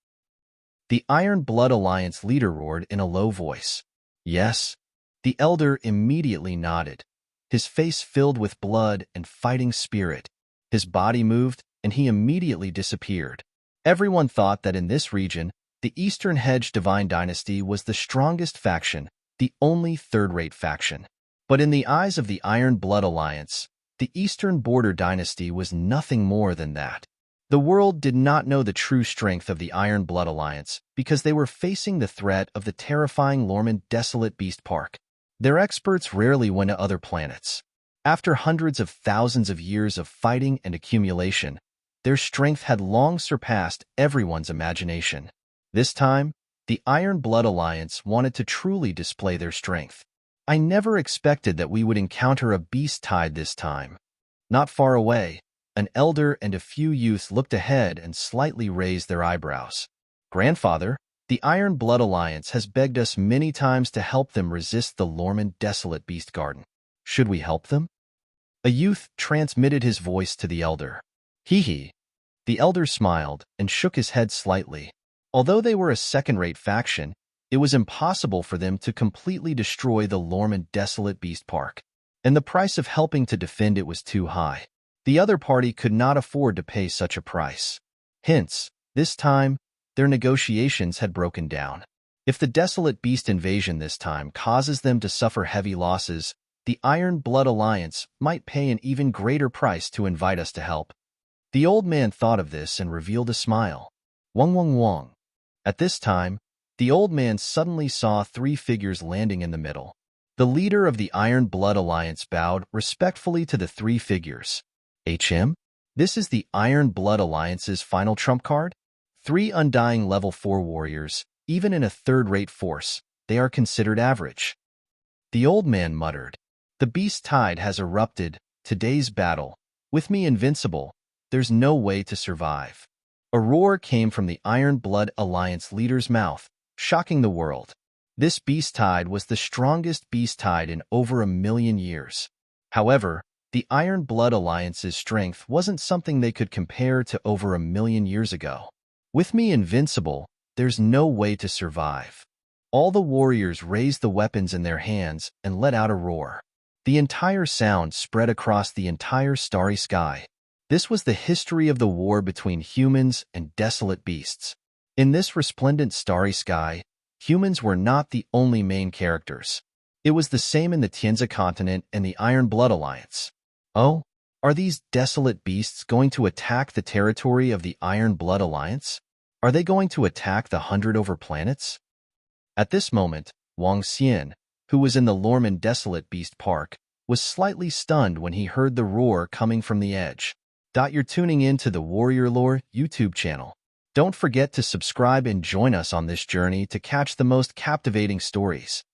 The Iron Blood Alliance leader roared in a low voice. Yes. The elder immediately nodded. His face filled with blood and fighting spirit. His body moved, and he immediately disappeared. Everyone thought that in this region, the Eastern Hedge Divine Dynasty was the strongest faction, the only third-rate faction. But in the eyes of the Iron Blood Alliance, the Eastern Border Dynasty was nothing more than that. The world did not know the true strength of the Iron Blood Alliance because they were facing the threat of the terrifying Lormand Desolate Beast Park. Their experts rarely went to other planets. After hundreds of thousands of years of fighting and accumulation, their strength had long surpassed everyone's imagination. This time, the Iron Blood Alliance wanted to truly display their strength. I never expected that we would encounter a beast tide this time. Not far away, an elder and a few youths looked ahead and slightly raised their eyebrows. Grandfather, the Iron Blood Alliance has begged us many times to help them resist the Lormand Desolate Beast Garden. Should we help them? A youth transmitted his voice to the elder. Hee. The elder smiled and shook his head slightly. Although they were a second-rate faction, it was impossible for them to completely destroy the Lormand Desolate Beast Park, and the price of helping to defend it was too high. The other party could not afford to pay such a price. Hence, this time, their negotiations had broken down. If the Desolate Beast invasion this time causes them to suffer heavy losses, the Iron Blood Alliance might pay an even greater price to invite us to help. The old man thought of this and revealed a smile. Wong. At this time, the old man suddenly saw 3 figures landing in the middle. The leader of the Iron Blood Alliance bowed respectfully to the 3 figures. This is the Iron Blood Alliance's final trump card? 3 undying level 4 warriors, even in a third-rate force, they are considered average. The old man muttered. The beast tide has erupted, today's battle. With me invincible, there's no way to survive. A roar came from the Iron Blood Alliance leader's mouth, shocking the world. This beast tide was the strongest beast tide in over 1,000,000 years. However, the Iron Blood Alliance's strength wasn't something they could compare to over 1,000,000 years ago. With me invincible, there's no way to survive. All the warriors raised the weapons in their hands and let out a roar. The entire sound spread across the entire starry sky. This was the history of the war between humans and desolate beasts. In this resplendent starry sky, humans were not the only main characters. It was the same in the Tianzi continent and the Iron Blood Alliance. Oh, Are these desolate beasts going to attack the territory of the Iron Blood Alliance? Are they going to attack the 100 over planets? At this moment, Wang Xian, who was in the Lorman Desolate Beast Park, was slightly stunned when he heard the roar coming from the edge. You're tuning in to the Warrior Lore YouTube channel. Don't forget to subscribe and join us on this journey to catch the most captivating stories.